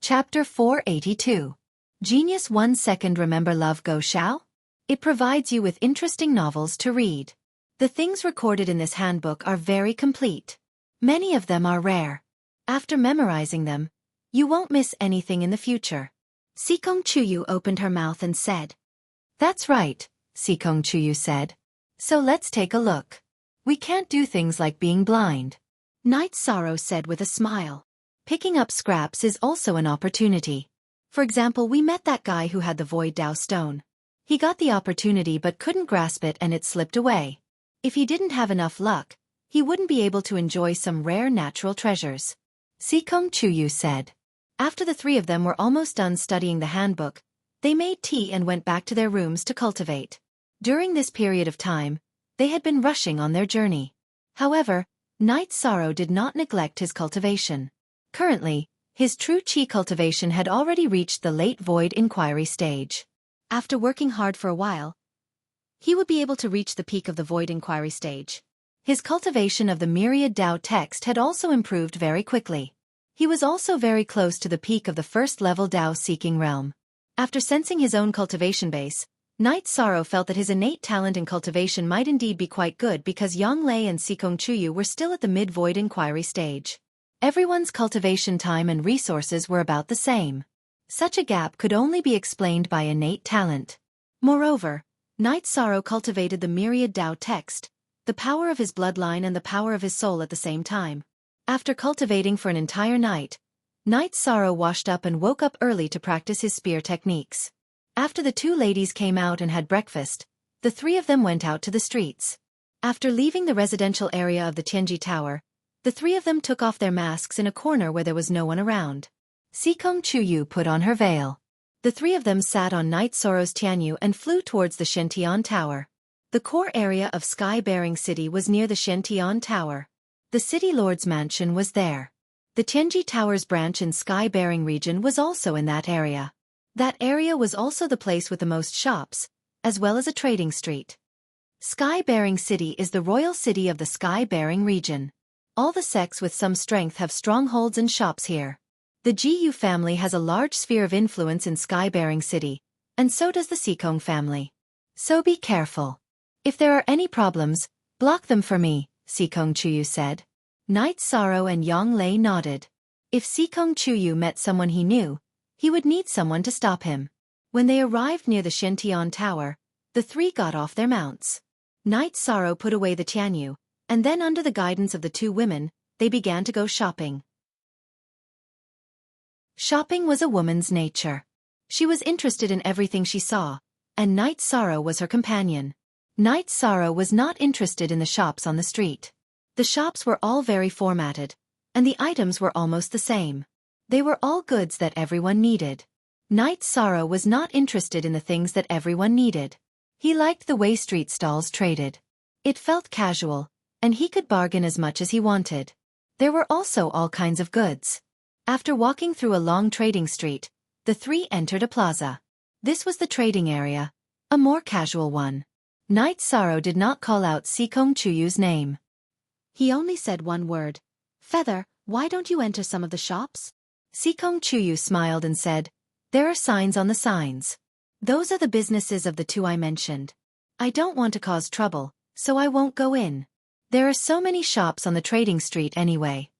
Chapter 482. Genius 1 Second Remember Love Go Xiao? It provides you with interesting novels to read. The things recorded in this handbook are very complete. Many of them are rare. After memorizing them, you won't miss anything in the future. Sikong Chuyu opened her mouth and said. That's right, Sikong Chuyu said. So let's take a look. We can't do things like being blind. Night Sorrow said with a smile. Picking up scraps is also an opportunity. For example, we met that guy who had the Void Dao stone. He got the opportunity but couldn't grasp it and it slipped away. If he didn't have enough luck, he wouldn't be able to enjoy some rare natural treasures. Sikong Chuyu said. After the three of them were almost done studying the handbook, they made tea and went back to their rooms to cultivate. During this period of time, they had been rushing on their journey. However, Night Sorrow did not neglect his cultivation. Currently, his true chi cultivation had already reached the late void inquiry stage. After working hard for a while, he would be able to reach the peak of the void inquiry stage. His cultivation of the myriad Dao text had also improved very quickly. He was also very close to the peak of the first-level Dao seeking realm. After sensing his own cultivation base, Night Sorrow felt that his innate talent in cultivation might indeed be quite good because Yang Lei and Sikong Chuyu were still at the mid-void inquiry stage. Everyone's cultivation time and resources were about the same. Such a gap could only be explained by innate talent. Moreover, Night Sorrow cultivated the myriad Dao text, the power of his bloodline and the power of his soul at the same time. After cultivating for an entire night, Night Sorrow washed up and woke up early to practice his spear techniques. After the two ladies came out and had breakfast, the three of them went out to the streets. After leaving the residential area of the Tianji Tower, the three of them took off their masks in a corner where there was no one around. Sikong Chuyu put on her veil. The three of them sat on Night Sorrow's Tianyu and flew towards the Shentian Tower. The core area of Sky-Bearing City was near the Shentian Tower. The City Lord's mansion was there. The Tianji Tower's branch in Sky-Bearing region was also in that area. That area was also the place with the most shops, as well as a trading street. Sky-Bearing City is the royal city of the Sky-Bearing region. All the sects with some strength have strongholds and shops here. The Jiyu family has a large sphere of influence in Sky-Bearing City, and so does the Sikong family. So be careful. If there are any problems, block them for me, Sikong Chuyu said. Night Sorrow and Yang Lei nodded. If Sikong Chuyu met someone he knew, he would need someone to stop him. When they arrived near the Shentian Tower, the three got off their mounts. Night Sorrow put away the Tianyu, and then under the guidance of the two women, they began to go shopping. Shopping was a woman's nature. She was interested in everything she saw, and Night Sorrow was her companion. Night Sorrow was not interested in the shops on the street. The shops were all very formatted, and the items were almost the same. They were all goods that everyone needed. Night Sorrow was not interested in the things that everyone needed. He liked the way street stalls traded. It felt casual, and he could bargain as much as he wanted. There were also all kinds of goods. After walking through a long trading street, the three entered a plaza. This was the trading area, a more casual one. Night Sorrow did not call out Sikong Chuyu's name. He only said one word. Feather, why don't you enter some of the shops? Sikong Chuyu smiled and said, there are signs on the signs. Those are the businesses of the two I mentioned. I don't want to cause trouble, so I won't go in. There are so many shops on the trading street anyway.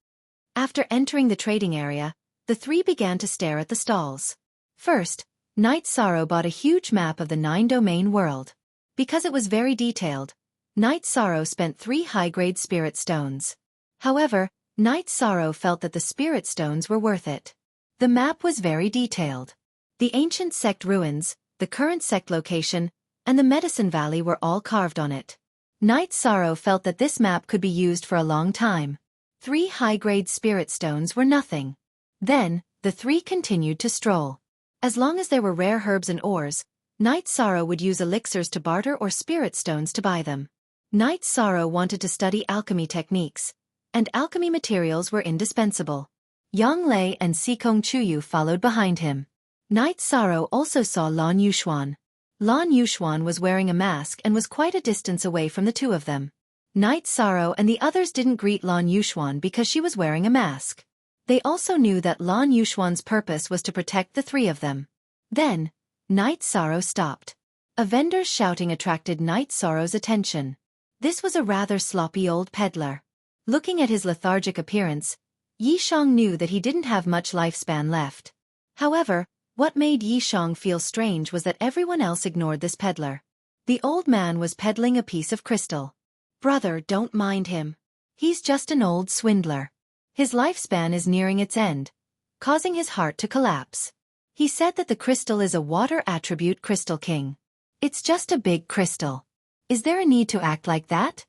After entering the trading area, the three began to stare at the stalls. First, Night Sorrow bought a huge map of the 9-domain world. Because it was very detailed, Night Sorrow spent 3 high-grade spirit stones. However, Night Sorrow felt that the spirit stones were worth it. The map was very detailed. The ancient sect ruins, the current sect location, and the Medicine Valley were all carved on it. Night Sorrow felt that this map could be used for a long time. 3 high-grade spirit stones were nothing. Then, the three continued to stroll. As long as there were rare herbs and ores, Night Sorrow would use elixirs to barter or spirit stones to buy them. Night Sorrow wanted to study alchemy techniques, and alchemy materials were indispensable. Yang Lei and Sikong Chuyu followed behind him. Night Sorrow also saw Lan Yuxuan. Lan Yuxuan was wearing a mask and was quite a distance away from the two of them. Night Sorrow and the others didn't greet Lan Yuxuan because she was wearing a mask. They also knew that Lan Yuxuan's purpose was to protect the three of them. Then, Night Sorrow stopped. A vendor's shouting attracted Night Sorrow's attention. This was a rather sloppy old peddler. Looking at his lethargic appearance, Yishang knew that he didn't have much lifespan left. However, what made Yishang feel strange was that everyone else ignored this peddler. The old man was peddling a piece of crystal. "Brother, don't mind him. He's just an old swindler. His lifespan is nearing its end," causing his heart to collapse. He said that the crystal is a water attribute crystal king. "It's just a big crystal. Is there a need to act like that?"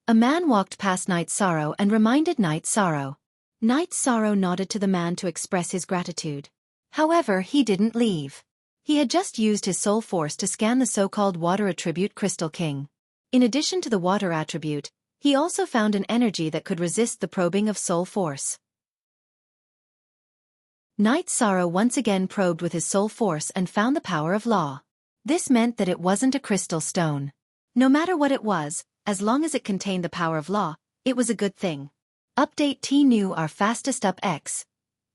A man walked past Night Sorrow and reminded Night Sorrow. Night Sorrow nodded to the man to express his gratitude. However, he didn't leave. He had just used his soul force to scan the so-called water attribute crystal king. In addition to the water attribute, he also found an energy that could resist the probing of soul force. Night Sorrow once again probed with his soul force and found the power of law. This meant that it wasn't a crystal stone. No matter what it was, as long as it contained the power of law, it was a good thing. Update T new our fastest up X.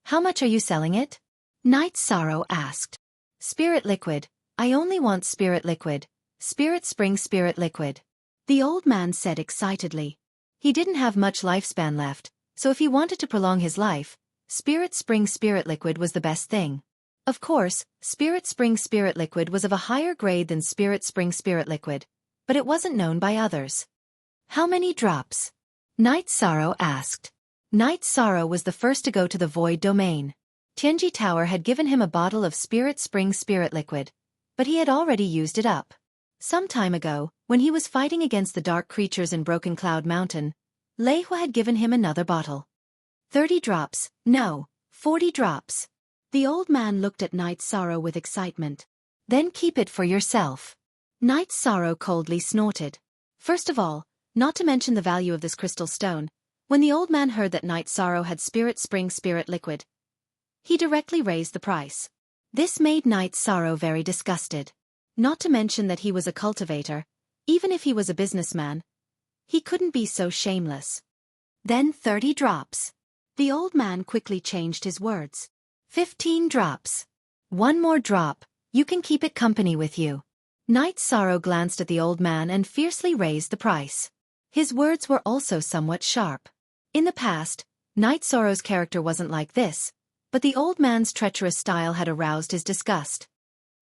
How much are you selling it? Night Sorrow asked. Spirit liquid. I only want spirit liquid. Spirit spring spirit liquid. The old man said excitedly. He didn't have much lifespan left, so if he wanted to prolong his life, spirit spring spirit liquid was the best thing. Of course, spirit spring spirit liquid was of a higher grade than spirit spring spirit liquid, but it wasn't known by others. How many drops? Night Sorrow asked. Night Sorrow was the first to go to the void domain. Tianji Tower had given him a bottle of spirit spring spirit liquid, but he had already used it up. Some time ago, when he was fighting against the dark creatures in Broken Cloud Mountain, Lei Hua had given him another bottle. 30 drops, no, 40 drops. The old man looked at Night Sorrow with excitement. Then keep it for yourself. Night Sorrow coldly snorted. First of all, not to mention the value of this crystal stone, when the old man heard that Night Sorrow had spirit spring spirit liquid, he directly raised the price. This made Night Sorrow very disgusted. Not to mention that he was a cultivator, even if he was a businessman, he couldn't be so shameless. Then 30 drops. The old man quickly changed his words. 15 drops. One more drop, you can keep it company with you. Night Sorrow glanced at the old man and fiercely raised the price. His words were also somewhat sharp. In the past, Night Sorrow's character wasn't like this, but the old man's treacherous style had aroused his disgust.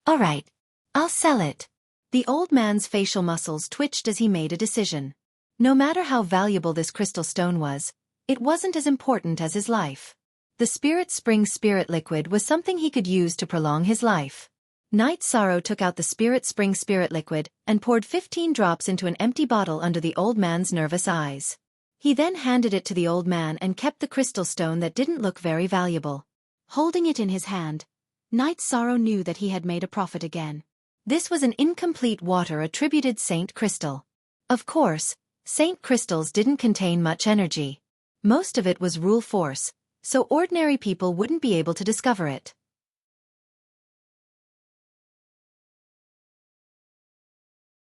All right, I'll sell it. The old man's facial muscles twitched as he made a decision. No matter how valuable this crystal stone was, it wasn't as important as his life. The spirit spring spirit liquid was something he could use to prolong his life. Night Sorrow took out the spirit spring spirit liquid and poured 15 drops into an empty bottle under the old man's nervous eyes. He then handed it to the old man and kept the crystal stone that didn't look very valuable. Holding it in his hand, Night Sorrow knew that he had made a profit again. This was an incomplete water-attributed Saint Crystal. Of course, Saint Crystals didn't contain much energy. Most of it was rule force, so ordinary people wouldn't be able to discover it.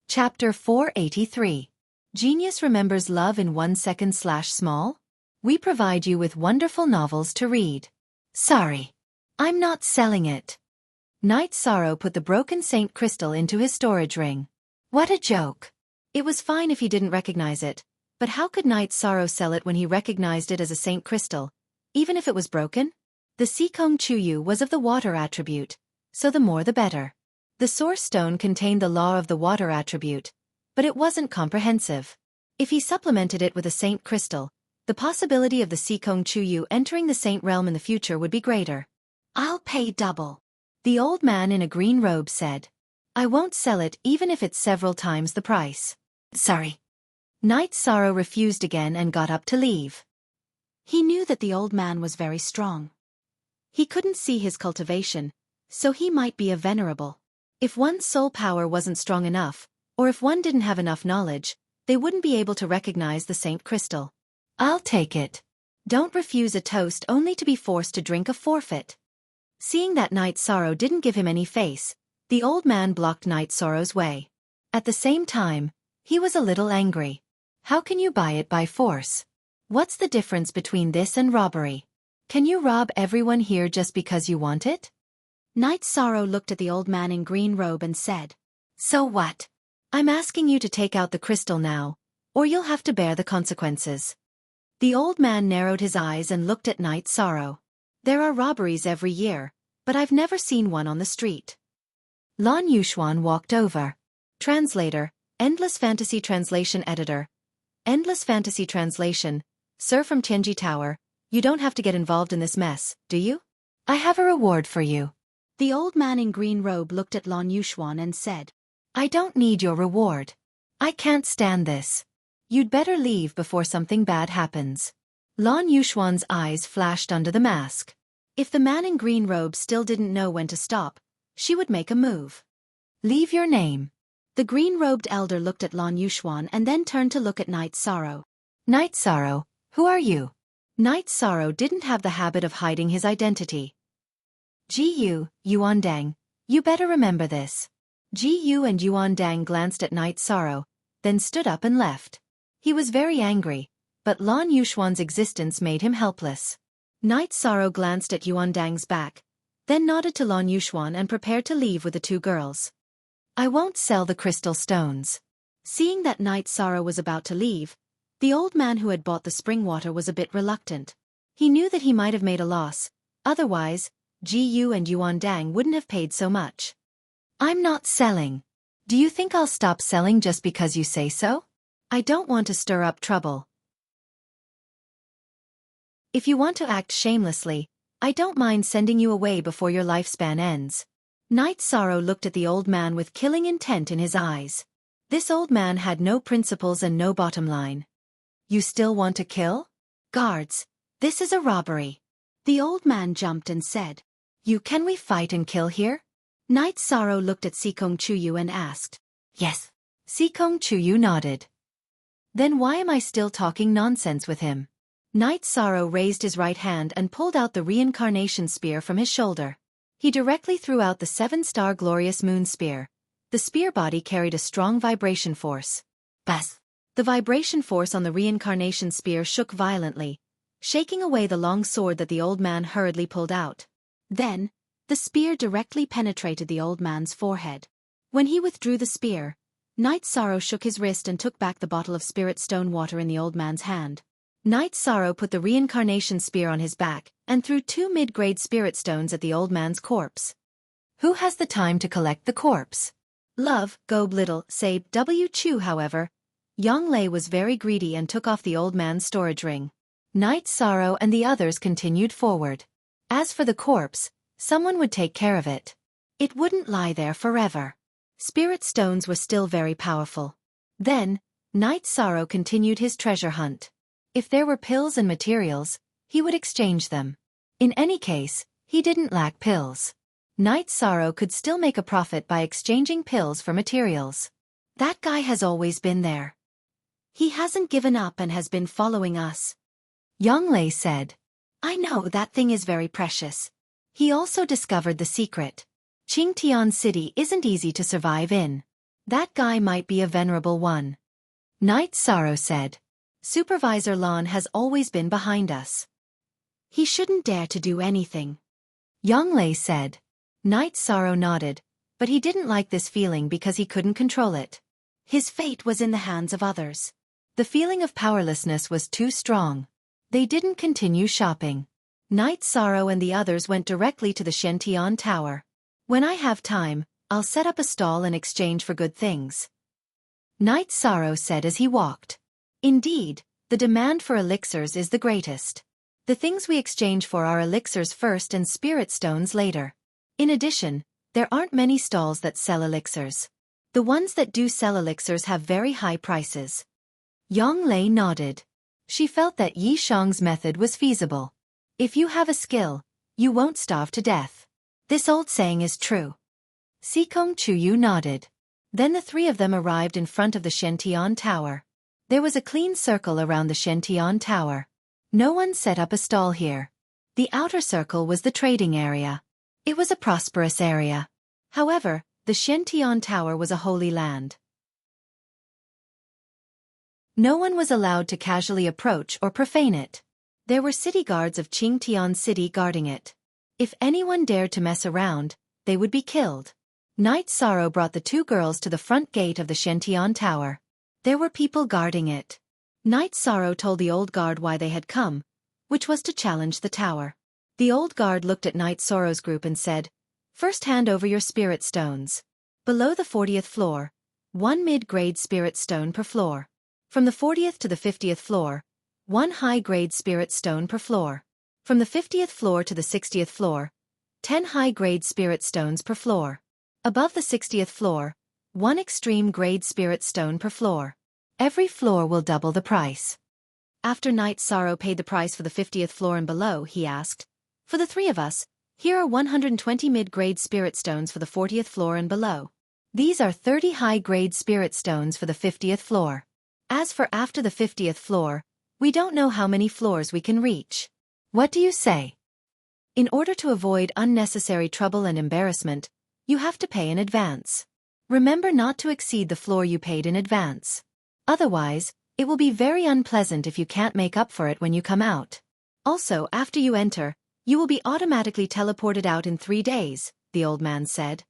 Chapter 483. Genius Remembers Love in 1 second/small? We provide you with wonderful novels to read. Sorry. I'm not selling it. Night Sorrow put the broken Saint Crystal into his storage ring. What a joke. It was fine if he didn't recognize it, but how could Night Sorrow sell it when he recognized it as a Saint Crystal, even if it was broken? The Sikong Chuyu was of the water attribute, so the more the better. The source stone contained the law of the water attribute, but it wasn't comprehensive. If he supplemented it with a Saint Crystal, the possibility of the Sikong Chuyu entering the Saint realm in the future would be greater. I'll pay double. The old man in a green robe said. I won't sell it even if it's several times the price. Sorry. Night Sorrow refused again and got up to leave. He knew that the old man was very strong. He couldn't see his cultivation, so he might be a venerable. If one's soul power wasn't strong enough, or if one didn't have enough knowledge, they wouldn't be able to recognize the Saint Crystal. I'll take it. Don't refuse a toast only to be forced to drink a forfeit. Seeing that Night Sorrow didn't give him any face, the old man blocked Night Sorrow's way. At the same time, he was a little angry. How can you buy it by force? What's the difference between this and robbery? Can you rob everyone here just because you want it? Night Sorrow looked at the old man in green robe and said, So what? I'm asking you to take out the crystal now, or you'll have to bear the consequences. The old man narrowed his eyes and looked at Night Sorrow. There are robberies every year, but I've never seen one on the street. Lan Yuxuan walked over. Translator, Endless Fantasy Translation Editor. Endless Fantasy Translation, Sir from Tianji Tower, you don't have to get involved in this mess, do you? I have a reward for you. The old man in green robe looked at Lan Yuxuan and said, I don't need your reward. I can't stand this. You'd better leave before something bad happens. Lan Yuxuan's eyes flashed under the mask. If the man in green robe still didn't know when to stop, she would make a move. Leave your name. The green-robed elder looked at Lan Yuxuan and then turned to look at Night Sorrow. Night Sorrow, who are you? Night Sorrow didn't have the habit of hiding his identity. Gu, Yuandang, you better remember this. Gu and Yuandang glanced at Night Sorrow, then stood up and left. He was very angry, but Lan Yuxuan's existence made him helpless. Night Sorrow glanced at Yuandang's back, then nodded to Lan Yuxuan and prepared to leave with the two girls. I won't sell the crystal stones. Seeing that Night Sorrow was about to leave, the old man who had bought the spring water was a bit reluctant. He knew that he might have made a loss, otherwise, Gu and Yuandang wouldn't have paid so much. I'm not selling. Do you think I'll stop selling just because you say so? I don't want to stir up trouble. If you want to act shamelessly, I don't mind sending you away before your lifespan ends. Night Sorrow looked at the old man with killing intent in his eyes. This old man had no principles and no bottom line. You still want to kill? Guards, this is a robbery. The old man jumped and said, Can we fight and kill here? Night Sorrow looked at Sikong Chuyu and asked. Yes. Sikong Chuyu nodded. Then why am I still talking nonsense with him? Night Sorrow raised his right hand and pulled out the reincarnation spear from his shoulder. He directly threw out the 7-star glorious moon spear. The spear body carried a strong vibration force. Bas! The vibration force on the reincarnation spear shook violently, shaking away the long sword that the old man hurriedly pulled out. Then, the spear directly penetrated the old man's forehead. When he withdrew the spear, Night Sorrow shook his wrist and took back the bottle of spirit stone water in the old man's hand. Night Sorrow put the reincarnation spear on his back and threw 2 mid-grade spirit stones at the old man's corpse. Who has the time to collect the corpse? Love, Gob Little, Sabe, W. Chu. However, Yang Lei was very greedy and took off the old man's storage ring. Night Sorrow and the others continued forward. As for the corpse, someone would take care of it. It wouldn't lie there forever. Spirit stones were still very powerful. Then, Night Sorrow continued his treasure hunt. If there were pills and materials, he would exchange them. In any case, he didn't lack pills. Night Sorrow could still make a profit by exchanging pills for materials. That guy has always been there. He hasn't given up and has been following us. Yang Lei said. I know that thing is very precious. He also discovered the secret. Qingtian City isn't easy to survive in. That guy might be a venerable one. Night Sorrow said. Supervisor Lan has always been behind us. He shouldn't dare to do anything. Yang Lei said. Night Sorrow nodded, but he didn't like this feeling because he couldn't control it. His fate was in the hands of others. The feeling of powerlessness was too strong. They didn't continue shopping. Night Sorrow and the others went directly to the Shen Tower. When I have time, I'll set up a stall in exchange for good things. Night Sorrow said as he walked. Indeed, the demand for elixirs is the greatest. The things we exchange for are elixirs first and spirit stones later. In addition, there aren't many stalls that sell elixirs. The ones that do sell elixirs have very high prices. Yang Lei nodded. She felt that Yi Shang's method was feasible. If you have a skill, you won't starve to death. This old saying is true. Sikong Chuyu nodded. Then the 3 of them arrived in front of the Shen Tower. There was a clean circle around the Shen Tower. No one set up a stall here. The outer circle was the trading area. It was a prosperous area. However, the Shen Tower was a holy land. No one was allowed to casually approach or profane it. There were city guards of Qingtian City guarding it. If anyone dared to mess around, they would be killed. Night Sorrow brought the two girls to the front gate of the Shentian Tower. There were people guarding it. Night Sorrow told the old guard why they had come, which was to challenge the tower. The old guard looked at Night Sorrow's group and said, "First hand over your spirit stones. Below the 40th floor, 1 mid-grade spirit stone per floor. From the 40th to the 50th floor, 1 high-grade spirit stone per floor. From the 50th floor to the 60th floor, 10 high-grade spirit stones per floor. Above the 60th floor, 1 extreme-grade spirit stone per floor. Every floor will double the price." After Night Sorrow paid the price for the 50th floor and below, he asked, "For the 3 of us, here are 120 mid-grade spirit stones for the 40th floor and below. These are 30 high-grade spirit stones for the 50th floor. As for after the 50th floor, we don't know how many floors we can reach. What do you say?" In order to avoid unnecessary trouble and embarrassment, you have to pay in advance. Remember not to exceed the floor you paid in advance. Otherwise, it will be very unpleasant if you can't make up for it when you come out. Also, after you enter, you will be automatically teleported out in 3 days, the old man said.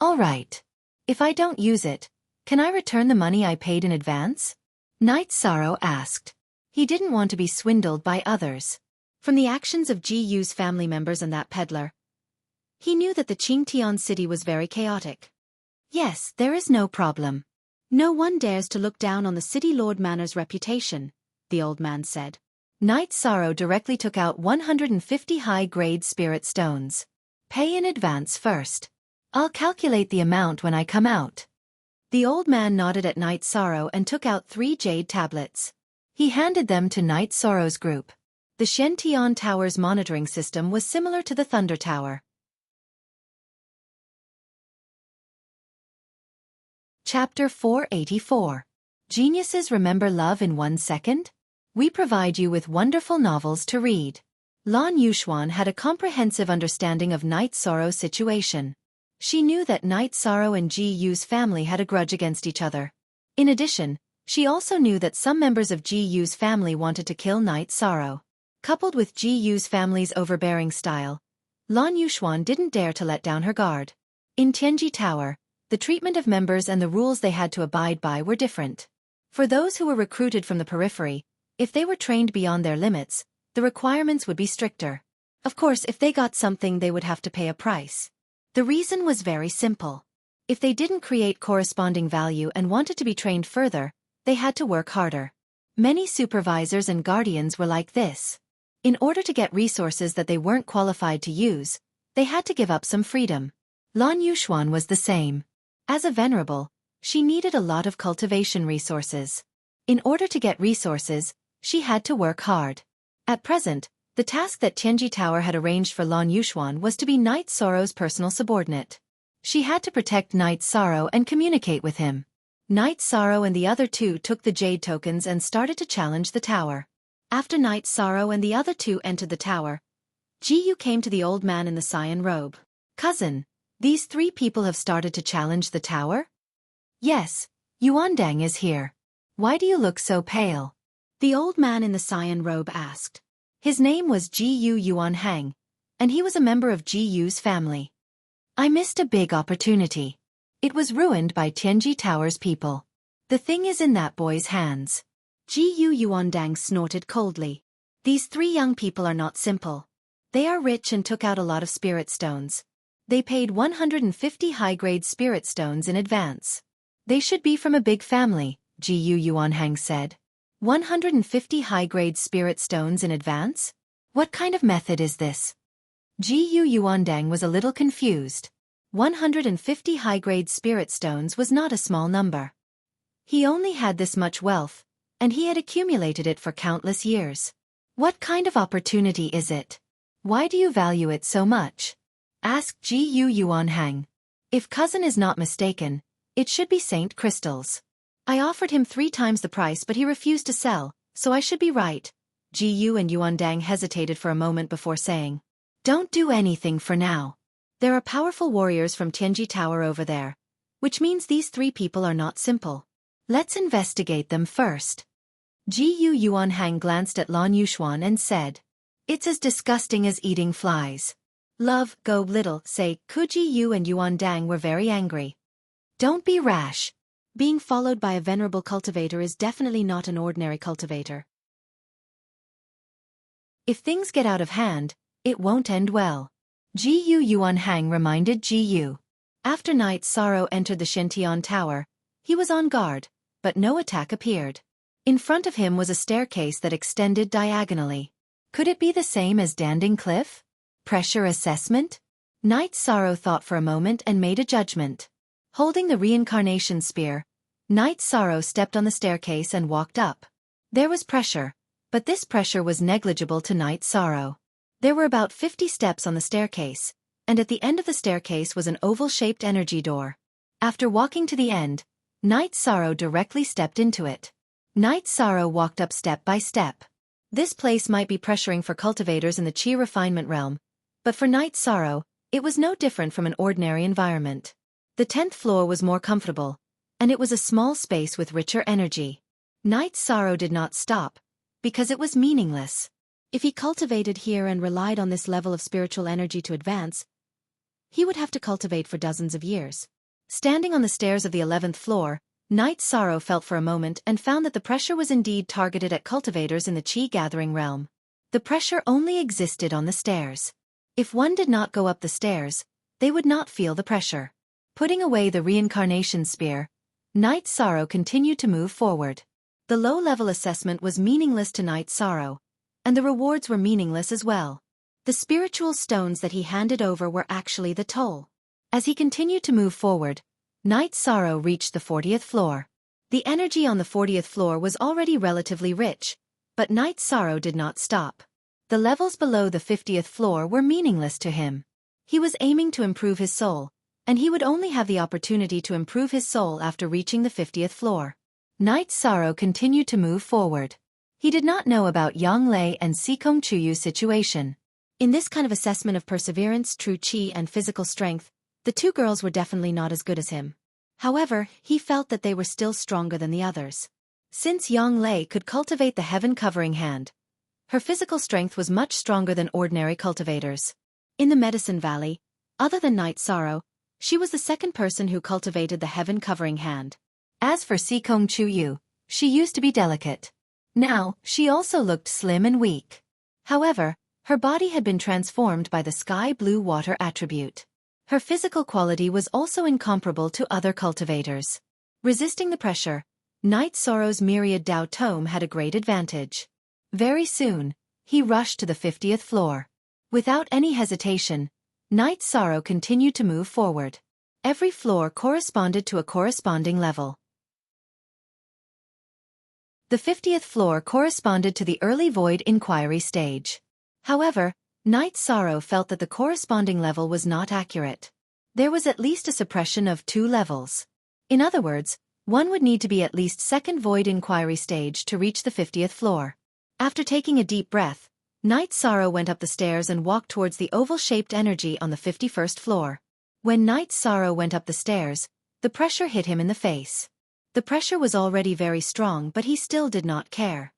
"All right. If I don't use it, can I return the money I paid in advance?" Night Sorrow asked. He didn't want to be swindled by others. From the actions of Ji-Yu's family members and that peddler, he knew that the Qingtian city was very chaotic. "Yes, there is no problem. No one dares to look down on the city Lord Manor's reputation," the old man said. Night Sorrow directly took out 150 high-grade spirit stones. "Pay in advance first. I'll calculate the amount when I come out." The old man nodded at Night Sorrow and took out 3 jade tablets. He handed them to Night Sorrow's group. The Shentian Tower's monitoring system was similar to the Thunder Tower. Chapter 484. Geniuses Remember Love in 1 Second? We provide you with wonderful novels to read. Lan Yuxuan had a comprehensive understanding of Night Sorrow's situation. She knew that Night Sorrow and Ji-Yu's family had a grudge against each other. In addition, she also knew that some members of Ji-Yu's family wanted to kill Night Sorrow. Coupled with Ji-Yu's family's overbearing style, Lan Yuxuan didn't dare to let down her guard. In Tianji Tower, the treatment of members and the rules they had to abide by were different. For those who were recruited from the periphery, if they were trained beyond their limits, the requirements would be stricter. Of course, if they got something, they would have to pay a price. The reason was very simple. If they didn't create corresponding value and wanted to be trained further, they had to work harder. Many supervisors and guardians were like this. In order to get resources that they weren't qualified to use, they had to give up some freedom. Lan Yuxuan was the same. As a venerable, she needed a lot of cultivation resources. In order to get resources, she had to work hard. At present, the task that Tianji Tower had arranged for Lan Yuxuan was to be Night Sorrow's personal subordinate. She had to protect Night Sorrow and communicate with him. Night Sorrow and the other 2 took the jade tokens and started to challenge the tower. After Night Sorrow and the other 2 entered the tower, Ji-Yu came to the old man in the cyan robe. "Cousin, these 3 people have started to challenge the tower?" "Yes, Yuandang is here. Why do you look so pale?" the old man in the cyan robe asked. His name was Ji-Yu Yuanhang, and he was a member of Ji-Yu's family. "I missed a big opportunity. It was ruined by Tianji Tower's people. The thing is in that boy's hands." Ji-Yu Yuandang snorted coldly. "These 3 young people are not simple. They are rich and took out a lot of spirit stones. They paid 150 high-grade spirit stones in advance. They should be from a big family," Ji-Yu Yuanhang said. 150 high-grade spirit stones in advance? What kind of method is this?" Ji-Yu Yuandang was a little confused. 150 high-grade spirit stones was not a small number. He only had this much wealth, and he had accumulated it for countless years. "What kind of opportunity is it? Why do you value it so much?" asked Ji-Yu Yuanhang. "If cousin is not mistaken, it should be Saint crystals. I offered him 3 times the price but he refused to sell, so I should be right." Ji-Yu and Yuandang hesitated for a moment before saying, "Don't do anything for now. There are powerful warriors from Tianji Tower over there, which means these 3 people are not simple. Let's investigate them first." Ji Yuan Hang glanced at Lan Yuxuan and said, "It's as disgusting as eating flies." Love, go little, say, Kuji Yu and Yuan Dang were very angry. Don't be rash. Being followed by a venerable cultivator is definitely not an ordinary cultivator. If things get out of hand, it won't end well. Ji Yuan Hang reminded Ji Yu. After Night Sorrow entered the Shintian Tower, he was on guard, but no attack appeared. In front of him was a staircase that extended diagonally. Could it be the same as Danding Cliff? Pressure assessment? Night Sorrow thought for a moment and made a judgment. Holding the reincarnation spear, Night Sorrow stepped on the staircase and walked up. There was pressure, but this pressure was negligible to Night Sorrow. There were about 50 steps on the staircase, and at the end of the staircase was an oval-shaped energy door. After walking to the end, Night Sorrow directly stepped into it. Night Sorrow walked up step by step. This place might be pressuring for cultivators in the Qi refinement realm, but for Night Sorrow, it was no different from an ordinary environment. The 10th floor was more comfortable, and it was a small space with richer energy. Night Sorrow did not stop, because it was meaningless. If he cultivated here and relied on this level of spiritual energy to advance, he would have to cultivate for dozens of years. Standing on the stairs of the 11th floor, Night Sorrow felt for a moment and found that the pressure was indeed targeted at cultivators in the Qi gathering realm. The pressure only existed on the stairs. If one did not go up the stairs, they would not feel the pressure. Putting away the reincarnation spear, Night Sorrow continued to move forward. The low-level assessment was meaningless to Night Sorrow, and the rewards were meaningless as well. The spiritual stones that he handed over were actually the toll. As he continued to move forward, Night Sorrow reached the 40th floor. The energy on the 40th floor was already relatively rich, but Night Sorrow did not stop. The levels below the 50th floor were meaningless to him. He was aiming to improve his soul, and he would only have the opportunity to improve his soul after reaching the 50th floor. Night Sorrow continued to move forward. He did not know about Yang Lei and Sikong Chuyu's situation. In this kind of assessment of perseverance, true Qi and physical strength, the two girls were definitely not as good as him. However, he felt that they were still stronger than the others. Since Yang Lei could cultivate the heaven-covering hand, her physical strength was much stronger than ordinary cultivators. In the Medicine Valley, other than Night Sorrow, she was the second person who cultivated the heaven-covering hand. As for Sikong Chuyu, she used to be delicate. Now, she also looked slim and weak. However, her body had been transformed by the sky blue water attribute. Her physical quality was also incomparable to other cultivators. Resisting the pressure, Night Sorrow's myriad Dao Tome had a great advantage. Very soon, he rushed to the 50th floor. Without any hesitation, Night Sorrow continued to move forward. Every floor corresponded to a corresponding level. The 50th floor corresponded to the early void inquiry stage. However, Night Sorrow felt that the corresponding level was not accurate. There was at least a suppression of 2 levels. In other words, one would need to be at least second void inquiry stage to reach the 50th floor. After taking a deep breath, Night Sorrow went up the stairs and walked towards the oval-shaped energy on the 51st floor. When Night Sorrow went up the stairs, the pressure hit him in the face. The pressure was already very strong, but he still did not care.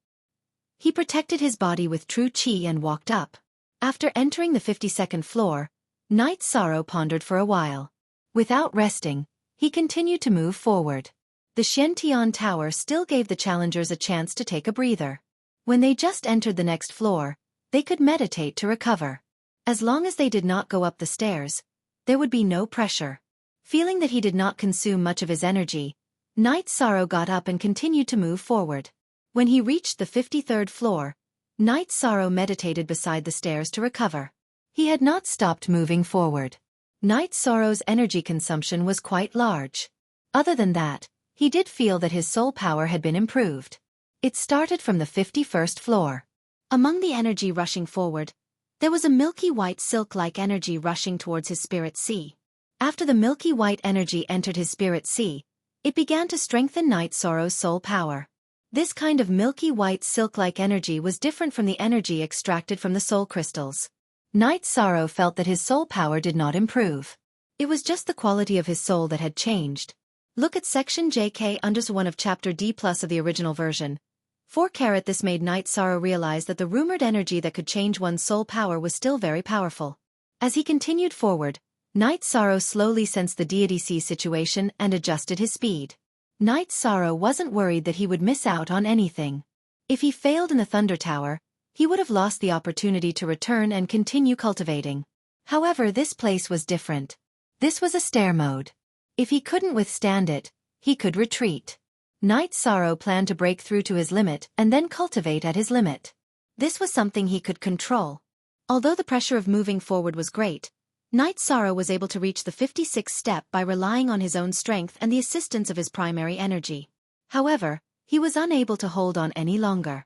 He protected his body with true Qi and walked up. After entering the 52nd floor, Night Sorrow pondered for a while. Without resting, he continued to move forward. The Shentian Tower still gave the challengers a chance to take a breather. When they just entered the next floor, they could meditate to recover. As long as they did not go up the stairs, there would be no pressure. Feeling that he did not consume much of his energy, Night Sorrow got up and continued to move forward. When he reached the 53rd floor, Night Sorrow meditated beside the stairs to recover. He had not stopped moving forward. Night Sorrow's energy consumption was quite large. Other than that, he did feel that his soul power had been improved. It started from the 51st floor. Among the energy rushing forward, there was a milky white silk-like energy rushing towards his spirit sea. After the milky white energy entered his spirit sea, it began to strengthen Night Sorrow's soul power. This kind of milky white silk-like energy was different from the energy extracted from the soul crystals. Night Sorrow felt that his soul power did not improve. It was just the quality of his soul that had changed. Look at section JK_1 of chapter D+ of the original version. 4 This made Night Sorrow realize that the rumored energy that could change one's soul power was still very powerful. As he continued forward, Night Sorrow slowly sensed the deity C situation and adjusted his speed. Night Sorrow wasn't worried that he would miss out on anything. If he failed in the Thunder Tower, he would have lost the opportunity to return and continue cultivating. However, this place was different. This was a stair mode. If he couldn't withstand it, he could retreat. Night Sorrow planned to break through to his limit and then cultivate at his limit. This was something he could control. Although the pressure of moving forward was great, Night Sorrow was able to reach the 56th step by relying on his own strength and the assistance of his primary energy. However, he was unable to hold on any longer.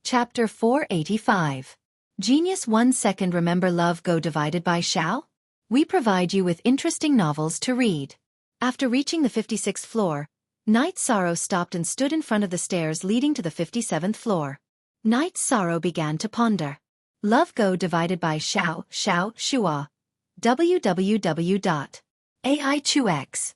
Chapter 485. Genius 1 Second Remember Love Go Divided by Xiao? We provide you with interesting novels to read. After reaching the 56th floor, Night Sorrow stopped and stood in front of the stairs leading to the 57th floor. Night Sorrow began to ponder. Love Go Divided by Xiao, Shua. www.ai2x.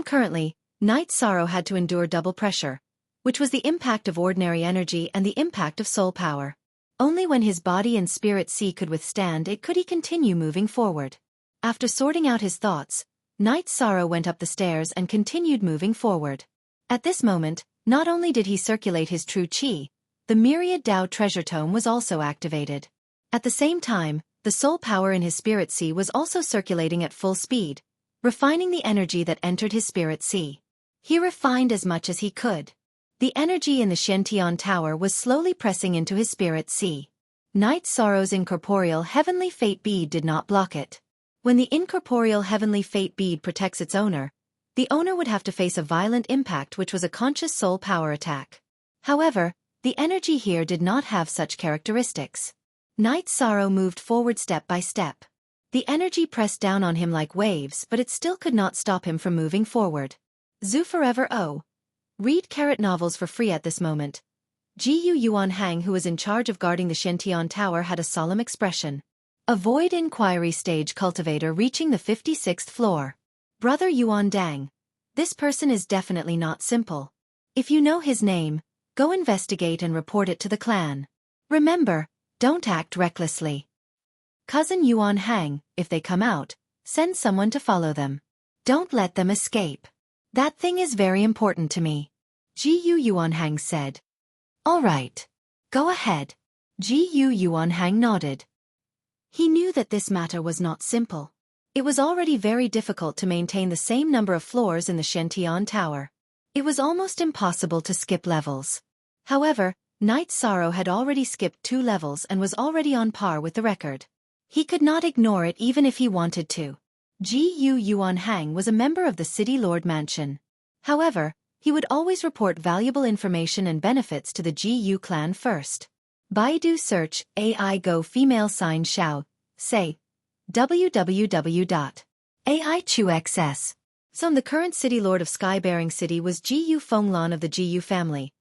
Currently, Night Sorrow had to endure double pressure, which was the impact of ordinary energy and the impact of soul power. Only when his body and spirit C could withstand it could he continue moving forward. After sorting out his thoughts, Night Sorrow went up the stairs and continued moving forward. At this moment, not only did he circulate his true Qi, the myriad Dao treasure tome was also activated. At the same time, the soul power in his spirit C was also circulating at full speed, refining the energy that entered his spirit C. He refined as much as he could. The energy in the Xiantian Tower was slowly pressing into his spirit C. Night Sorrow's incorporeal heavenly fate bead did not block it. When the incorporeal heavenly fate bead protects its owner, the owner would have to face a violent impact which was a conscious soul power attack. However, the energy here did not have such characteristics. Night Sorrow moved forward step by step. The energy pressed down on him like waves, but it still could not stop him from moving forward. Zhu Forever O. Read Carrot novels for free at this moment. Gu Yuan Hang, who was in charge of guarding the Xiantian Tower, had a solemn expression. Avoid inquiry stage cultivator reaching the 56th floor. Brother Yuan Dang. This person is definitely not simple. If you know his name, go investigate and report it to the clan. Remember, don't act recklessly. Cousin Yuan Hang, if they come out, send someone to follow them. Don't let them escape. That thing is very important to me. Gu Yuan Hang said. All right. Go ahead. Gu Yuan Hang nodded. He knew that this matter was not simple. It was already very difficult to maintain the same number of floors in the Xiantian Tower. It was almost impossible to skip levels. However, Night Sorrow had already skipped 2 levels and was already on par with the record. He could not ignore it even if he wanted to. Gu Yuan Hang was a member of the City Lord Mansion. However, he would always report valuable information and benefits to the Gu clan first. Baidu search AI Go female sign Xiao, say www.ai2xs. The current City Lord of Sky-bearing City was Gu Fenglan of the Gu family.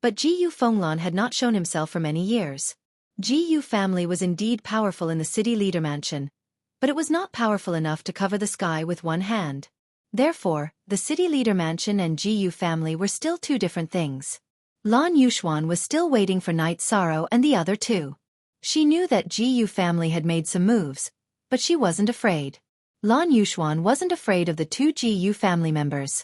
But Gu Fenglan had not shown himself for many years. Gu family was indeed powerful in the city leader mansion, but it was not powerful enough to cover the sky with one hand. Therefore, the city leader mansion and Gu family were still 2 different things. Lan Yuxuan was still waiting for Night Sorrow and the other 2. She knew that Gu family had made some moves, but she wasn't afraid. Lan Yuxuan wasn't afraid of the 2 Gu family members.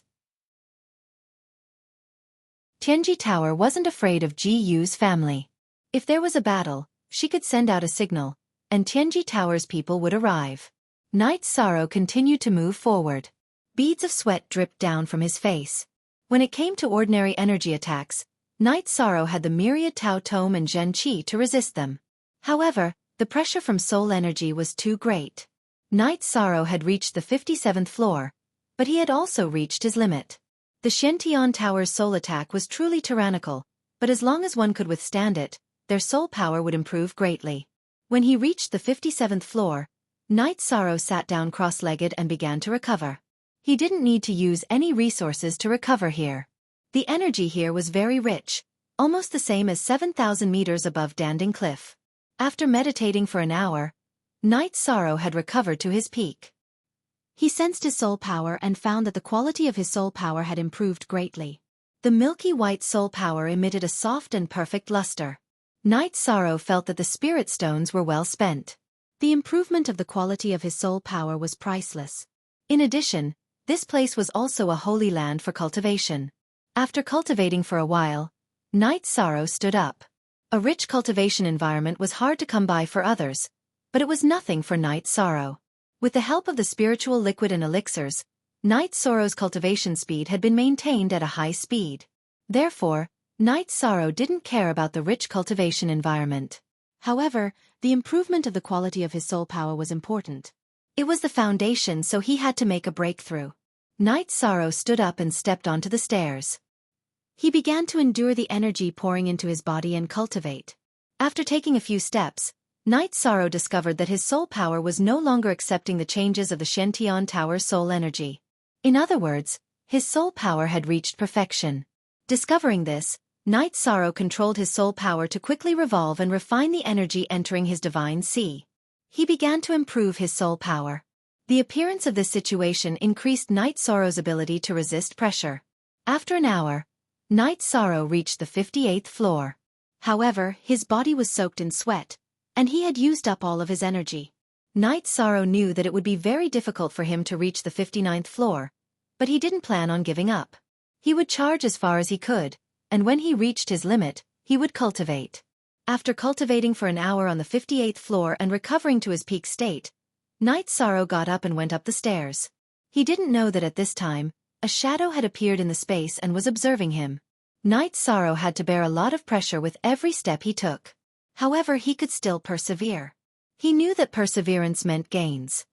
Tianji Tower wasn't afraid of Gu's family. If there was a battle, she could send out a signal, and Tianji Tower's people would arrive. Night Sorrow continued to move forward. Beads of sweat dripped down from his face. When it came to ordinary energy attacks, Night Sorrow had the myriad Tao Tome and Zhen Qi to resist them. However, the pressure from soul energy was too great. Night Sorrow had reached the 57th floor, but he had also reached his limit. The Xiantian Tower's soul attack was truly tyrannical, but as long as one could withstand it, their soul power would improve greatly. When he reached the 57th floor, Night Sorrow sat down cross-legged and began to recover. He didn't need to use any resources to recover here. The energy here was very rich, almost the same as 7,000 meters above Danding Cliff. After meditating for an hour, Night Sorrow had recovered to his peak. He sensed his soul power and found that the quality of his soul power had improved greatly. The milky white soul power emitted a soft and perfect luster. Knight Sorrow felt that the spirit stones were well spent. The improvement of the quality of his soul power was priceless. In addition, this place was also a holy land for cultivation. After cultivating for a while, Knight Sorrow stood up. A rich cultivation environment was hard to come by for others, but it was nothing for Knight Sorrow. With the help of the spiritual liquid and elixirs, Knight Sorrow's cultivation speed had been maintained at a high speed. Therefore, Knight Sorrow didn't care about the rich cultivation environment. However, the improvement of the quality of his soul power was important. It was the foundation, so he had to make a breakthrough. Knight Sorrow stood up and stepped onto the stairs. He began to endure the energy pouring into his body and cultivate. After taking a few steps, Knight Sorrow discovered that his soul power was no longer accepting the changes of the Shentian Tower's soul energy. In other words, his soul power had reached perfection. Discovering this, Knight Sorrow controlled his soul power to quickly revolve and refine the energy entering his divine sea. He began to improve his soul power. The appearance of this situation increased Knight Sorrow's ability to resist pressure. After an hour, Knight Sorrow reached the 58th floor. However, his body was soaked in sweat, and he had used up all of his energy. Knight Sorrow knew that it would be very difficult for him to reach the 59th floor, but he didn't plan on giving up. He would charge as far as he could, and when he reached his limit, he would cultivate. After cultivating for an hour on the 58th floor and recovering to his peak state, Knight Sorrow got up and went up the stairs. He didn't know that at this time, a shadow had appeared in the space and was observing him. Knight Sorrow had to bear a lot of pressure with every step he took. However, he could still persevere. He knew that perseverance meant gains.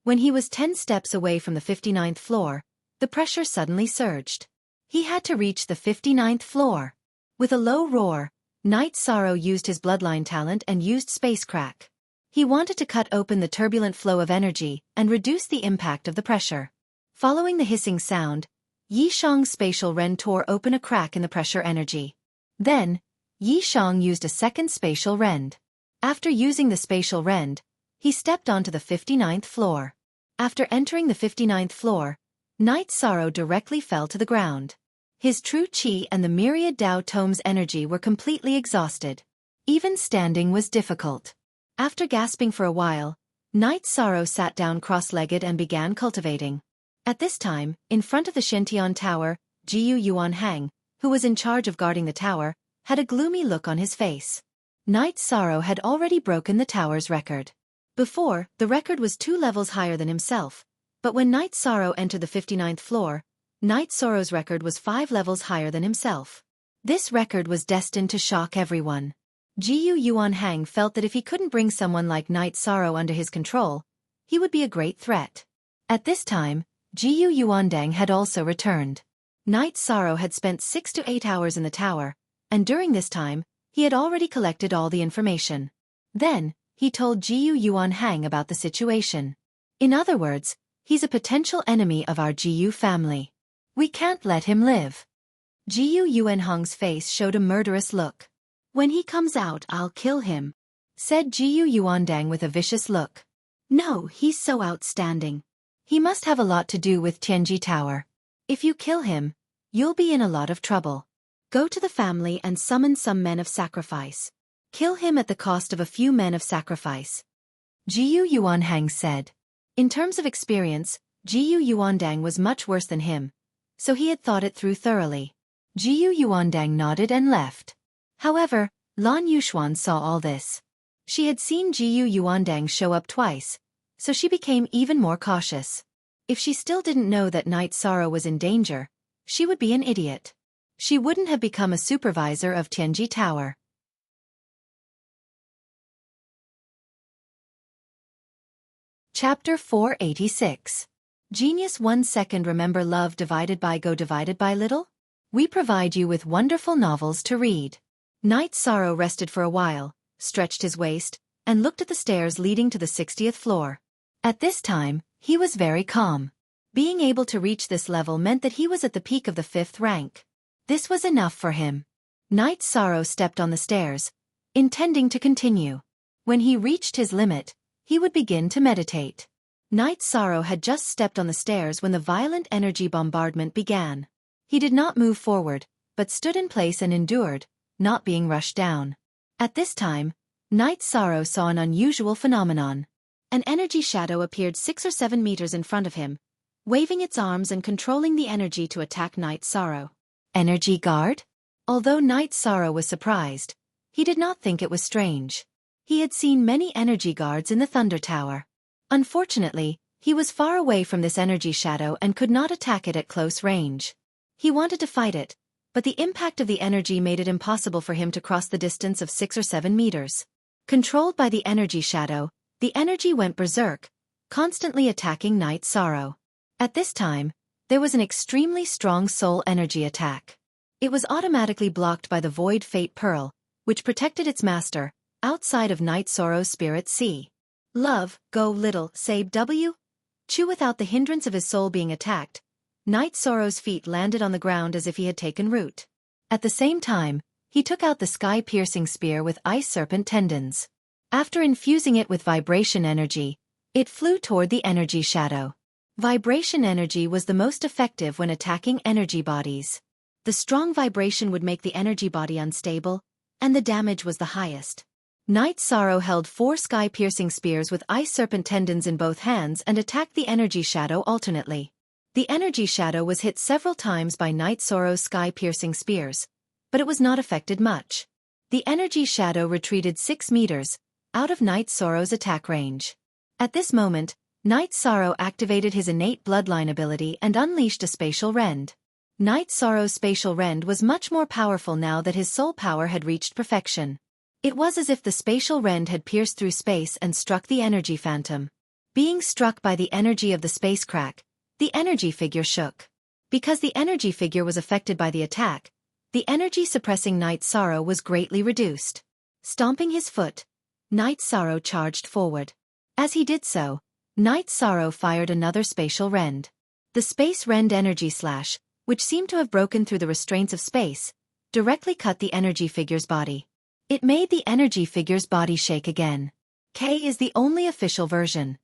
When he was 10 steps away from the 59th floor, the pressure suddenly surged. He had to reach the 59th floor. With a low roar, Knight Sorrow used his bloodline talent and used Space Crack. He wanted to cut open the turbulent flow of energy and reduce the impact of the pressure. Following the hissing sound, Yishang's spatial ren tore open a crack in the pressure energy. Then, Yishang used a second spatial rend. After using the spatial rend, he stepped onto the 59th floor. After entering the 59th floor, Knight Sorrow directly fell to the ground. His true chi and the myriad Tao Tome's energy were completely exhausted. Even standing was difficult. After gasping for a while, Knight Sorrow sat down cross-legged and began cultivating. At this time, in front of the Shentian Tower, Jiyu Yuanhang, who was in charge of guarding the tower, had a gloomy look on his face. Knight Sorrow had already broken the tower's record. Before, the record was 2 levels higher than himself, but when Knight Sorrow entered the 59th floor, Knight Sorrow's record was 5 levels higher than himself. This record was destined to shock everyone. Jiyu Yuanhang felt that if he couldn't bring someone like Knight Sorrow under his control, he would be a great threat. At this time, Jiyu Yuandang had also returned. Knight Sorrow had spent 6 to 8 hours in the tower, and during this time, he had already collected all the information. Then, he told Jiyu Yuanhang about the situation. In other words, he's a potential enemy of our Jiyu family. We can't let him live. Jiyu Yuanhang's face showed a murderous look. When he comes out, I'll kill him, said Jiyu Yuandang with a vicious look. No, he's so outstanding. He must have a lot to do with Tianji Tower. If you kill him, you'll be in a lot of trouble. Go to the family and summon some men of sacrifice. Kill him at the cost of a few men of sacrifice. Jiyu Yuanhang said. In terms of experience, Jiyu Yuandang was much worse than him, so he had thought it through thoroughly. Jiyu Yuandang nodded and left. However, Lan Yuxuan saw all this. She had seen Jiyu Yuandang show up twice, so she became even more cautious. If she still didn't know that Knight Sorrow was in danger, she would be an idiot. She wouldn't have become a supervisor of Tianji Tower. Chapter 486. Genius 1 second. Remember love divided by go divided by little? We provide you with wonderful novels to read. Knight Sorrow rested for a while, stretched his waist, and looked at the stairs leading to the 60th floor. At this time, he was very calm. Being able to reach this level meant that he was at the peak of the 5th rank. This was enough for him. Knight Sorrow stepped on the stairs, intending to continue. When he reached his limit, he would begin to meditate. Night Sorrow had just stepped on the stairs when the violent energy bombardment began. He did not move forward, but stood in place and endured, not being rushed down. At this time, Night Sorrow saw an unusual phenomenon. An energy shadow appeared 6 or 7 meters in front of him, waving its arms and controlling the energy to attack Night Sorrow. Energy guard? Although Night Sorrow was surprised, he did not think it was strange. He had seen many energy guards in the Thunder Tower. Unfortunately, he was far away from this energy shadow and could not attack it at close range. He wanted to fight it, but the impact of the energy made it impossible for him to cross the distance of 6 or 7 meters. Controlled by the energy shadow, the energy went berserk, constantly attacking Night Sorrow. At this time, there was an extremely strong soul energy attack. It was automatically blocked by the Void Fate Pearl, which protected its master, outside of Night Sorrow's spirit C. Love, go little, save W. Chew without the hindrance of his soul being attacked. Night Sorrow's feet landed on the ground as if he had taken root. At the same time, he took out the sky-piercing spear with ice serpent tendons. After infusing it with vibration energy, it flew toward the energy shadow. Vibration energy was the most effective when attacking energy bodies. The strong vibration would make the energy body unstable, and the damage was the highest. Night Sorrow held 4 sky-piercing spears with ice serpent tendons in both hands and attacked the energy shadow alternately. The energy shadow was hit several times by Night Sorrow's sky-piercing spears, but it was not affected much. The energy shadow retreated 6 meters, out of Night Sorrow's attack range. At this moment, Night Sorrow activated his innate bloodline ability and unleashed a spatial rend. Night Sorrow's spatial rend was much more powerful now that his soul power had reached perfection. It was as if the spatial rend had pierced through space and struck the energy phantom. Being struck by the energy of the space crack, the energy figure shook. Because the energy figure was affected by the attack, the energy suppressing Night Sorrow was greatly reduced. Stomping his foot, Night Sorrow charged forward. As he did so, Night Sorrow fired another spatial rend. The space rend energy slash, which seemed to have broken through the restraints of space, directly cut the energy figure's body. It made the energy figure's body shake again. K is the only official version.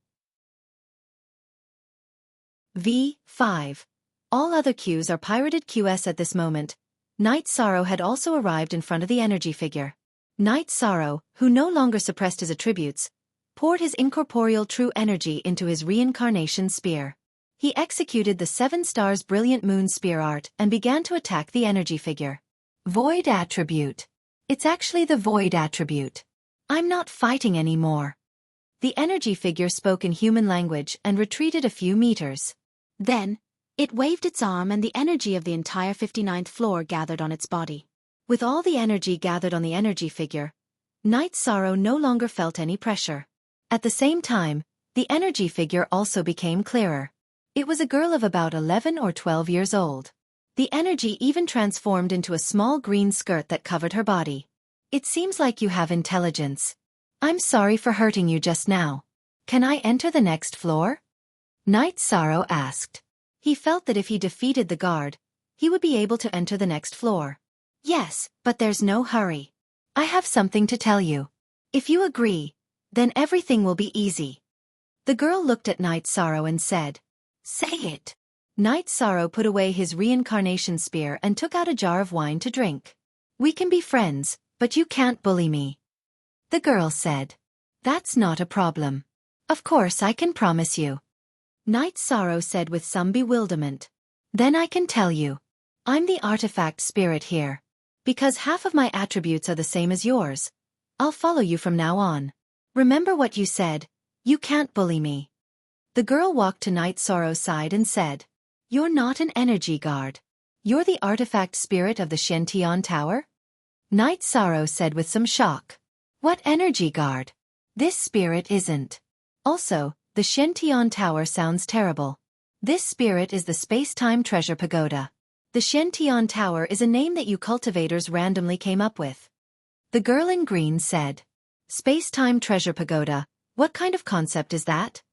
V5. All other Qs are pirated QS at this moment. Night Sorrow had also arrived in front of the energy figure. Night Sorrow, who no longer suppressed his attributes, poured his incorporeal true energy into his reincarnation spear. He executed the 7 stars brilliant moon spear art and began to attack the energy figure. Void attribute. It's actually the void attribute. I'm not fighting anymore. The energy figure spoke in human language and retreated a few meters. Then, it waved its arm and the energy of the entire 59th floor gathered on its body. With all the energy gathered on the energy figure, Night Sorrow no longer felt any pressure. At the same time, the energy figure also became clearer. It was a girl of about 11 or 12 years old. The energy even transformed into a small green skirt that covered her body. It seems like you have intelligence. I'm sorry for hurting you just now. Can I enter the next floor? Night Sorrow asked. He felt that if he defeated the guard, he would be able to enter the next floor. Yes, but there's no hurry. I have something to tell you. If you agree, then everything will be easy. The girl looked at Night Sorrow and said, "Say it." Night Sorrow put away his reincarnation spear and took out a jar of wine to drink. "We can be friends, but you can't bully me." The girl said, "That's not a problem. Of course I can promise you." Night Sorrow said with some bewilderment, "Then I can tell you. I'm the artifact spirit here. Because half of my attributes are the same as yours, I'll follow you from now on. Remember what you said, you can't bully me." The girl walked to Night Sorrow's side and said, "You're not an energy guard. You're the artifact spirit of the Xiaofan Tower?" Night Sorrow said with some shock, "What energy guard? This spirit isn't. Also, the Xiaofan Tower sounds terrible. This spirit is the space-time treasure pagoda. The Xiaofan Tower is a name that you cultivators randomly came up with." The girl in green said, "Space-time treasure pagoda, what kind of concept is that?"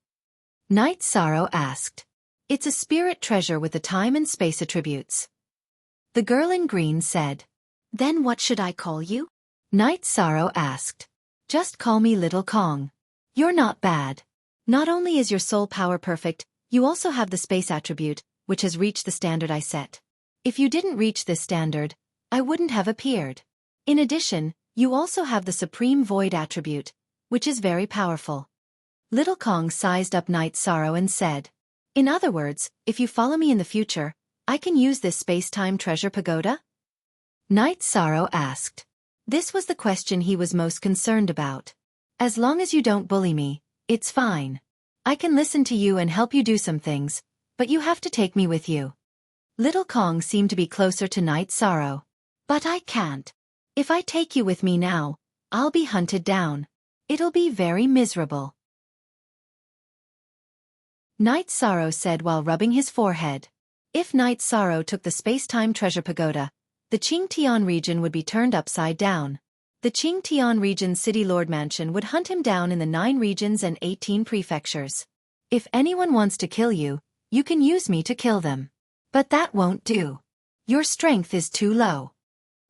Night Sorrow asked. "It's a spirit treasure with the time and space attributes." The girl in green said, "Then what should I call you?" Night Sorrow asked. "Just call me Little Kong." You're not bad. Not only is your soul power perfect, you also have the space attribute, which has reached the standard I set. If you didn't reach this standard, I wouldn't have appeared. In addition, you also have the supreme void attribute, which is very powerful. Little Kong sized up Night Sorrow and said, in other words, if you follow me in the future, I can use this space-time treasure pagoda? Night Sorrow asked. This was the question he was most concerned about. As long as you don't bully me, it's fine. I can listen to you and help you do some things, but you have to take me with you. Little Kong seemed to be closer to Night Sorrow. But I can't. If I take you with me now, I'll be hunted down. It'll be very miserable. Night Sorrow said while rubbing his forehead. If Night Sorrow took the space-time treasure pagoda, the Qingtian region would be turned upside down. The Qingtian region's city lord mansion would hunt him down in the 9 regions and 18 prefectures. If anyone wants to kill you, you can use me to kill them. But that won't do. Your strength is too low.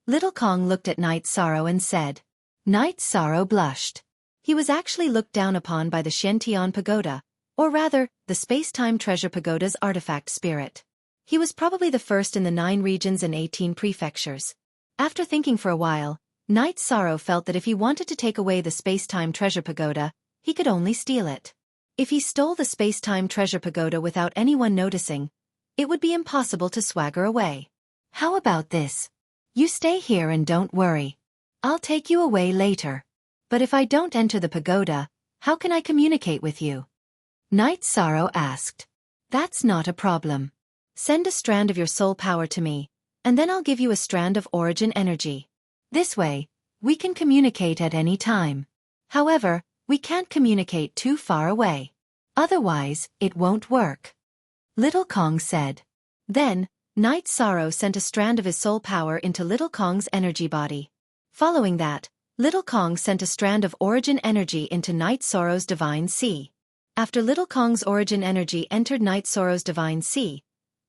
Little Kong looked at Night Sorrow and said. Night Sorrow blushed. He was actually looked down upon by the Xiantian pagoda, or rather, the space-time treasure pagoda's artifact spirit. He was probably the first in the 9 regions and 18 prefectures. After thinking for a while, Night Sorrow felt that if he wanted to take away the space-time treasure pagoda, he could only steal it. If he stole the space-time treasure pagoda without anyone noticing, it would be impossible to swagger away. How about this? You stay here and don't worry. I'll take you away later. But if I don't enter the pagoda, how can I communicate with you? Night Sorrow asked. That's not a problem. Send a strand of your soul power to me, and then I'll give you a strand of origin energy. This way, we can communicate at any time. However, we can't communicate too far away. Otherwise, it won't work. Little Kong said. Then, Night Sorrow sent a strand of his soul power into Little Kong's energy body. Following that, Little Kong sent a strand of origin energy into Night Sorrow's divine sea. After Little Kong's origin energy entered Night Sorrow's divine sea,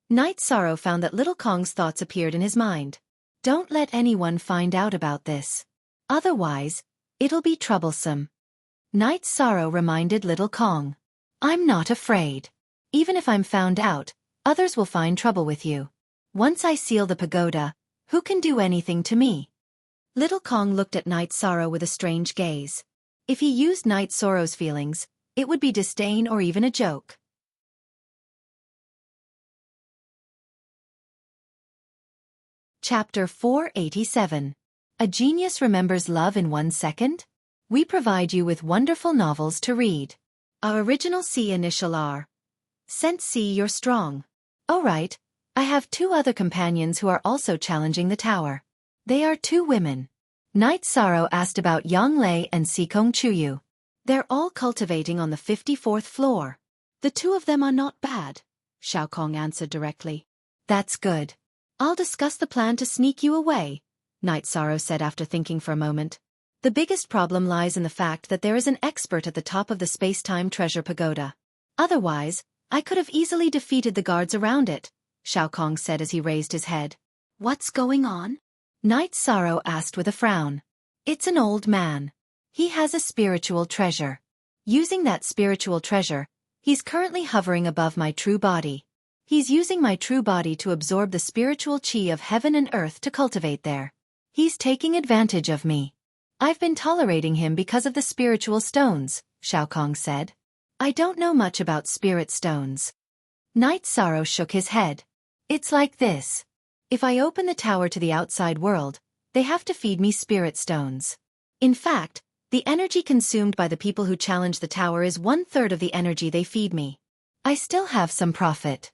Night Sorrow found that Little Kong's thoughts appeared in his mind. Don't let anyone find out about this. Otherwise, it'll be troublesome. Night Sorrow reminded Little Kong. I'm not afraid. Even if I'm found out, others will find trouble with you. Once I seal the pagoda, who can do anything to me? Little Kong looked at Night Sorrow with a strange gaze. If he used Night Sorrow's feelings, it would be disdain or even a joke. Chapter 487. A Genius Remembers Love in 1 Second? We provide you with wonderful novels to read. Our original C initial R. Sent C you're strong. Oh right, I have 2 other companions who are also challenging the tower. They are 2 women. Night Sorrow asked about Yang Lei and Sikong Chuyu. They're all cultivating on the 54th floor. The 2 of them are not bad, Xiaofan answered directly. That's good. I'll discuss the plan to sneak you away, Night Sorrow said after thinking for a moment. The biggest problem lies in the fact that there is an expert at the top of the space-time treasure pagoda. Otherwise, I could have easily defeated the guards around it, Xiaofan said as he raised his head. What's going on? Night Sorrow asked with a frown. It's an old man. He has a spiritual treasure. Using that spiritual treasure, he's currently hovering above my true body. He's using my true body to absorb the spiritual chi of heaven and earth to cultivate there. He's taking advantage of me. I've been tolerating him because of the spiritual stones, Xiaofan said. I don't know much about spirit stones. Night Sorrow shook his head. It's like this. If I open the tower to the outside world, they have to feed me spirit stones. In fact, the energy consumed by the people who challenge the tower is 1/3 of the energy they feed me. I still have some profit.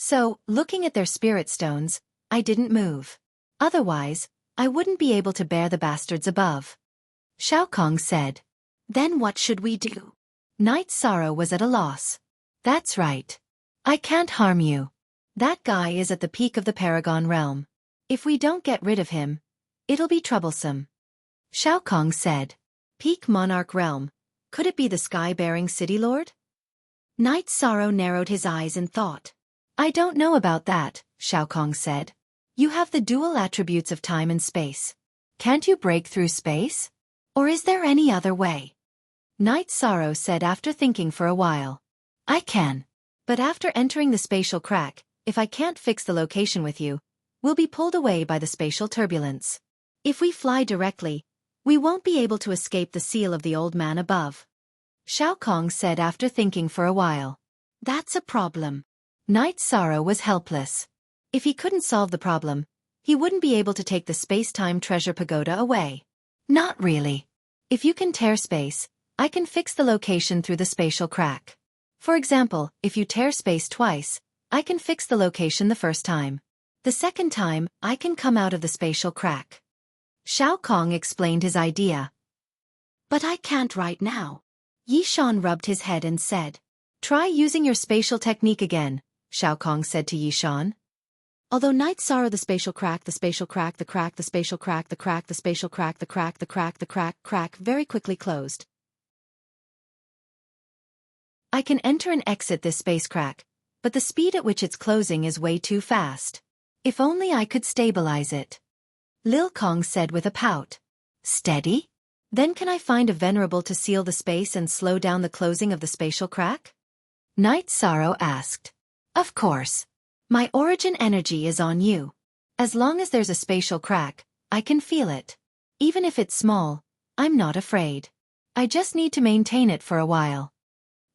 So, looking at their spirit stones, I didn't move. Otherwise, I wouldn't be able to bear the bastards above. Xiaofan said. Then what should we do? Night Sorrow was at a loss. That's right. I can't harm you. That guy is at the peak of the Paragon realm. If we don't get rid of him, it'll be troublesome. Xiaofan said. Peak Monarch realm. Could it be the sky-bearing city lord? Night Sorrow narrowed his eyes in thought. I don't know about that, Xiaofan said. You have the dual attributes of time and space. Can't you break through space? Or is there any other way? Night Sorrow said after thinking for a while. I can. But after entering the spatial crack, if I can't fix the location with you, we'll be pulled away by the spatial turbulence. If we fly directly, we won't be able to escape the seal of the old man above. Xiaofan said after thinking for a while. That's a problem. Night Sorrow was helpless. If he couldn't solve the problem, he wouldn't be able to take the space-time treasure pagoda away. Not really. If you can tear space, I can fix the location through the spatial crack. For example, if you tear space twice, I can fix the location the first time. The second time, I can come out of the spatial crack. Xiaofan explained his idea. But I can't right now. Yishan rubbed his head and said. Try using your spatial technique again, Xiaofan said to Yishan. Although Night Sorrow the spatial crack, the spatial crack, the crack, the spatial crack, the crack, the spatial crack, the crack, the crack, the crack very quickly closed. I can enter and exit this space crack, but the speed at which it's closing is way too fast. If only I could stabilize it. Lil Kong said with a pout. Steady? Then can I find a venerable to seal the space and slow down the closing of the spatial crack? Night Sorrow asked. Of course. My origin energy is on you. As long as there's a spatial crack, I can feel it. Even if it's small, I'm not afraid. I just need to maintain it for a while.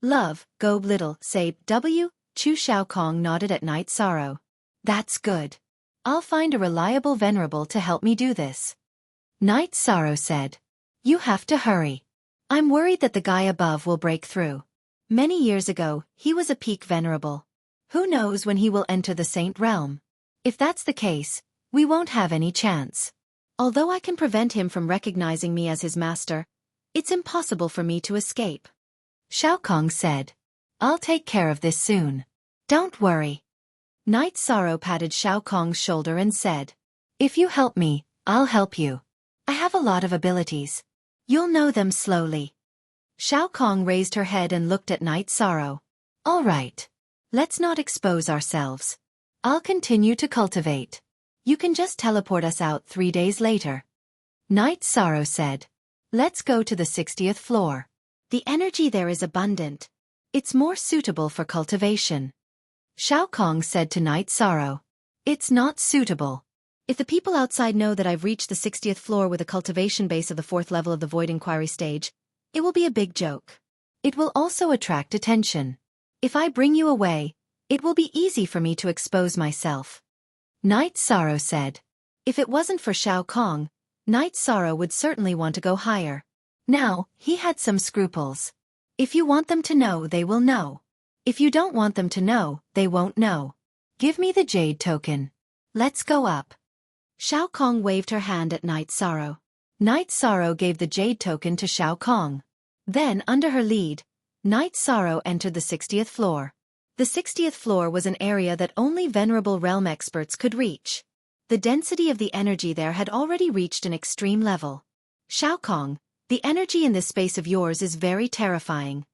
Love, go little, say W. Chu Xiaofan nodded at Night Sorrow. That's good. I'll find a reliable venerable to help me do this. Night Sorrow said. You have to hurry. I'm worried that the guy above will break through. Many years ago, he was a peak venerable. Who knows when he will enter the Saint Realm? If that's the case, we won't have any chance. Although I can prevent him from recognizing me as his master, it's impossible for me to escape. Xiaofan said. I'll take care of this soon. Don't worry. Night Sorrow patted Xiaofang's shoulder and said. If you help me, I'll help you. I have a lot of abilities. You'll know them slowly. Xiaofan raised her head and looked at Night Sorrow. All right. Let's not expose ourselves. I'll continue to cultivate. You can just teleport us out 3 days later. Night Sorrow said. Let's go to the 60th floor. The energy there is abundant. It's more suitable for cultivation. Xiaofan said to Night Sorrow. It's not suitable. If the people outside know that I've reached the 60th floor with a cultivation base of the 4th level of the Void Inquiry stage, it will be a big joke. It will also attract attention. If I bring you away, it will be easy for me to expose myself. Night Sorrow said. If it wasn't for Xiaofan, Night Sorrow would certainly want to go higher. Now, he had some scruples. If you want them to know, they will know. If you don't want them to know, they won't know. Give me the jade token. Let's go up. Xiaofan waved her hand at Night Sorrow. Night Sorrow gave the jade token to Xiaofan. Then, under her lead, Night Sorrow entered the 60th floor. The 60th floor was an area that only Venerable Realm experts could reach. The density of the energy there had already reached an extreme level. Xiaofan, the energy in this space of yours is very terrifying.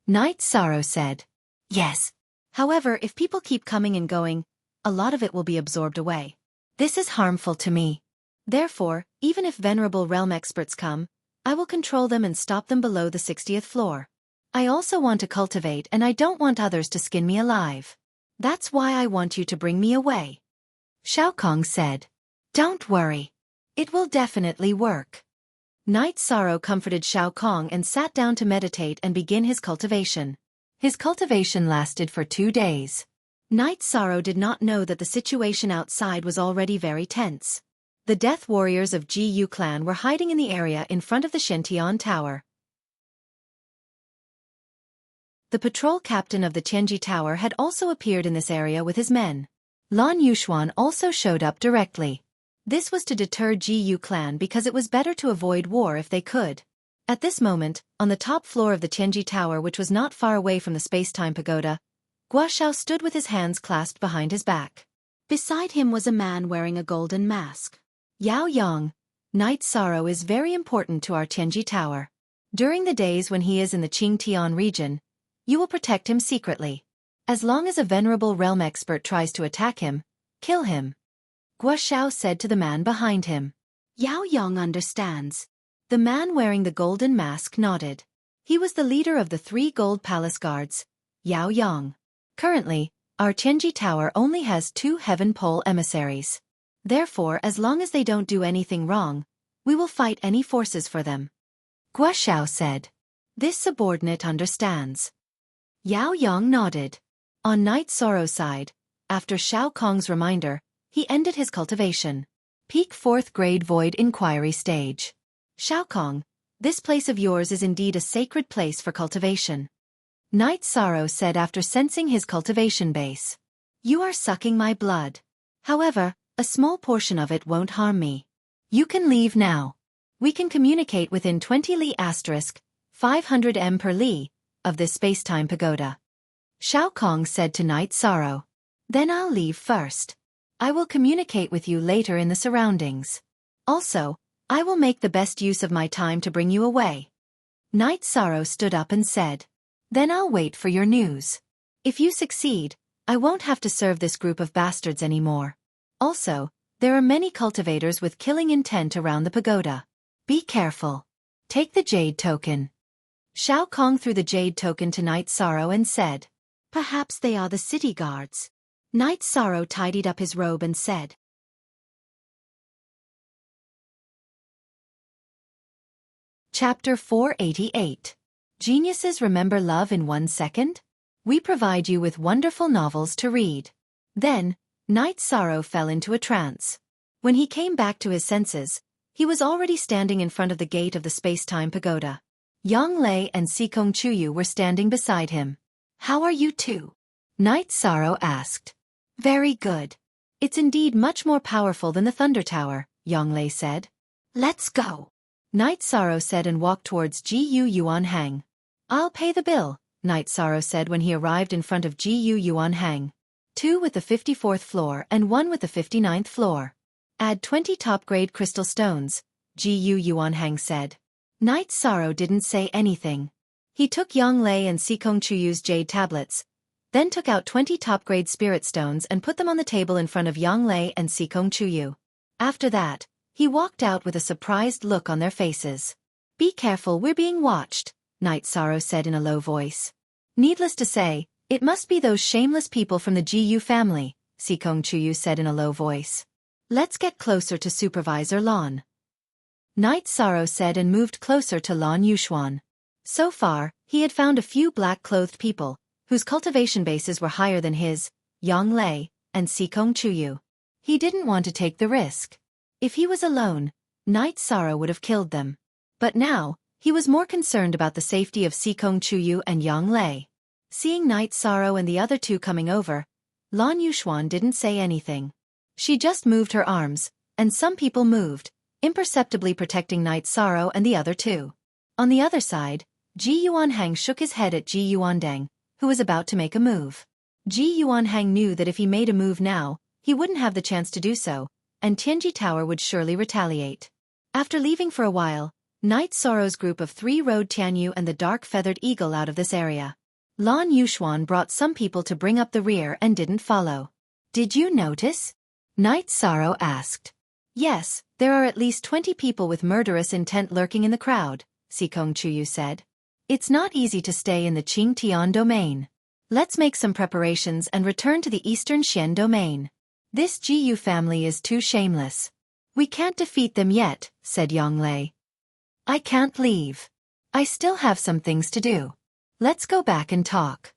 Night Sorrow said. Yes. However, if people keep coming and going, a lot of it will be absorbed away. This is harmful to me. Therefore, even if Venerable Realm experts come, I will control them and stop them below the 60th floor. I also want to cultivate and I don't want others to skin me alive. That's why I want you to bring me away. Xiaofan said. Don't worry. It will definitely work. Night Sorrow comforted Xiaofan and sat down to meditate and begin his cultivation. His cultivation lasted for 2 days. Night Sorrow did not know that the situation outside was already very tense. The death warriors of Gu clan were hiding in the area in front of the Shentian Tower. The patrol captain of the Tianji Tower had also appeared in this area with his men. Lan Yuxuan also showed up directly. This was to deter Gu clan because it was better to avoid war if they could. At this moment, on the top floor of the Tianji Tower, which was not far away from the space-time pagoda, Guoxiao stood with his hands clasped behind his back. Beside him was a man wearing a golden mask. Yao Yang, Night Sorrow is very important to our Tianji Tower. During the days when he is in the Qingtian region, you will protect him secretly. As long as a Venerable Realm expert tries to attack him, kill him. Guoxiao said to the man behind him. Yao Yang understands. The man wearing the golden mask nodded. He was the leader of the 3 gold palace guards, Yao Yang. Currently, our Tianji Tower only has 2 Heaven Pole emissaries. Therefore, as long as they don't do anything wrong, we will fight any forces for them. Guo Xiao said. This subordinate understands. Yao Yang nodded. On Night Sorrow's side, after Shao Kong's reminder, he ended his cultivation. Peak 4th grade void inquiry stage. Shao Kong, this place of yours is indeed a sacred place for cultivation. Night Sorrow said after sensing his cultivation base. You are sucking my blood. However, a small portion of it won't harm me. You can leave now. We can communicate within 20 li asterisk, 500 m per li, of this space-time pagoda. Shao Kong said to Night Sorrow. Then I'll leave first. I will communicate with you later in the surroundings. Also, I will make the best use of my time to bring you away. Night Sorrow stood up and said. Then I'll wait for your news. If you succeed, I won't have to serve this group of bastards anymore. Also, there are many cultivators with killing intent around the pagoda. Be careful. Take the jade token. Shao Kong threw the jade token to Night Sorrow and said. Perhaps they are the city guards. Night Sorrow tidied up his robe and said. Chapter 488. Geniuses remember love in 1 second? We provide you with wonderful novels to read. Then, Night Sorrow fell into a trance. When he came back to his senses, he was already standing in front of the gate of the space-time pagoda. Yang Lei and Sikong Chuyu were standing beside him. How are you two? Night Sorrow asked. Very good. It's indeed much more powerful than the Thunder Tower, Yang Lei said. Let's go. Night Sorrow said and walked towards Gu Yuanhang. I'll pay the bill, Night Sorrow said when he arrived in front of Gu Yuanhang. 2 with the 54th floor and 1 with the 59th floor. Add 20 top-grade crystal stones, Gu Yuanhang said. Night Sorrow didn't say anything. He took Yang Lei and Sikong Chuyu's jade tablets, then took out 20 top-grade spirit stones and put them on the table in front of Yang Lei and Sikong Chuyu. After that, he walked out with a surprised look on their faces. Be careful, we're being watched, Night Sorrow said in a low voice. Needless to say, it must be those shameless people from the GU family, Sikong Chuyu said in a low voice. Let's get closer to Supervisor Lan. Night Sorrow said and moved closer to Lan Yuxuan. So far, he had found a few black-clothed people, whose cultivation bases were higher than his, Yang Lei, and Sikong Chuyu. He didn't want to take the risk. If he was alone, Night Sorrow would have killed them. But now, he was more concerned about the safety of Sikong Chuyu and Yang Lei. Seeing Night Sorrow and the other two coming over, Lan Yuxuan didn't say anything. She just moved her arms, and some people moved, imperceptibly protecting Night Sorrow and the other two. On the other side, Ji Yuanhang shook his head at Ji Yuandang, who was about to make a move. Ji Yuanhang knew that if he made a move now, he wouldn't have the chance to do so, and Tianji Tower would surely retaliate. After leaving for a while, Night Sorrow's group of 3 rode Tianyu and the dark-feathered eagle out of this area. Lan Yuxuan brought some people to bring up the rear and didn't follow. Did you notice? Night Sorrow asked. Yes, there are at least 20 people with murderous intent lurking in the crowd, Sikong Chuyu said. It's not easy to stay in the Qingtian domain. Let's make some preparations and return to the Eastern Xian domain. This Gu family is too shameless. We can't defeat them yet, said Yang Lei. I can't leave. I still have some things to do. Let's go back and talk.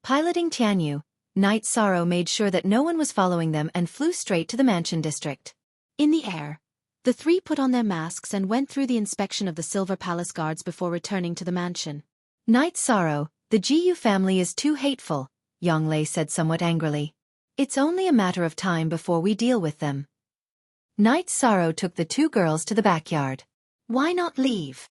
Piloting Tianyu, Night Sorrow made sure that no one was following them and flew straight to the mansion district. In the air, the 3 put on their masks and went through the inspection of the Silver Palace guards before returning to the mansion. Night Sorrow, the Gu family is too hateful, Yang Lei said somewhat angrily. It's only a matter of time before we deal with them. Night Sorrow took the 2 girls to the backyard. Why not leave?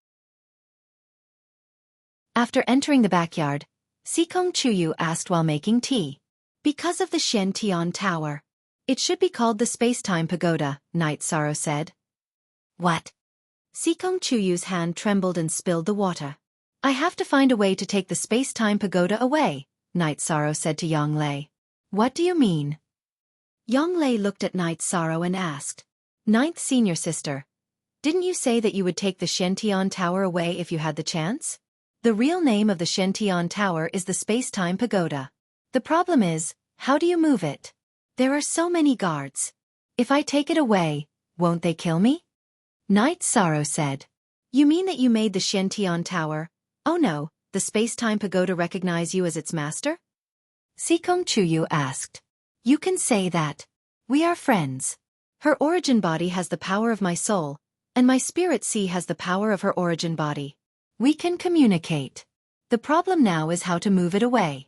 After entering the backyard, Sikong Chuyu asked while making tea. Because of the Xiantian Tower. It should be called the Space-Time Pagoda, Night Sorrow said. What? Sikong Chuyu's hand trembled and spilled the water. I have to find a way to take the Space-Time Pagoda away, Night Sorrow said to Yang Lei. What do you mean? Yang Lei looked at Night Sorrow and asked. 9th senior sister. Didn't you say that you would take the Xiantian Tower away if you had the chance? The real name of the Shention Tower is the Space-Time Pagoda. The problem is, how do you move it? There are so many guards. If I take it away, won't they kill me? Knight Sorrow said. You mean that you made the Shention Tower? Oh no, the Space-Time Pagoda recognize you as its master? Sikong Chuyu asked. You can say that. We are friends. Her origin body has the power of my soul, and my spirit sea has the power of her origin body. We can communicate. The problem now is how to move it away.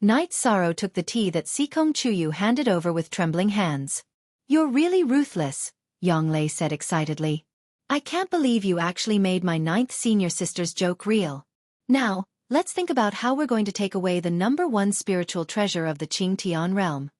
Knight Sorrow took the tea that Sikong Chuyu handed over with trembling hands. You're really ruthless, Yonglei said excitedly. I can't believe you actually made my 9th senior sister's joke real. Now, let's think about how we're going to take away the #1 spiritual treasure of the Qingtian realm.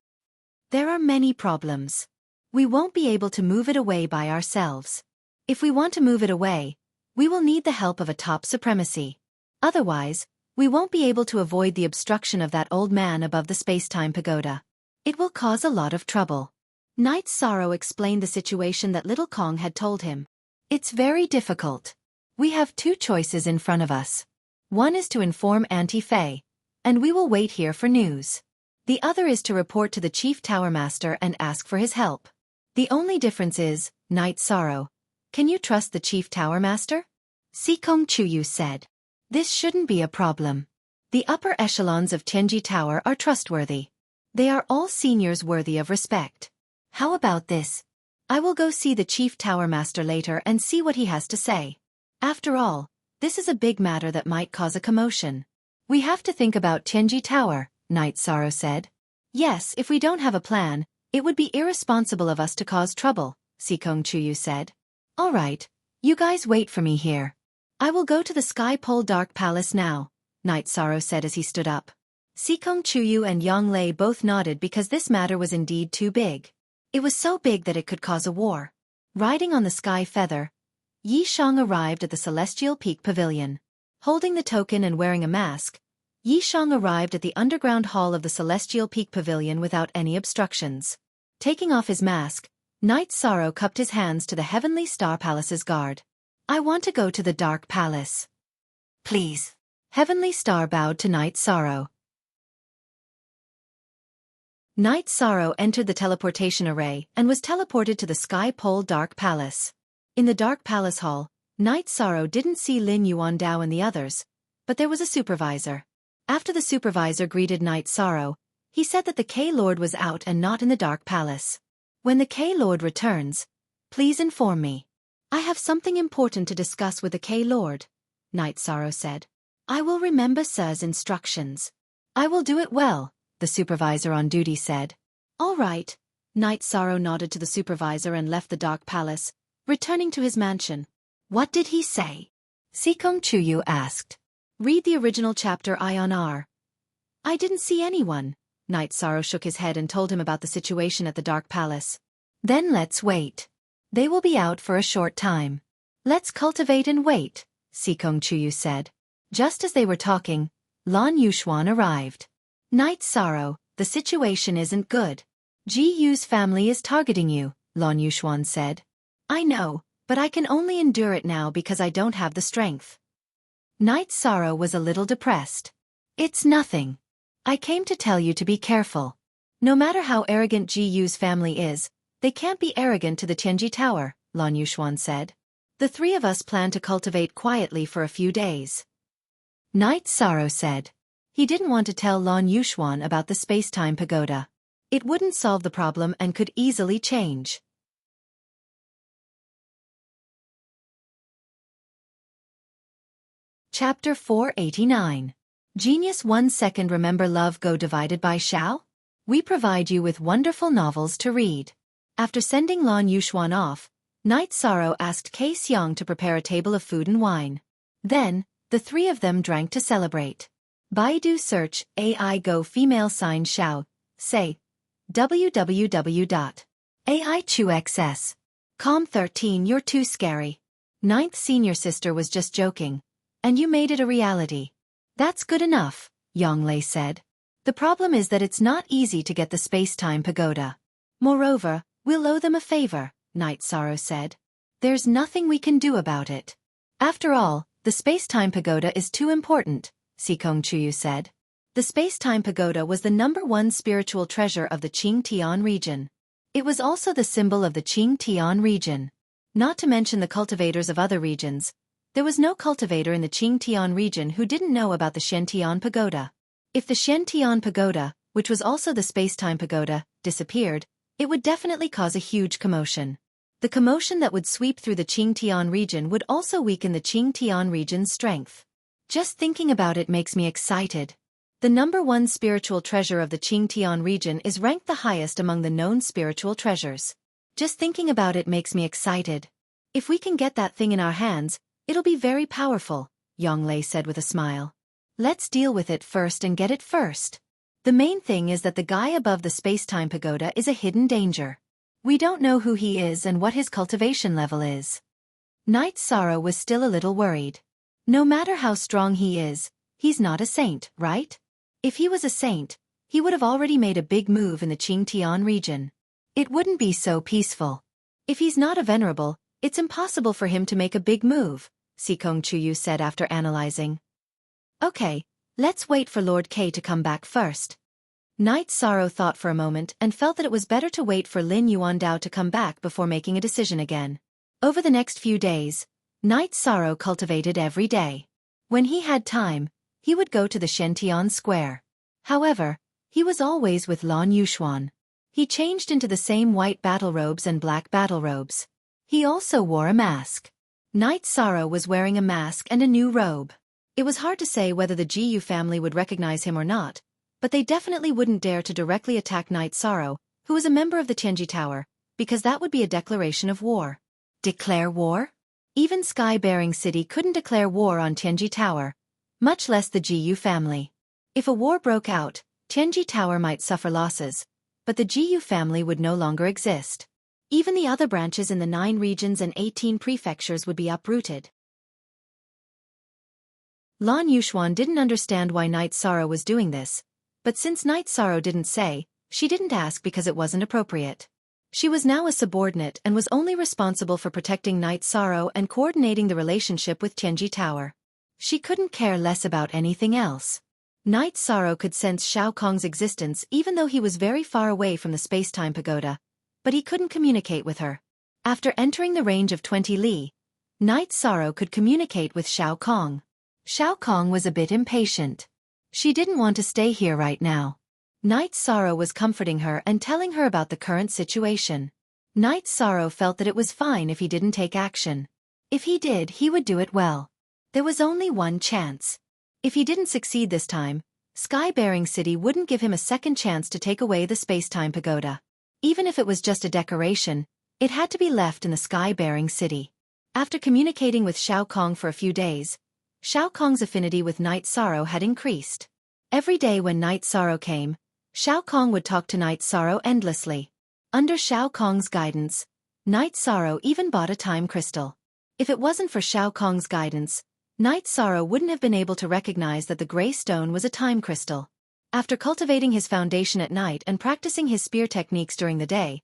There are many problems. We won't be able to move it away by ourselves. If we want to move it away, we will need the help of a top supremacy. Otherwise, we won't be able to avoid the obstruction of that old man above the space-time pagoda. It will cause a lot of trouble. Knight Sorrow explained the situation that Little Kong had told him. It's very difficult. We have 2 choices in front of us. One is to inform Auntie Fei, and we will wait here for news. The other is to report to the Chief Tower Master and ask for his help. The only difference is, Knight Sorrow, can you trust the Chief Tower Master? Sikong Chuyu said. This shouldn't be a problem. The upper echelons of Tianji Tower are trustworthy. They are all seniors worthy of respect. How about this? I will go see the Chief Tower Master later and see what he has to say. After all, this is a big matter that might cause a commotion. We have to think about Tianji Tower, Knight Sorrow said. Yes, if we don't have a plan, it would be irresponsible of us to cause trouble, Sikong Chuyu said. All right, you guys wait for me here. I will go to the Sky Pole Dark Palace now, Knight Sorrow said as he stood up. Sikong Chuyu and Yonglei both nodded because this matter was indeed too big. It was so big that it could cause a war. Riding on the Sky Feather, Yi Shang arrived at the Celestial Peak Pavilion. Holding the token and wearing a mask, Yi Shang arrived at the underground hall of the Celestial Peak Pavilion without any obstructions. Taking off his mask, Knight Sorrow cupped his hands to the Heavenly Star Palace's guard. I want to go to the Dark Palace. Please. Heavenly Star bowed to Knight Sorrow. Knight Sorrow entered the teleportation array and was teleported to the Sky Pole Dark Palace. In the Dark Palace Hall, Knight Sorrow didn't see Lin Yuandao and the others, but there was a supervisor. After the supervisor greeted Knight Sorrow, he said that the K-Lord was out and not in the Dark Palace. When the K-Lord returns, please inform me. I have something important to discuss with the K-Lord, Knight Sorrow said. I will remember Sir's instructions. I will do it well, the supervisor on duty said. All right. Knight Sorrow nodded to the supervisor and left the Dark Palace, returning to his mansion. What did he say? Sikong Chuyu asked. Read the original chapter I on R. I didn't see anyone. Knight Sorrow shook his head and told him about the situation at the Dark Palace. Then let's wait. They will be out for a short time. Let's cultivate and wait, Sikong Chuyu said. Just as they were talking, Lan Yuxuan arrived. Knight Sorrow, the situation isn't good. Ji Yu's family is targeting you, Lan Yuxuan said. I know, but I can only endure it now because I don't have the strength. Knight Sorrow was a little depressed. It's nothing. I came to tell you to be careful. No matter how arrogant Ji Yu's family is, they can't be arrogant to the Tianji Tower, Lan Yuxuan said. The 3 of us plan to cultivate quietly for a few days. Knight Sorrow said. He didn't want to tell Lan Yuxuan about the space-time pagoda. It wouldn't solve the problem and could easily change. Chapter 489. Genius 1 second. Remember Love Go divided by Xiao? We provide you with wonderful novels to read. After sending Lan Yuxuan off, Knight Sorrow asked Kei Xiang to prepare a table of food and wine. Then, the 3 of them drank to celebrate. Baidu search AI Go female sign Xiao, say www.aichuxs. Com13. You're too scary. 9th senior sister was just joking. And you made it a reality. That's good enough, Yonglei said. The problem is that it's not easy to get the space-time pagoda. Moreover, we'll owe them a favor, Knight Sorrow said. There's nothing we can do about it. After all, The space-time pagoda is too important, Sikong Chuyu said. The space-time pagoda was the #1 spiritual treasure of the Qing-Tian region. It was also the symbol of the Qing-Tian region. Not to mention the cultivators of other regions, there was no cultivator in the Qing-Tian region who didn't know about the Xiantian pagoda. If the Xiantian pagoda, which was also the space-time pagoda, disappeared, it would definitely cause a huge commotion. The commotion that would sweep through the Qing-Tian region would also weaken the Qing-Tian region's strength. Just thinking about it makes me excited. The #1 spiritual treasure of the Qing-Tian region is ranked the highest among the known spiritual treasures. Just thinking about it makes me excited. If we can get that thing in our hands, it'll be very powerful, Yonglei said with a smile. Let's deal with it first and get it first. The main thing is that the guy above the space-time pagoda is a hidden danger. We don't know who he is and what his cultivation level is. Knight Sorrow was still a little worried. No matter how strong he is, he's not a saint, right? If he was a saint, he would have already made a big move in the Qing-Tian region. It wouldn't be so peaceful. If he's not a venerable, it's impossible for him to make a big move, Sikong Chuyu said after analyzing. Okay, let's wait for Lord K to come back first. Knight Sorrow thought for a moment and felt that it was better to wait for Lin Yuandao to come back before making a decision again. Over the next few days, Knight Sorrow cultivated every day. When he had time, he would go to the Shentian Square. However, he was always with Lan Yuxuan. He changed into the same white battle robes and black battle robes. He also wore a mask. Knight Sorrow was wearing a mask and a new robe. It was hard to say whether the Jiyu family would recognize him or not, but they definitely wouldn't dare to directly attack Knight Sorrow, who was a member of the Tianji Tower, because that would be a declaration of war. Declare war? Even Sky-bearing City couldn't declare war on Tianji Tower, much less the Jiyu family. If a war broke out, Tianji Tower might suffer losses, but the Jiyu family would no longer exist. Even the other branches in the 9 regions and 18 prefectures would be uprooted. Lan Yuxuan didn't understand why Knight Sorrow was doing this, but since Knight Sorrow didn't say, she didn't ask because it wasn't appropriate. She was now a subordinate and was only responsible for protecting Knight Sorrow and coordinating the relationship with Tianji Tower. She couldn't care less about anything else. Knight Sorrow could sense Xiao Kong's existence even though he was very far away from the space-time pagoda, but he couldn't communicate with her. After entering the range of 20 li, Knight Sorrow could communicate with Xiao Kong. Xiao Kong was a bit impatient. She didn't want to stay here right now. Knight Sorrow was comforting her and telling her about the current situation. Knight Sorrow felt that it was fine if he didn't take action. If he did, he would do it well. There was only one chance. If he didn't succeed this time, Sky-bearing City wouldn't give him a second chance to take away the space-time pagoda. Even if it was just a decoration, it had to be left in the Sky-bearing City. After communicating with Xiao Kong for a few days, Xiao Kong's affinity with Knight Sorrow had increased. Every day when Knight Sorrow came, Xiao Kong would talk to Knight Sorrow endlessly. Under Xiao Kong's guidance, Knight Sorrow even bought a time crystal. If it wasn't for Xiao Kong's guidance, Knight Sorrow wouldn't have been able to recognize that the gray stone was a time crystal. After cultivating his foundation at night and practicing his spear techniques during the day,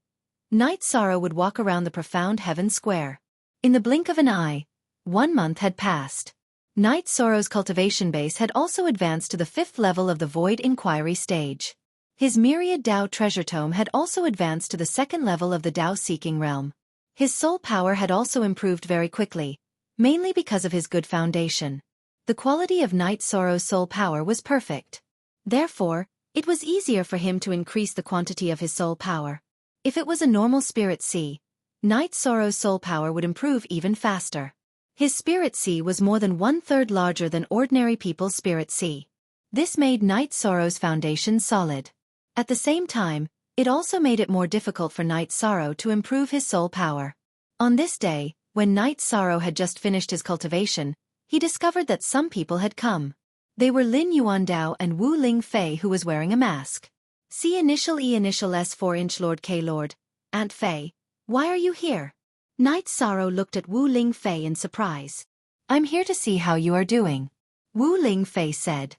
Knight Sorrow would walk around the profound heaven square. In the blink of an eye, 1 month had passed. Knight Sorrow's cultivation base had also advanced to the 5th level of the Void Inquiry stage. His myriad Dao treasure tome had also advanced to the 2nd level of the Dao Seeking realm. His soul power had also improved very quickly, mainly because of his good foundation. The quality of Knight Sorrow's soul power was perfect. Therefore, it was easier for him to increase the quantity of his soul power. If it was a normal spirit sea, Knight Sorrow's soul power would improve even faster. His spirit sea was more than 1/3 larger than ordinary people's spirit sea. This made Knight Sorrow's foundation solid. At the same time, it also made it more difficult for Knight Sorrow to improve his soul power. On this day, when Knight Sorrow had just finished his cultivation, he discovered that some people had come. They were Lin Yuandao and Wu Ling Fei, who was wearing a mask. C initial E initial S 4-inch Lord K Lord, Aunt Fei, why are you here? Knight Sorrow looked at Wu Ling Fei in surprise. I'm here to see how you are doing, Wu Ling Fei said.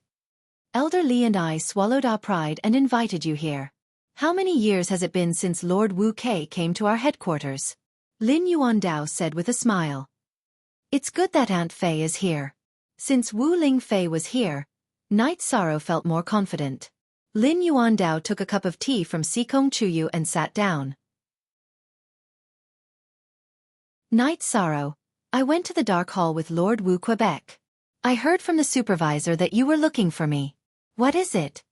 Elder Li and I swallowed our pride and invited you here. How many years has it been since Lord Wu Kei came to our headquarters? Lin Yuandao said with a smile. It's good that Aunt Fei is here. Since Wu Lingfei was here, Knight Sorrow felt more confident. Lin Yuandao took a cup of tea from Sikong Chuyu and sat down. Knight Sorrow, I went to the Dark Hall with Lord Wu Quebec. I heard from the supervisor that you were looking for me. What is it?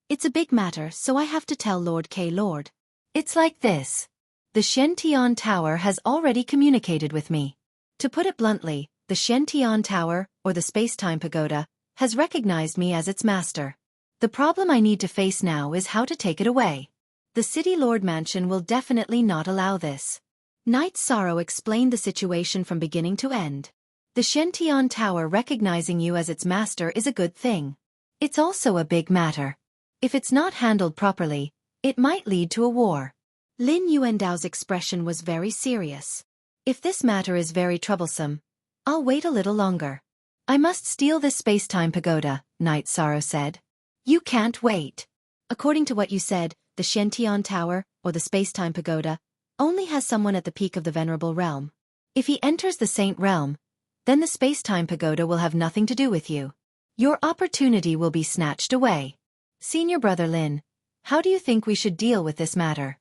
It's a big matter, so I have to tell Lord K. Lord. It's like this. The Shen-Tian Tower has already communicated with me. To put it bluntly, the Shen-Tian Tower, or the Space-Time Pagoda, has recognized me as its master. The problem I need to face now is how to take it away. The City Lord Mansion will definitely not allow this. Knight Sorrow explained the situation from beginning to end. The Shen-Tian Tower recognizing you as its master is a good thing. It's also a big matter. If it's not handled properly, it might lead to a war. Lin Yuandao's expression was very serious. If this matter is very troublesome, I'll wait a little longer. I must steal this space-time pagoda, Knight Sorrow said. You can't wait. According to what you said, the Shen-Tian Tower, or the space-time pagoda, only has someone at the peak of the Venerable Realm. If he enters the Saint Realm, then the space-time pagoda will have nothing to do with you. Your opportunity will be snatched away. Senior Brother Lin, how do you think we should deal with this matter?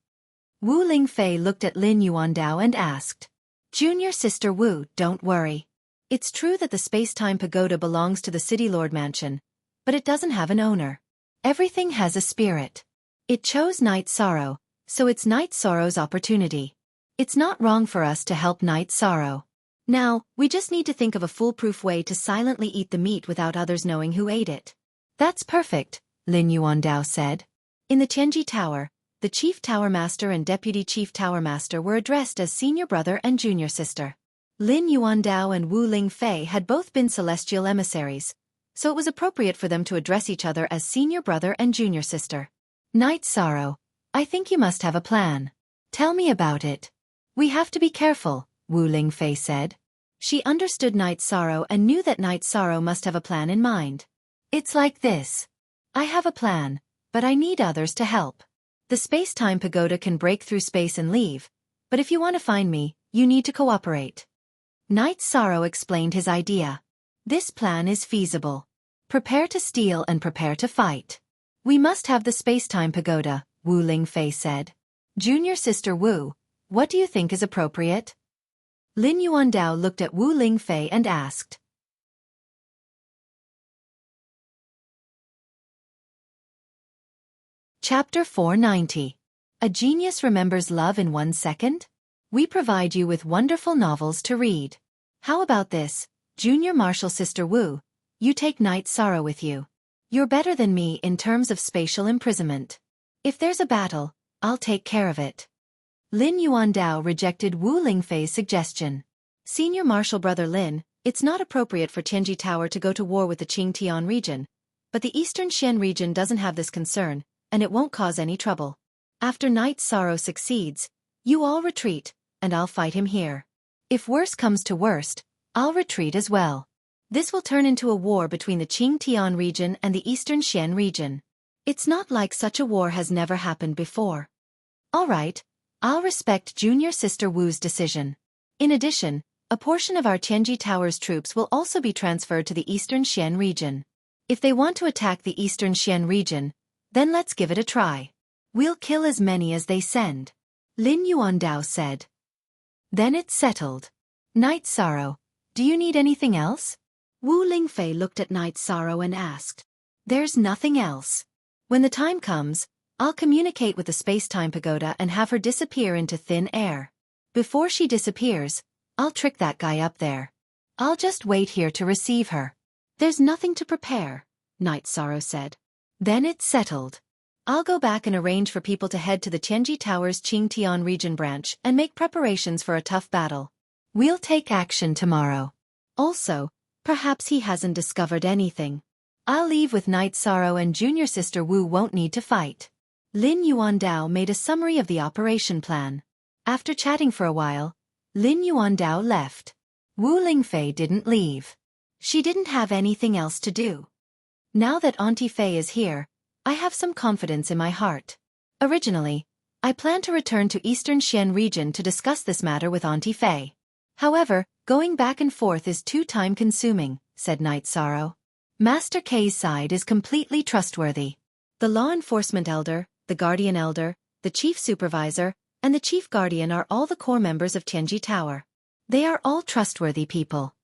Wu Lingfei looked at Lin Yuandao and asked. Junior Sister Wu, don't worry. It's true that the space-time pagoda belongs to the City Lord Mansion, but it doesn't have an owner. Everything has a spirit. It chose Knight Sorrow, so it's Knight Sorrow's opportunity. It's not wrong for us to help Knight Sorrow. Now, we just need to think of a foolproof way to silently eat the meat without others knowing who ate it. That's perfect, Lin Yuandao said. In the Tianji Tower, the Chief Tower Master and Deputy Chief Tower Master were addressed as Senior Brother and Junior Sister. Lin Yuandao and Wu Lingfei had both been celestial emissaries, so it was appropriate for them to address each other as Senior Brother and Junior Sister. Knight Sorrow, I think you must have a plan. Tell me about it. We have to be careful, Wu Lingfei said. She understood Knight Sorrow and knew that Knight Sorrow must have a plan in mind. It's like this. I have a plan, but I need others to help. The space-time pagoda can break through space and leave, but if you want to find me, you need to cooperate. Knight Sorrow explained his idea. This plan is feasible. Prepare to steal and prepare to fight. We must have the space-time pagoda, Wu Lingfei said. Junior Sister Wu, what do you think is appropriate? Lin Yuandao looked at Wu Lingfei and asked. Chapter 490. A Genius Remembers Love in 1 Second? We provide you with wonderful novels to read. How about this, Junior Martial Sister Wu? You take Knight Sorrow with you. You're better than me in terms of spatial imprisonment. If there's a battle, I'll take care of it. Lin Yuandao rejected Wu Lingfei's suggestion. Senior Martial Brother Lin, it's not appropriate for Tianji Tower to go to war with the Qingtian region, but the Eastern Xian region doesn't have this concern, and it won't cause any trouble. After Knight Sorrow succeeds, you all retreat, and I'll fight him here. If worse comes to worst, I'll retreat as well. This will turn into a war between the Qingtian region and the Eastern Xian region. It's not like such a war has never happened before. All right, I'll respect Junior Sister Wu's decision. In addition, a portion of our Tianji Tower's troops will also be transferred to the Eastern Xian region. If they want to attack the Eastern Xian region, then let's give it a try. We'll kill as many as they send. Lin Yuandao said. Then it's settled. Knight Sorrow, do you need anything else? Wu Lingfei looked at Knight Sorrow and asked. There's nothing else. When the time comes, I'll communicate with the space-time pagoda and have her disappear into thin air. Before she disappears, I'll trick that guy up there. I'll just wait here to receive her. There's nothing to prepare, Knight Sorrow said. Then it's settled. I'll go back and arrange for people to head to the Tianji Tower's Qingtian region branch and make preparations for a tough battle. We'll take action tomorrow. Also, perhaps he hasn't discovered anything. I'll leave with Knight Sorrow and Junior Sister Wu won't need to fight. Lin Yuandao made a summary of the operation plan. After chatting for a while, Lin Yuandao left. Wu Lingfei didn't leave. She didn't have anything else to do. Now that Auntie Fei is here, I have some confidence in my heart. Originally, I planned to return to Eastern Xian region to discuss this matter with Auntie Fei. However, Going back and forth is too time-consuming, said Night Sorrow. Master K's side is completely trustworthy. The law enforcement elder, the guardian elder, the chief supervisor, and the chief guardian are all the core members of Tianji Tower. They are all trustworthy people.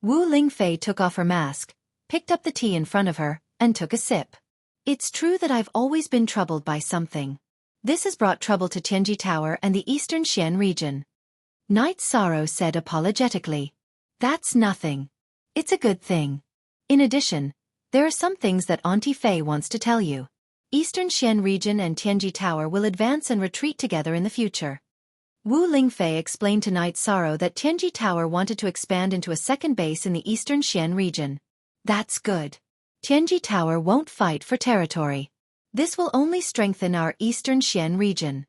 Wu Lingfei took off her mask, picked up the tea in front of her, and took a sip. It's true that I've always been troubled by something. This has brought trouble to Tianji Tower and the Eastern Xian region. Night Sorrow said apologetically. That's nothing. It's a good thing. In addition, there are some things that Auntie Fei wants to tell you. Eastern Xian region and Tianji Tower will advance and retreat together in the future. Wu Lingfei explained to Night Sorrow that Tianji Tower wanted to expand into a second base in the Eastern Xian region. That's good. Tianji Tower won't fight for territory. This will only strengthen our Eastern Xian region.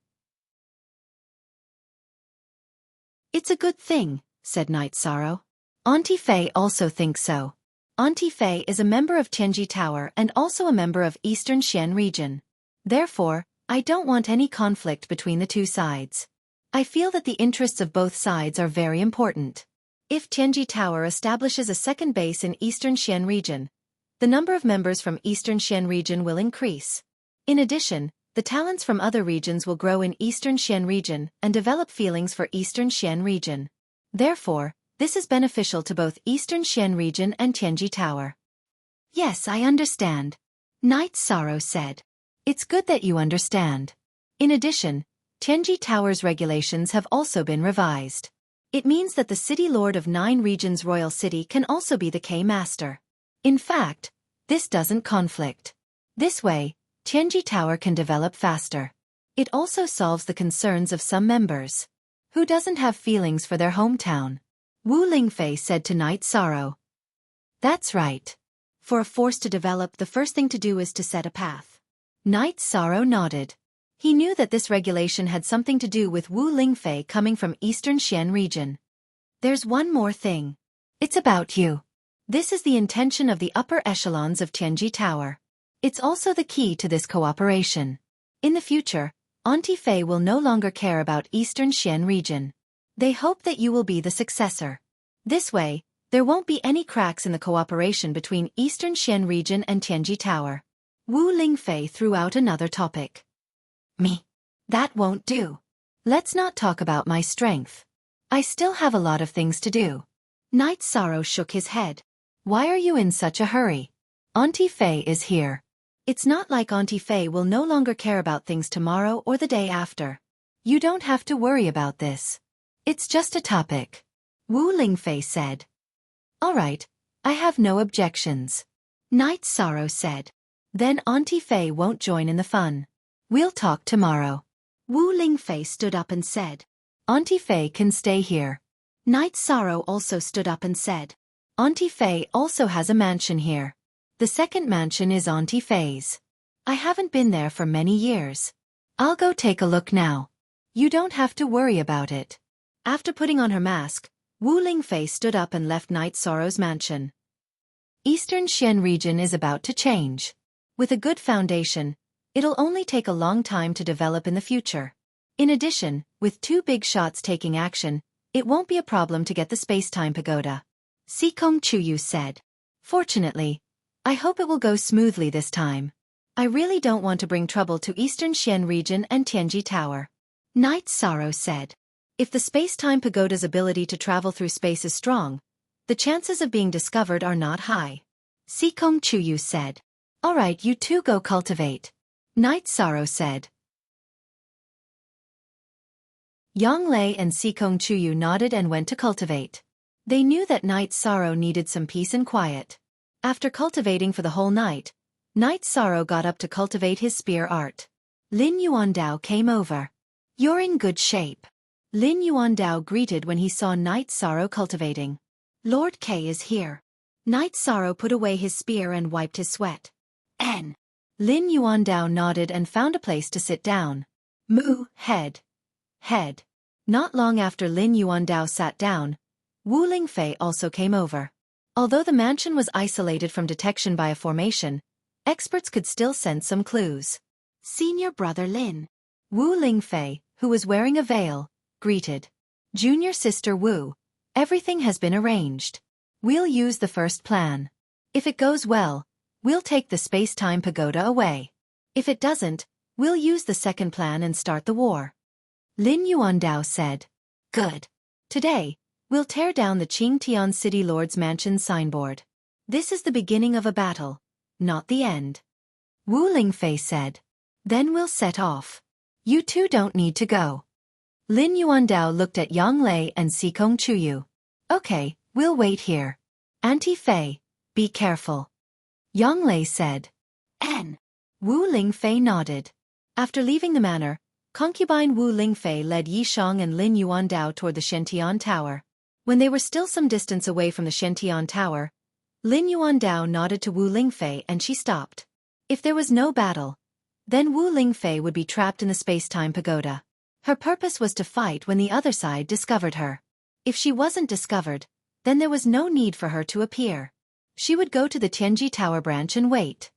It's a good thing, said Night Sorrow. Auntie Fei also thinks so. Auntie Fei is a member of Tianji Tower and also a member of Eastern Xian region. Therefore, I don't want any conflict between the two sides. I feel that the interests of both sides are very important. If Tianji Tower establishes a second base in Eastern Xian region, the number of members from Eastern Xian region will increase. In addition, the talents from other regions will grow in Eastern Xian region and develop feelings for Eastern Xian region. Therefore, this is beneficial to both Eastern Xian region and Tianji Tower. Yes, I understand. Night Sorrow said. It's good that you understand. In addition, Tianji Tower's regulations have also been revised. It means that the City Lord of 9 Regions Royal City can also be the K-Master. In fact, this doesn't conflict. This way, Tianji Tower can develop faster. It also solves the concerns of some members who doesn't have feelings for their hometown. Wu Lingfei said to Night Sorrow. That's right. For a force to develop, the first thing to do is to set a path. Night Sorrow nodded. He knew that this regulation had something to do with Wu Lingfei coming from Eastern Xian region. There's one more thing. It's about you. This is the intention of the upper echelons of Tianji Tower. It's also the key to this cooperation. In the future, Auntie Fei will no longer care about Eastern Xian region. They hope that you will be the successor. This way, there won't be any cracks in the cooperation between Eastern Xian region and Tianji Tower. Wu Lingfei threw out another topic. Me. That won't do. Let's not talk about my strength. I still have a lot of things to do. Night Sorrow shook his head. Why are you in such a hurry? Auntie Fei is here. It's not like Auntie Fei will no longer care about things tomorrow or the day after. You don't have to worry about this. It's just a topic. Wu Lingfei said. All right, I have no objections. Night Sorrow said. Then Auntie Fei won't join in the fun. We'll talk tomorrow. Wu Lingfei stood up and said. Auntie Fei can stay here. Night Sorrow also stood up and said. Auntie Fei also has a mansion here. The second mansion is Auntie Fei's. I haven't been there for many years. I'll go take a look now. You don't have to worry about it. After putting on her mask, Wu Lingfei stood up and left Night Sorrow's mansion. Eastern Xian region is about to change. With a good foundation, it'll only take a long time to develop in the future. In addition, with 2 big shots taking action, it won't be a problem to get the space-time pagoda. Sikong Chuyu said. Fortunately, I hope it will go smoothly this time. I really don't want to bring trouble to Eastern Xian region and Tianji Tower. Night Sorrow said. If the space-time pagoda's ability to travel through space is strong, the chances of being discovered are not high. Sikong Chuyu said. All right, you two go cultivate. Night Sorrow said. Yang Lei and Sikong Chuyu nodded and went to cultivate. They knew that Night Sorrow needed some peace and quiet. After cultivating for the whole night, Night Sorrow got up to cultivate his spear art. Lin Yuandao came over. You're in good shape. Lin Yuandao greeted when he saw Night Sorrow cultivating. Lord K is here. Night Sorrow put away his spear and wiped his sweat. N. Lin Yuandao nodded and found a place to sit down. Moo, head. Head. Not long after Lin Yuandao sat down, Wu Lingfei also came over. Although the mansion was isolated from detection by a formation, experts could still sense some clues. Senior brother Lin. Wu Lingfei, who was wearing a veil, greeted. Junior sister Wu, Everything has been arranged. We'll use the first plan. If it goes well, we'll take the space-time pagoda away. If it doesn't, we'll use the second plan and start the war. Lin Yuandao said. Good. Today, we'll tear down the Qingtian City Lord's Mansion signboard. This is the beginning of a battle, not the end. Wu Lingfei said. Then we'll set off. You two don't need to go. Lin Yuandao looked at Yang Lei and Xikong Chuyu. Okay, we'll wait here. Auntie Fei, be careful. Yang Lei said. N. Wu Lingfei nodded. After leaving the manor, concubine Wu Lingfei led Yishang and Lin Yuandao toward the Shentian Tower. When they were still some distance away from the Shentian Tower, Lin Yuandao nodded to Wu Lingfei and she stopped. If there was no battle, then Wu Lingfei would be trapped in the space-time pagoda. Her purpose was to fight when the other side discovered her. If she wasn't discovered, then there was no need for her to appear. She would go to the Tianji Tower branch and wait.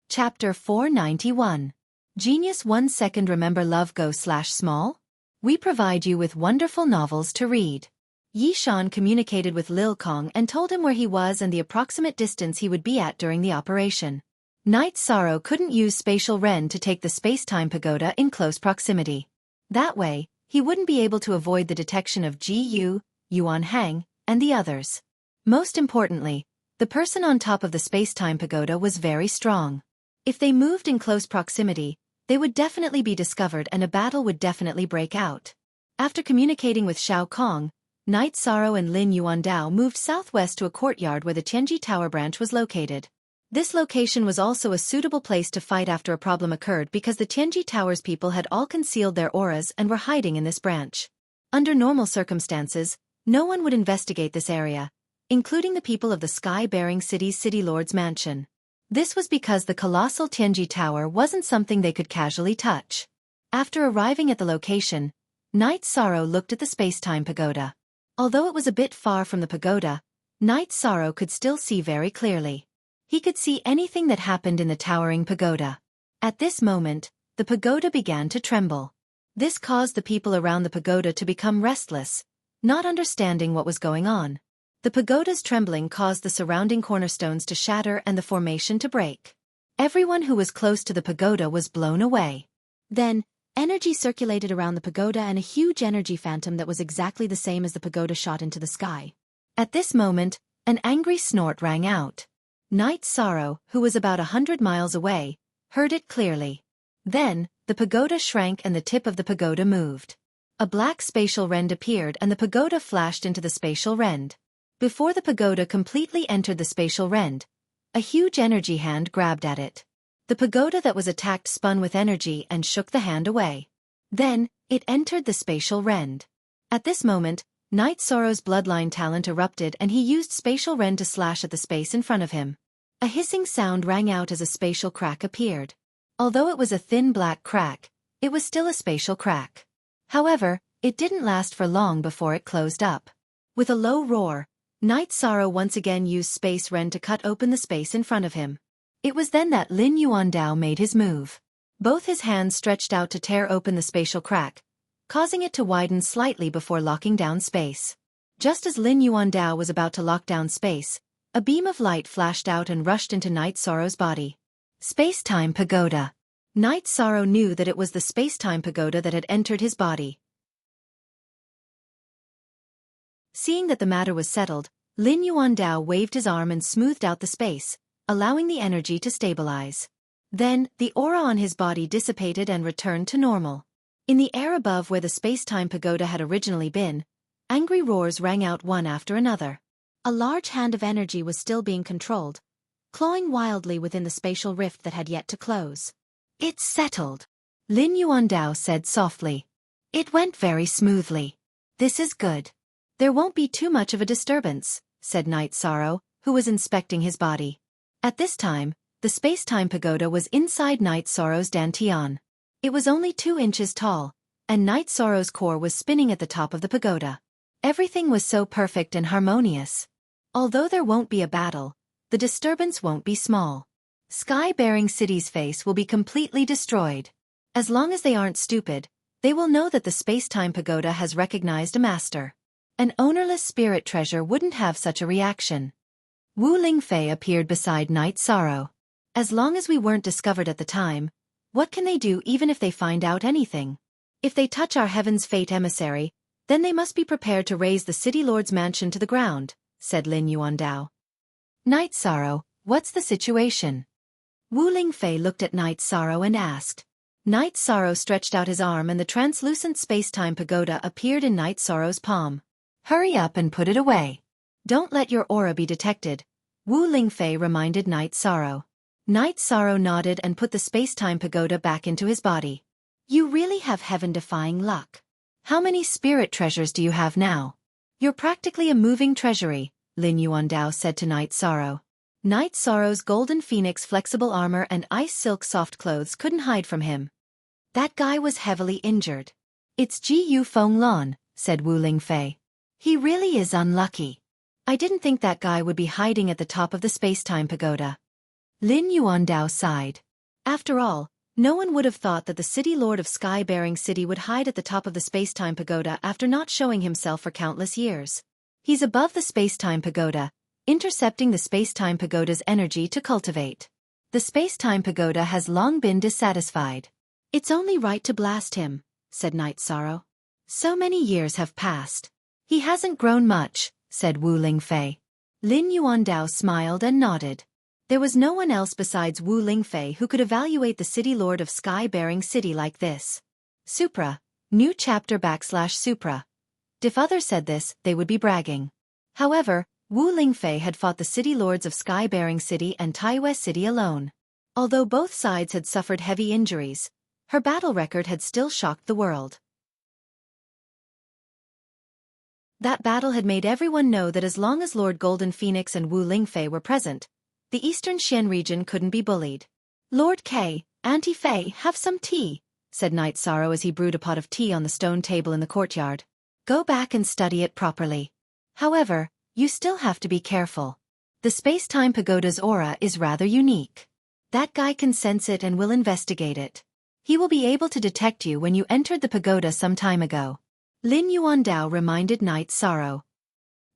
Chapter 491. Genius 1 second. Remember love go/small? We provide you with wonderful novels to read. Yishan communicated with Lil Kong and told him where he was and the approximate distance he would be at during the operation. Night Sorrow couldn't use Spatial Ren to take the space-time pagoda in close proximity. That way, he wouldn't be able to avoid the detection of Ji Yu, Yuan Hang, and the others. Most importantly, the person on top of the space-time pagoda was very strong. If they moved in close proximity, they would definitely be discovered and a battle would definitely break out. After communicating with Xiao Kong, Night Sorrow and Lin Yuandao moved southwest to a courtyard where the Tianji Tower branch was located. This location was also a suitable place to fight after a problem occurred because the Tianji Tower's people had all concealed their auras and were hiding in this branch. Under normal circumstances, no one would investigate this area, including the people of the sky-bearing city's City Lord's mansion. This was because the colossal Tianji Tower wasn't something they could casually touch. After arriving at the location, Night Sorrow looked at the space-time pagoda. Although it was a bit far from the pagoda, Night Sorrow could still see very clearly. He could see anything that happened in the towering pagoda. At this moment, the pagoda began to tremble. This caused the people around the pagoda to become restless, not understanding what was going on. The pagoda's trembling caused the surrounding cornerstones to shatter and the formation to break. Everyone who was close to the pagoda was blown away. Then, energy circulated around the pagoda and a huge energy phantom that was exactly the same as the pagoda shot into the sky. At this moment, an angry snort rang out. Night Sorrow, who was about 100 miles away, heard it clearly. Then, the pagoda shrank and the tip of the pagoda moved. A black spatial rend appeared and the pagoda flashed into the spatial rend. Before the pagoda completely entered the spatial rend, a huge energy hand grabbed at it. The pagoda that was attacked spun with energy and shook the hand away. Then, it entered the spatial rend. At this moment, Night Sorrow's bloodline talent erupted and he used spatial rend to slash at the space in front of him. A hissing sound rang out as a spatial crack appeared. Although it was a thin black crack, it was still a spatial crack. However, it didn't last for long before it closed up. With a low roar, Night Sorrow once again used Space Ren to cut open the space in front of him. It was then that Lin Yuandao made his move. Both his hands stretched out to tear open the spatial crack, causing it to widen slightly before locking down space. Just as Lin Yuandao was about to lock down space, a beam of light flashed out and rushed into Night Sorrow's body. Space-time pagoda. Night Sorrow knew that it was the space-time pagoda that had entered his body. Seeing that the matter was settled, Lin Yuandao waved his arm and smoothed out the space, allowing the energy to stabilize. Then, the aura on his body dissipated and returned to normal. In the air above where the space-time pagoda had originally been, angry roars rang out one after another. A large hand of energy was still being controlled, clawing wildly within the spatial rift that had yet to close. It's settled, Lin Yuandao said softly. It went very smoothly. This is good. There won't be too much of a disturbance, said Night Sorrow, who was inspecting his body. At this time, the space-time pagoda was inside Night Sorrow's dantian. It was only 2 inches tall, and Night Sorrow's core was spinning at the top of the pagoda. Everything was so perfect and harmonious. Although there won't be a battle, the disturbance won't be small. Sky-bearing city's face will be completely destroyed. As long as they aren't stupid, they will know that the space-time pagoda has recognized a master. An ownerless spirit treasure wouldn't have such a reaction. Wu Lingfei appeared beside Night Sorrow. As long as we weren't discovered at the time, what can they do even if they find out anything? If they touch our Heaven's Fate emissary, then they must be prepared to raze the City Lord's mansion to the ground, said Lin Yuandao. Night Sorrow, what's the situation? Wu Lingfei looked at Night Sorrow and asked. Night Sorrow stretched out his arm and the translucent space-time pagoda appeared in Night Sorrow's palm. Hurry up and put it away. Don't let your aura be detected, Wu Lingfei reminded Night Sorrow. Night Sorrow nodded and put the space-time pagoda back into his body. You really have heaven-defying luck. How many spirit treasures do you have now? You're practically a moving treasury, Lin Yuandao said to Night Sorrow. Night Sorrow's golden phoenix flexible armor and ice silk soft clothes couldn't hide from him. That guy was heavily injured. It's Gu Fenglan, said Wu Lingfei. He really is unlucky. I didn't think that guy would be hiding at the top of the space-time pagoda. Lin Yuandao sighed. After all, no one would have thought that the City Lord of Sky-bearing City would hide at the top of the space-time pagoda after not showing himself for countless years. He's above the space-time pagoda, intercepting the space-time pagoda's energy to cultivate. The space-time pagoda has long been dissatisfied. It's only right to blast him, said Night Sorrow. So many years have passed. He hasn't grown much, said Wu Lingfei. Lin Yuandao smiled and nodded. There was no one else besides Wu Lingfei who could evaluate the City Lord of Sky-bearing City like this. Supra. New chapter / Supra. If others said this, they would be bragging. However, Wu Lingfei had fought the City Lords of Sky-bearing City and Taiwei City alone. Although both sides had suffered heavy injuries, her battle record had still shocked the world. That battle had made everyone know that as long as Lord Golden Phoenix and Wu Lingfei were present, the Eastern Xian region couldn't be bullied. Lord K, Auntie Fei, have some tea, said Night Sorrow as he brewed a pot of tea on the stone table in the courtyard. Go back and study it properly. However, you still have to be careful. The space-time pagoda's aura is rather unique. That guy can sense it and will investigate it. He will be able to detect you when you entered the pagoda some time ago. Lin Yuandao reminded Night Sorrow.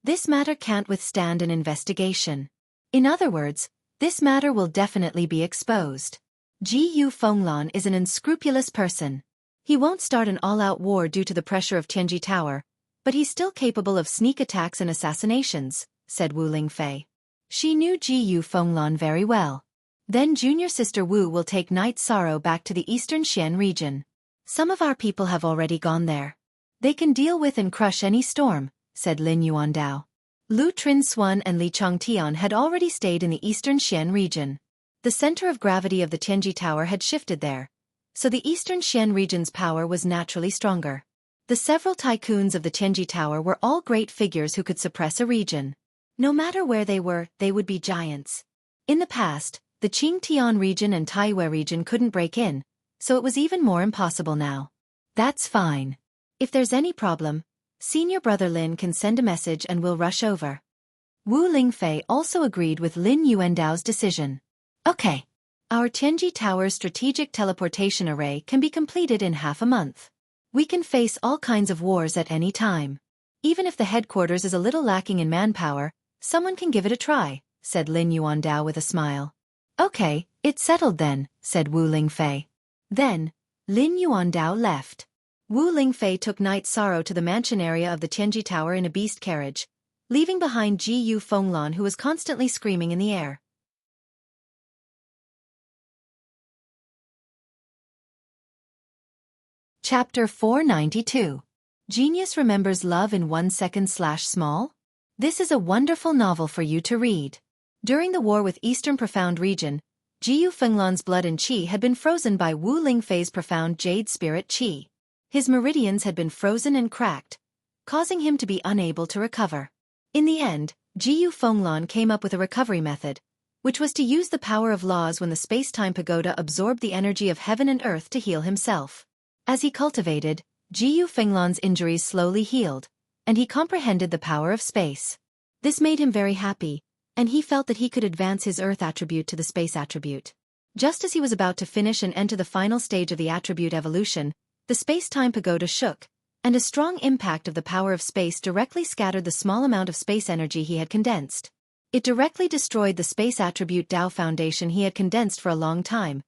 This matter can't withstand an investigation. In other words, this matter will definitely be exposed. Gu Fenglan is an unscrupulous person. He won't start an all-out war due to the pressure of Tianji Tower, but he's still capable of sneak attacks and assassinations, said Wu Lingfei. She knew Gu Fenglan very well. Then junior sister Wu will take Night Sorrow back to the Eastern Xian region. Some of our people have already gone there. They can deal with and crush any storm, said Lin Yuandao. Lu Trinsuan and Li Chongtian had already stayed in the Eastern Xian region. The center of gravity of the Tianji Tower had shifted there, so the Eastern Xian region's power was naturally stronger. The several tycoons of the Tianji Tower were all great figures who could suppress a region. No matter where they were, they would be giants. In the past, the Qingtian region and Taiwei region couldn't break in, so it was even more impossible now. That's fine. If there's any problem, Senior Brother Lin can send a message and we'll rush over. Wu Lingfei also agreed with Lin Yuandao's decision. Okay. Our Tianji Tower's strategic teleportation array can be completed in half a month. We can face all kinds of wars at any time. Even if the headquarters is a little lacking in manpower, someone can give it a try, said Lin Yuandao with a smile. Okay, it's settled then, said Wu Lingfei. Then, Lin Yuandao left. Wu Lingfei took Night Sorrow to the mansion area of the Tianji Tower in a beast carriage, leaving behind Gu Fenglan who was constantly screaming in the air. Chapter 492. Genius Remembers Love in 1 Second / Small? This is a wonderful novel for you to read. During the war with Eastern Profound Region, Gu Fenglan's blood and qi had been frozen by Wu Lingfei's profound jade spirit qi. His meridians had been frozen and cracked, causing him to be unable to recover. In the end, Gu Fenglan came up with a recovery method, which was to use the power of laws when the space-time pagoda absorbed the energy of heaven and earth to heal himself. As he cultivated, Gu Fenglan's injuries slowly healed, and he comprehended the power of space. This made him very happy, and he felt that he could advance his earth attribute to the space attribute. Just as he was about to finish and enter the final stage of the attribute evolution, the space-time pagoda shook, and a strong impact of the power of space directly scattered the small amount of space energy he had condensed. It directly destroyed the space attribute Tao foundation he had condensed for a long time,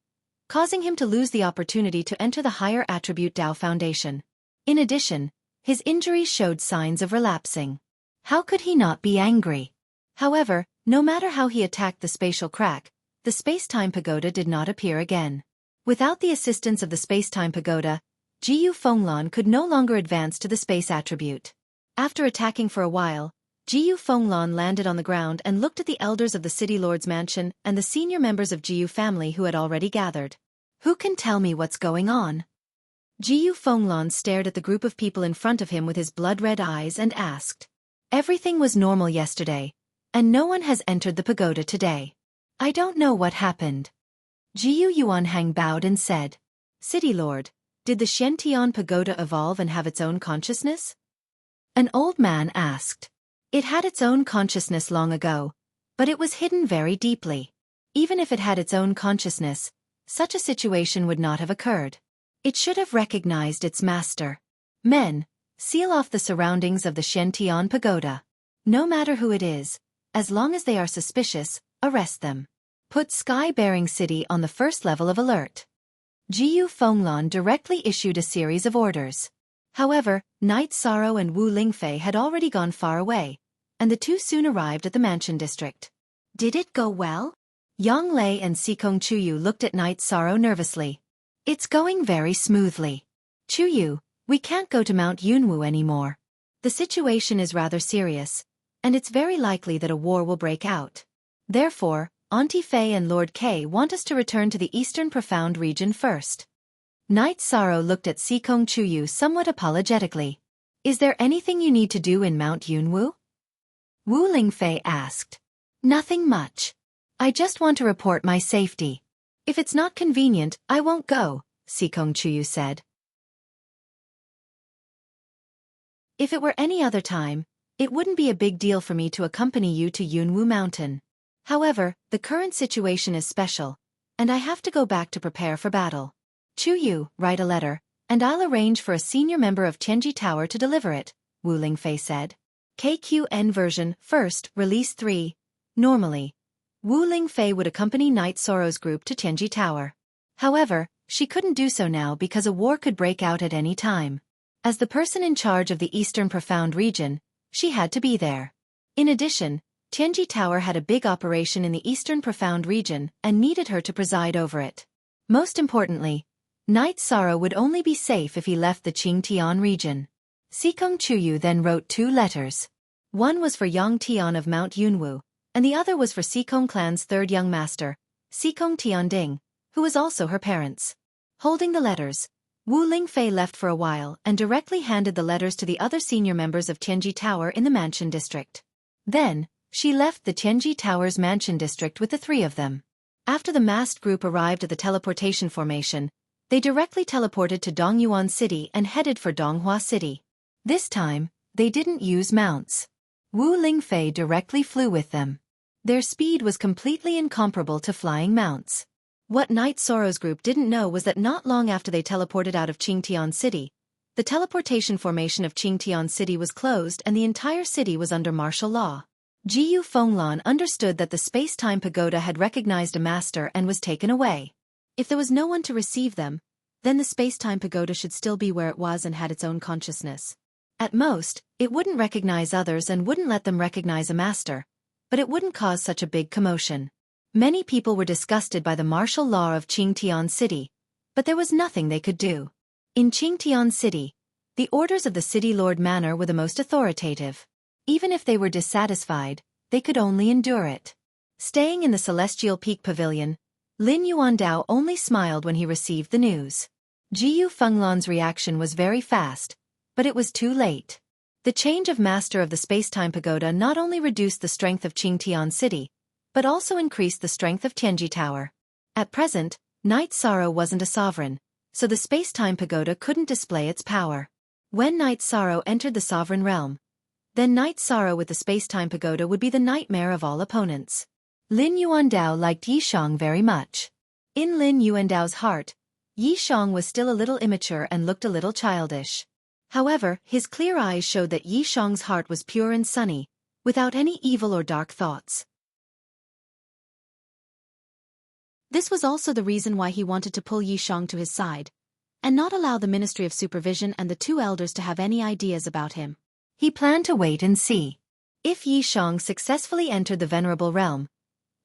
causing him to lose the opportunity to enter the higher attribute Tao foundation. In addition, his injuries showed signs of relapsing. How could he not be angry? However, no matter how he attacked the spatial crack, the space-time pagoda did not appear again. Without the assistance of the space-time pagoda, Jiyu Fenglan could no longer advance to the space attribute. After attacking for a while, Jiyu Fenglan landed on the ground and looked at the elders of the city lord's mansion and the senior members of Jiyu family who had already gathered. Who can tell me what's going on? Jiyu Fenglan stared at the group of people in front of him with his blood-red eyes and asked. Everything was normal yesterday, and no one has entered the pagoda today. I don't know what happened. Jiyu Yuanhang bowed and said, City Lord, did the Shentian pagoda evolve and have its own consciousness? An old man asked. It had its own consciousness long ago, but it was hidden very deeply. Even if it had its own consciousness, such a situation would not have occurred. It should have recognized its master. Men, seal off the surroundings of the Shentian pagoda. No matter who it is, as long as they are suspicious, arrest them. Put Sky-bearing City on the first level of alert. Jiyu Fenglan directly issued a series of orders. However, Night Sorrow and Wu Lingfei had already gone far away, and the two soon arrived at the mansion district. Did it go well? Yang Lei and Sikong Chuyu looked at Night Sorrow nervously. It's going very smoothly. Chuyu, we can't go to Mount Yunwu anymore. The situation is rather serious, and it's very likely that a war will break out. Therefore, Auntie Fei and Lord K want us to return to the Eastern Profound region first. Night Sorrow looked at Sikong Chuyu somewhat apologetically. Is there anything you need to do in Mount Yunwu? Wu Lingfei asked. Nothing much. I just want to report my safety. If it's not convenient, I won't go, Sikong Chuyu said. If it were any other time, it wouldn't be a big deal for me to accompany you to Yunwu Mountain. However, the current situation is special, and I have to go back to prepare for battle. Chuyu, write a letter, and I'll arrange for a senior member of Tianji Tower to deliver it, Wu Lingfei said. KQN version, first, release 3. Normally, Wu Lingfei would accompany Night Sorrow's group to Tianji Tower. However, she couldn't do so now because a war could break out at any time. As the person in charge of the Eastern Profound region, she had to be there. In addition, Tianji Tower had a big operation in the Eastern Profound region and needed her to preside over it. Most importantly, Night Sorrow would only be safe if he left the Qingtian region. Sikong Chuyu then wrote 2 letters. One was for Yang Tian of Mount Yunwu, and the other was for Sikong clan's third young master, Sikong Tianding, who was also her parents. Holding the letters, Wu Lingfei left for a while and directly handed the letters to the other senior members of Tianji Tower in the mansion district. Then, she left the Tianji Tower's mansion district with the 3 of them. After the massed group arrived at the teleportation formation, they directly teleported to Dongyuan City and headed for Donghua City. This time, they didn't use mounts. Wu Lingfei directly flew with them. Their speed was completely incomparable to flying mounts. What Night Sorrow's group didn't know was that not long after they teleported out of Qingtian City, the teleportation formation of Qingtian City was closed and the entire city was under martial law. Jiyu Fenglan understood that the space-time pagoda had recognized a master and was taken away. If there was no one to receive them, then the space-time pagoda should still be where it was and had its own consciousness. At most, it wouldn't recognize others and wouldn't let them recognize a master, but it wouldn't cause such a big commotion. Many people were disgusted by the martial law of Qingtian City, but there was nothing they could do. In Qingtian City, the orders of the city lord manor were the most authoritative. Even if they were dissatisfied, they could only endure it. Staying in the Celestial Peak Pavilion, Lin Yuandao only smiled when he received the news. Jiyu Fenglan's reaction was very fast, but it was too late. The change of master of the space-time pagoda not only reduced the strength of Qingtian City, but also increased the strength of Tianji Tower. At present, Night Sorrow wasn't a sovereign, so the space-time pagoda couldn't display its power. When Night Sorrow entered the sovereign realm, then Night Sorrow with the space-time pagoda would be the nightmare of all opponents. Lin Yuandao liked Yishang very much. In Lin Yuandao's heart, Yi Shang was still a little immature and looked a little childish. However, his clear eyes showed that Yi Shang's heart was pure and sunny, without any evil or dark thoughts. This was also the reason why he wanted to pull Yi Shang to his side, and not allow the Ministry of Supervision and the two elders to have any ideas about him. He planned to wait and see. If Yi Shang successfully entered the Venerable Realm,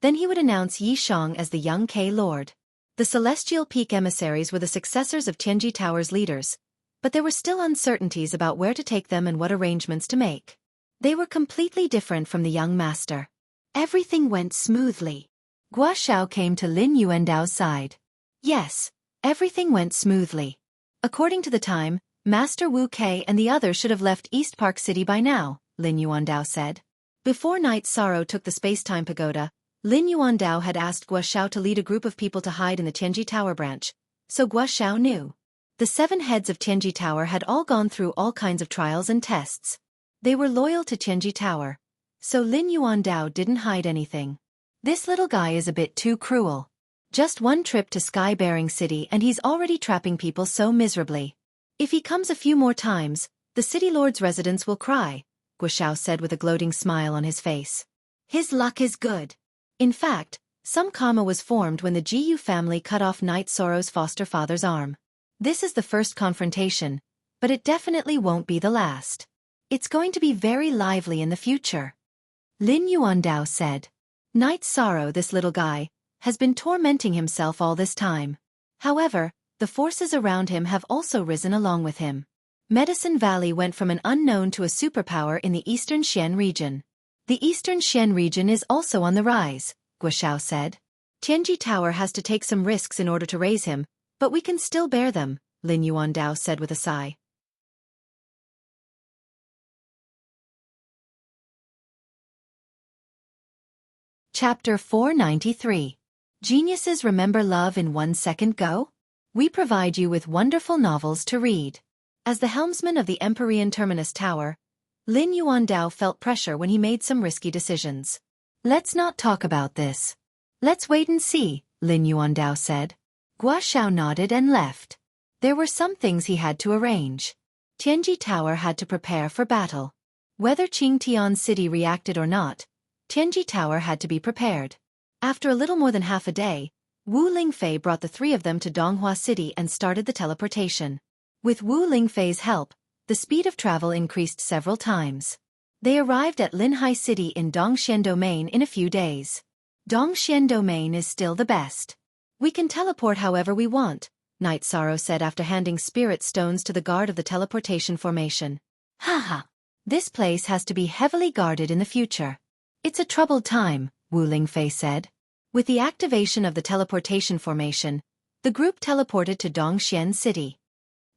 then he would announce Yi Shang as the young K Lord. The Celestial Peak emissaries were the successors of Tianji Tower's leaders, but there were still uncertainties about where to take them and what arrangements to make. They were completely different from the young master. Everything went smoothly. Guo Xiao came to Lin Yuandao's side. Yes, everything went smoothly. According to the time, Master Wu Kei and the others should have left East Park City by now, Lin Yuandao said. Before Night Sorrow took the space-time pagoda, Lin Yuandao had asked Guo Xiao to lead a group of people to hide in the Tianji Tower branch, so Guo Xiao knew. The 7 heads of Tianji Tower had all gone through all kinds of trials and tests. They were loyal to Tianji Tower, so Lin Yuandao didn't hide anything. This little guy is a bit too cruel. Just one trip to Sky-bearing City and he's already trapping people so miserably. If he comes a few more times, the City Lord's residents will cry, Guo Xiao said with a gloating smile on his face. His luck is good. In fact, some karma was formed when the Jiyu family cut off Night Sorrow's foster father's arm. This is the first confrontation, but it definitely won't be the last. It's going to be very lively in the future. Lin Yuandao said. Night Sorrow, this little guy, has been tormenting himself all this time. However, the forces around him have also risen along with him. Medicine Valley went from an unknown to a superpower in the Eastern Xian region. The Eastern Xian region is also on the rise, Guo Xiao said. Tianji Tower has to take some risks in order to raise him, but we can still bear them, Lin Yuandao said with a sigh. Chapter 493. Geniuses remember love in 1 second go? We provide you with wonderful novels to read. As the helmsman of the Empyrean Terminus Tower, Lin Yuandao felt pressure when he made some risky decisions. Let's not talk about this. Let's wait and see, Lin Yuandao said. Guo Xiao nodded and left. There were some things he had to arrange. Tianji Tower had to prepare for battle. Whether Qingtian City reacted or not, Tianji Tower had to be prepared. After a little more than half a day, Wu Lingfei brought the 3 of them to Donghua City and started the teleportation. With Wu Lingfei's help, the speed of travel increased several times. They arrived at Linhai City in Dongxian Domain in a few days. Dongxian Domain is still the best. We can teleport however we want, Night Sorrow said after handing spirit stones to the guard of the teleportation formation. Haha. This place has to be heavily guarded in the future. It's a troubled time, Wu Lingfei said. With the activation of the teleportation formation, the group teleported to Dongxian City.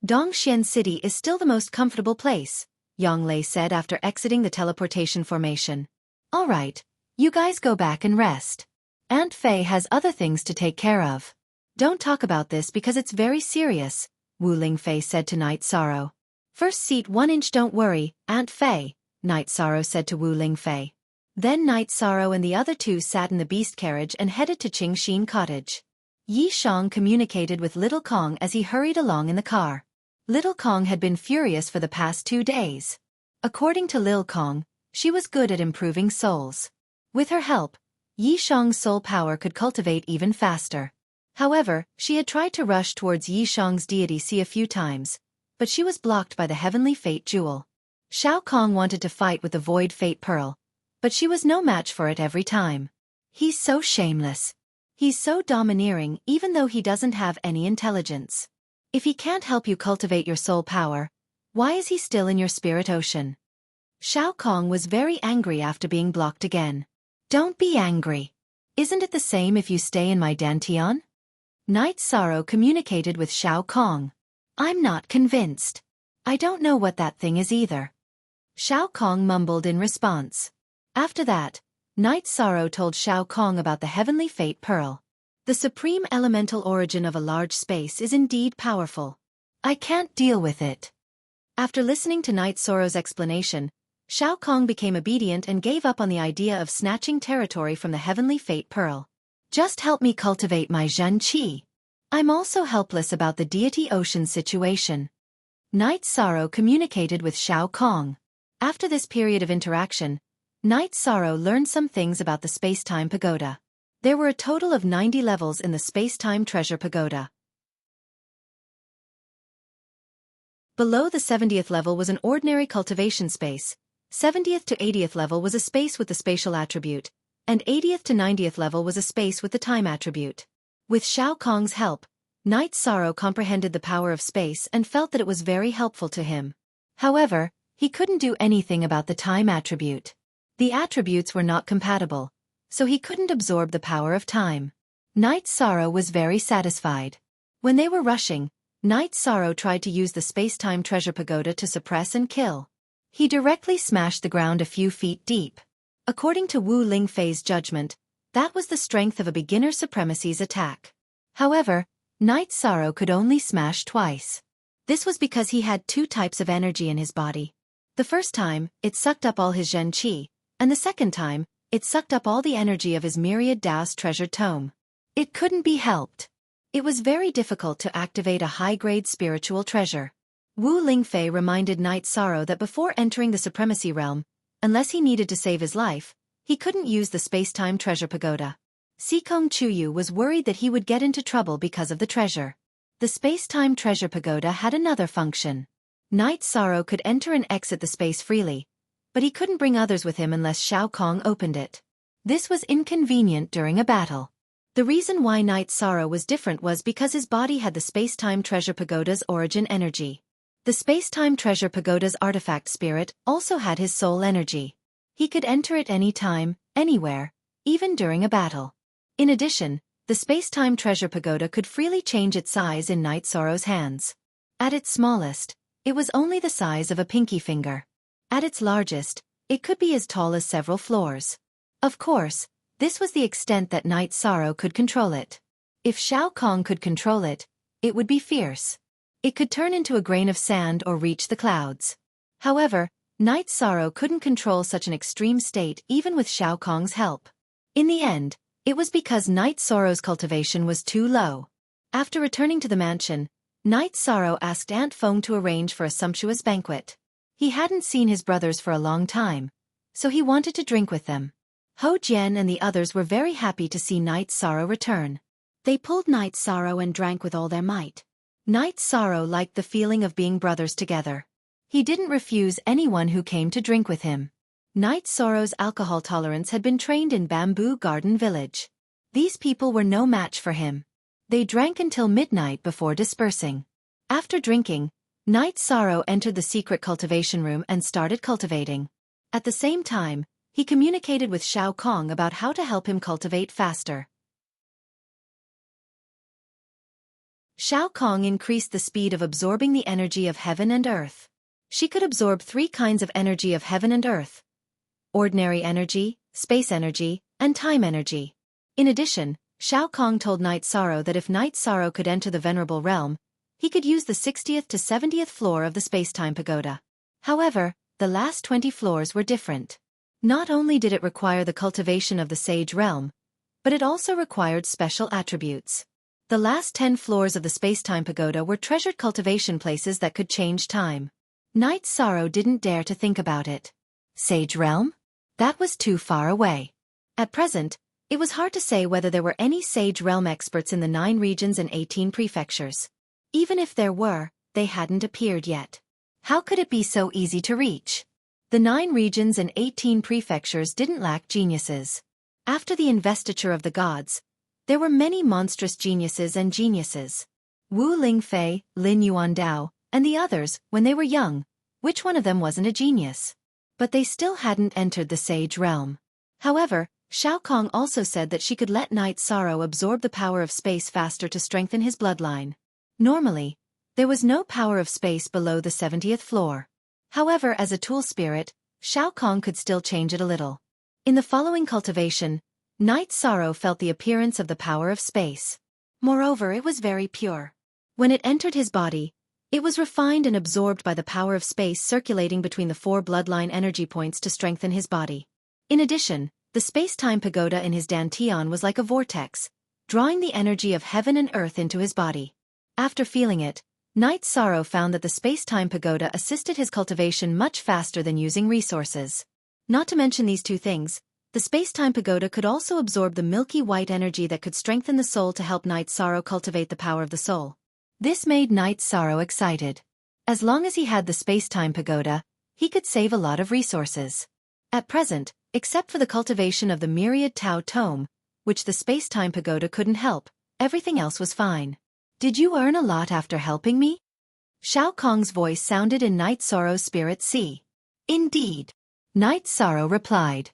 Dongxian City is still the most comfortable place, Yang Lei said after exiting the teleportation formation. All right, you guys go back and rest. Aunt Fei has other things to take care of. Don't talk about this because it's very serious, Wu Lingfei said to Night Sorrow. First seat 1 inch, don't worry, Aunt Fei, Night Sorrow said to Wu Lingfei. Then Night Sorrow and the other 2 sat in the beast carriage and headed to Qingxin Cottage. Yi Shang communicated with Little Kong as he hurried along in the car. Little Kong had been furious for the past 2 days. According to Lil Kong, she was good at improving souls. With her help, Yi Shang's soul power could cultivate even faster. However, she had tried to rush towards Yi Shang's deity sea a few times, but she was blocked by the Heavenly Fate Jewel. Xiao Kong wanted to fight with the Void Fate Pearl, but she was no match for it every time. He's so shameless. He's so domineering even though he doesn't have any intelligence. If he can't help you cultivate your soul power, why is he still in your spirit ocean? Xiao Kong was very angry after being blocked again. Don't be angry. Isn't it the same if you stay in my Dantian? Night Sorrow communicated with Xiao Kong. I'm not convinced. I don't know what that thing is either. Xiao Kong mumbled in response. After that, Night Sorrow told Xiao Kong about the Heavenly Fate Pearl. The supreme elemental origin of a large space is indeed powerful. I can't deal with it. After listening to Night Sorrow's explanation, Xiao Kong became obedient and gave up on the idea of snatching territory from the Heavenly Fate Pearl. Just help me cultivate my Zhen Qi. I'm also helpless about the deity ocean situation. Knight Sorrow communicated with Xiao Kong. After this period of interaction, Knight Sorrow learned some things about the space-time pagoda. There were a total of 90 levels in the space-time treasure pagoda. Below the 70th level was an ordinary cultivation space, 70th to 80th level was a space with the spatial attribute, and 80th to 90th level was a space with the time attribute. With Xiao Kong's help, Knight Sorrow comprehended the power of space and felt that it was very helpful to him. However, he couldn't do anything about the time attribute. The attributes were not compatible, so he couldn't absorb the power of time. Knight Sorrow was very satisfied. When they were rushing, Knight Sorrow tried to use the space-time treasure pagoda to suppress and kill. He directly smashed the ground a few feet deep. According to Wu Lingfei's judgment, that was the strength of a beginner supremacy's attack. However, Knight Sorrow could only smash twice. This was because he had two types of energy in his body. The first time, it sucked up all his Zhen Qi, and the second time, it sucked up all the energy of his myriad Dao's treasured tome. It couldn't be helped. It was very difficult to activate a high-grade spiritual treasure. Wu Lingfei reminded Knight Sorrow that before entering the Supremacy Realm, unless he needed to save his life, he couldn't use the space-time treasure pagoda. Sikong Chuyu was worried that he would get into trouble because of the treasure. The space-time treasure pagoda had another function. Knight Sorrow could enter and exit the space freely, but he couldn't bring others with him unless Xiao Kong opened it. This was inconvenient during a battle. The reason why Knight Sorrow was different was because his body had the space-time treasure pagoda's origin energy. The space-time treasure pagoda's artifact spirit also had his soul energy. He could enter it any time, anywhere, even during a battle. In addition, the space-time treasure pagoda could freely change its size in Knight Sorrow's hands. At its smallest, it was only the size of a pinky finger. At its largest, it could be as tall as several floors. Of course, this was the extent that Knight Sorrow could control it. If Xiao Kong could control it, it would be fierce. It could turn into a grain of sand or reach the clouds. However, Knight Sorrow couldn't control such an extreme state even with Xiao Kong's help. In the end, it was because Knight Sorrow's cultivation was too low. After returning to the mansion, Knight Sorrow asked Aunt Feng to arrange for a sumptuous banquet. He hadn't seen his brothers for a long time, so he wanted to drink with them. Ho Jian and the others were very happy to see Knight Sorrow return. They pulled Knight Sorrow and drank with all their might. Knight Sorrow liked the feeling of being brothers together. He didn't refuse anyone who came to drink with him. Knight Sorrow's alcohol tolerance had been trained in Bamboo Garden Village. These people were no match for him. They drank until midnight before dispersing. After drinking, Knight Sorrow entered the secret cultivation room and started cultivating. At the same time, he communicated with Xiao Kong about how to help him cultivate faster. Xiao Kong increased the speed of absorbing the energy of heaven and earth. She could absorb 3 kinds of energy of heaven and earth: ordinary energy, space energy, and time energy. In addition, Xiao Kong told Knight Sorrow that if Knight Sorrow could enter the Venerable Realm, he could use the 60th to 70th floor of the space-time pagoda. However, the last 20 floors were different. Not only did it require the cultivation of the Sage Realm, but it also required special attributes. The last 10 floors of the space-time pagoda were treasured cultivation places that could change time. Knight Sorrow didn't dare to think about it. Sage Realm? That was too far away. At present, it was hard to say whether there were any Sage Realm experts in the 9 regions and 18 prefectures. Even if there were, they hadn't appeared yet. How could it be so easy to reach? The 9 regions and 18 prefectures didn't lack geniuses. After the investiture of the gods, there were many monstrous geniuses and geniuses. Wu Lingfei, Lin Yuandao, and the others, when they were young, which one of them wasn't a genius? But they still hadn't entered the Sage Realm. However, Xiao Kong also said that she could let Knight Sorrow absorb the power of space faster to strengthen his bloodline. Normally, there was no power of space below the 70th floor. However, as a tool spirit, Xiao Kong could still change it a little. In the following cultivation, Knight Sorrow felt the appearance of the power of space. Moreover, it was very pure. When it entered his body, it was refined and absorbed by the power of space circulating between the 4 bloodline energy points to strengthen his body. In addition, The space-time pagoda in his dantian was like a vortex, drawing the energy of heaven and earth into his body. After feeling it, Knight Sorrow found that the space-time pagoda assisted his cultivation much faster than using resources. Not to mention these two things, the space-time pagoda could also absorb the milky white energy that could strengthen the soul to help Knight Sorrow cultivate the power of the soul. This made Knight Sorrow excited. As long as he had the space-time pagoda, he could save a lot of resources. At present, except for the cultivation of the myriad Tao tome, which the space-time pagoda couldn't help, everything else was fine. Did you earn a lot after helping me? Xiaofan's voice sounded in Knight Sorrow's spirit sea. Indeed. Knight Sorrow replied.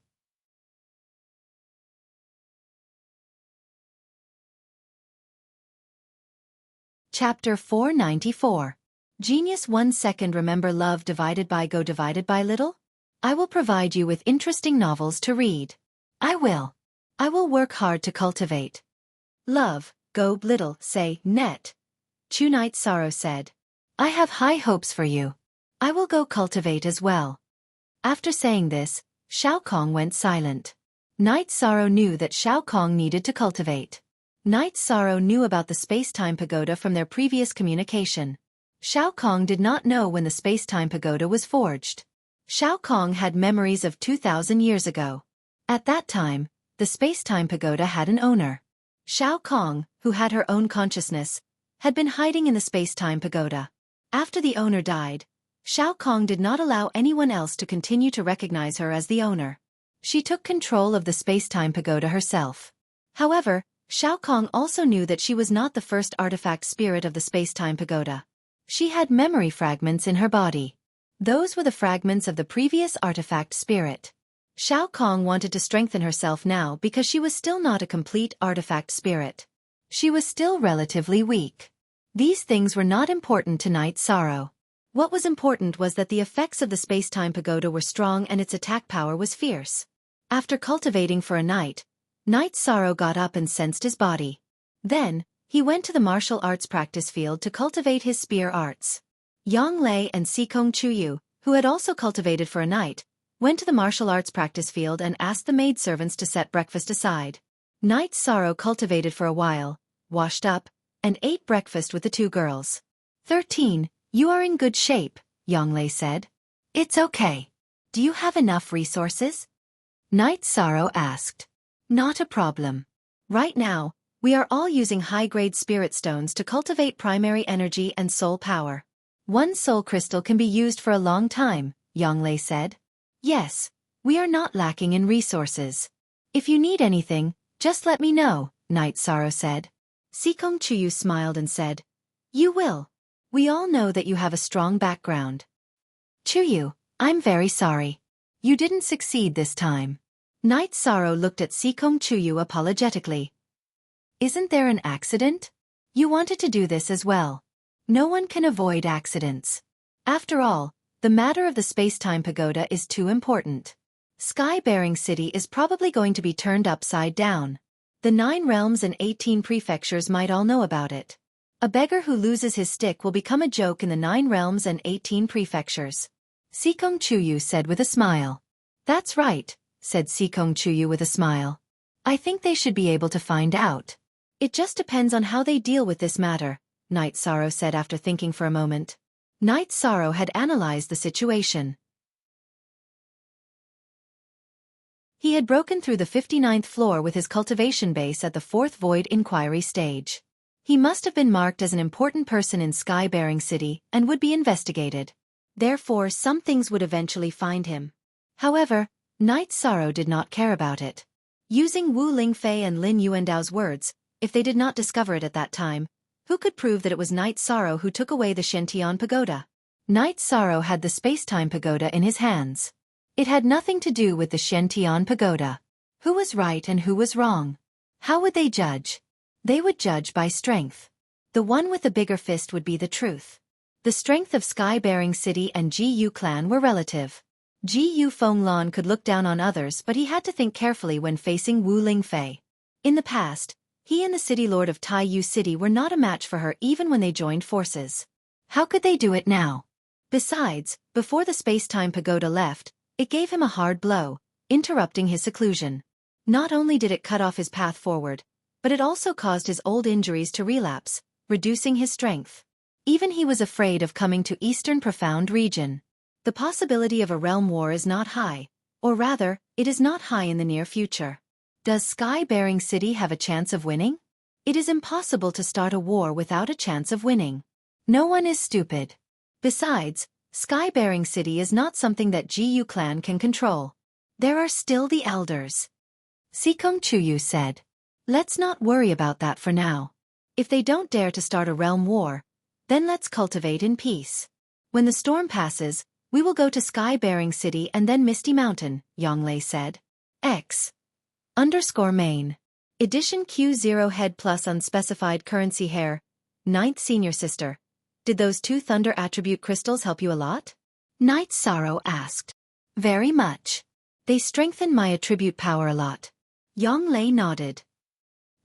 Chapter 494. Genius 1 second. Remember love divided by go divided by little? I will provide you with interesting novels to read. I will work hard to cultivate. Love, go little, say, net. Knight Sorrow said. I have high hopes for you. I will go cultivate as well. After saying this, Xiaofan went silent. Knight Sorrow knew that Xiaofan needed to cultivate. Knight Sorrow knew about the space-time pagoda from their previous communication. Xiaofan did not know when the space-time pagoda was forged. Xiaofan had memories of 2,000 years ago. At that time, the space-time pagoda had an owner. Xiaofan, who had her own consciousness, had been hiding in the space-time pagoda. After the owner died, Xiaofan did not allow anyone else to continue to recognize her as the owner. She took control of the space-time pagoda herself. However, Xiaofan also knew that she was not the first artifact spirit of the space-time pagoda. She had memory fragments in her body. Those were the fragments of the previous artifact spirit. Xiaofan wanted to strengthen herself now because she was still not a complete artifact spirit. She was still relatively weak. These things were not important to Knight Sorrow. What was important was that the effects of the space-time pagoda were strong and its attack power was fierce. After cultivating for a night, Knight Sorrow got up and sensed his body. Then, he went to the martial arts practice field to cultivate his spear arts. Yang Lei and Sikong Chuyu, who had also cultivated for a night, went to the martial arts practice field and asked the maidservants to set breakfast aside. Knight Sorrow cultivated for a while, washed up, and ate breakfast with the two girls. 13. You are in good shape, Yang Lei said. It's okay. Do you have enough resources? Knight Sorrow asked. Not a problem. Right now, we are all using high-grade spirit stones to cultivate primary energy and soul power. One soul crystal can be used for a long time, Yang Lei said. Yes, we are not lacking in resources. If you need anything, just let me know, Knight Sorrow said. Sikong Chuyu smiled and said, You will. We all know that you have a strong background. Chuyu, I'm very sorry. You didn't succeed this time. Knight Sorrow looked at Sikong Chuyu apologetically. Isn't there an accident? You wanted to do this as well. No one can avoid accidents. After all, the matter of the space-time pagoda is too important. Sky-bearing City is probably going to be turned upside down. The 9 realms and 18 prefectures might all know about it. A beggar who loses his stick will become a joke in the 9 realms and 18 prefectures. Sikong Chuyu said with a smile. That's right, said Sikong Chuyu with a smile. I think they should be able to find out. It just depends on how they deal with this matter, Knight Sorrow said after thinking for a moment. Knight Sorrow had analyzed the situation. He had broken through the 59th floor with his cultivation base at the 4th Void Inquiry stage. He must have been marked as an important person in Sky-bearing City and would be investigated. Therefore, some things would eventually find him. However, Knight Sorrow did not care about it. Using Wu Lingfei and Lin Yuandao's words, if they did not discover it at that time, who could prove that it was Knight Sorrow who took away the Shentian Pagoda? Knight Sorrow had the space-time pagoda in his hands. It had nothing to do with the Shentian Pagoda. Who was right and who was wrong? How would they judge? They would judge by strength. The one with the bigger fist would be the truth. The strength of Sky-bearing City and Ji clan were relative. Ji Fenglan could look down on others, but he had to think carefully when facing Wu Lingfei. In the past, he and the city lord of Taiyu City were not a match for her even when they joined forces. How could they do it now? Besides, before the space-time pagoda left, it gave him a hard blow, interrupting his seclusion. Not only did it cut off his path forward, but it also caused his old injuries to relapse, reducing his strength. Even he was afraid of coming to Eastern Profound region. The possibility of a realm war is not high, or rather, it is not high in the near future. Does Sky-bearing City have a chance of winning? It is impossible to start a war without a chance of winning. No one is stupid. Besides, Sky-bearing City is not something that GU clan can control. There are still the elders. Sikong Chuyu said. Let's not worry about that for now. If they don't dare to start a realm war, then let's cultivate in peace. When the storm passes, we will go to Sky-bearing City and then Misty Mountain, Yonglei said. X_main. Edition Q0 head plus unspecified currency hair. 9th senior sister. Did those 2 thunder attribute crystals help you a lot? Night Sorrow asked. Very much. They strengthen my attribute power a lot. Yonglei nodded.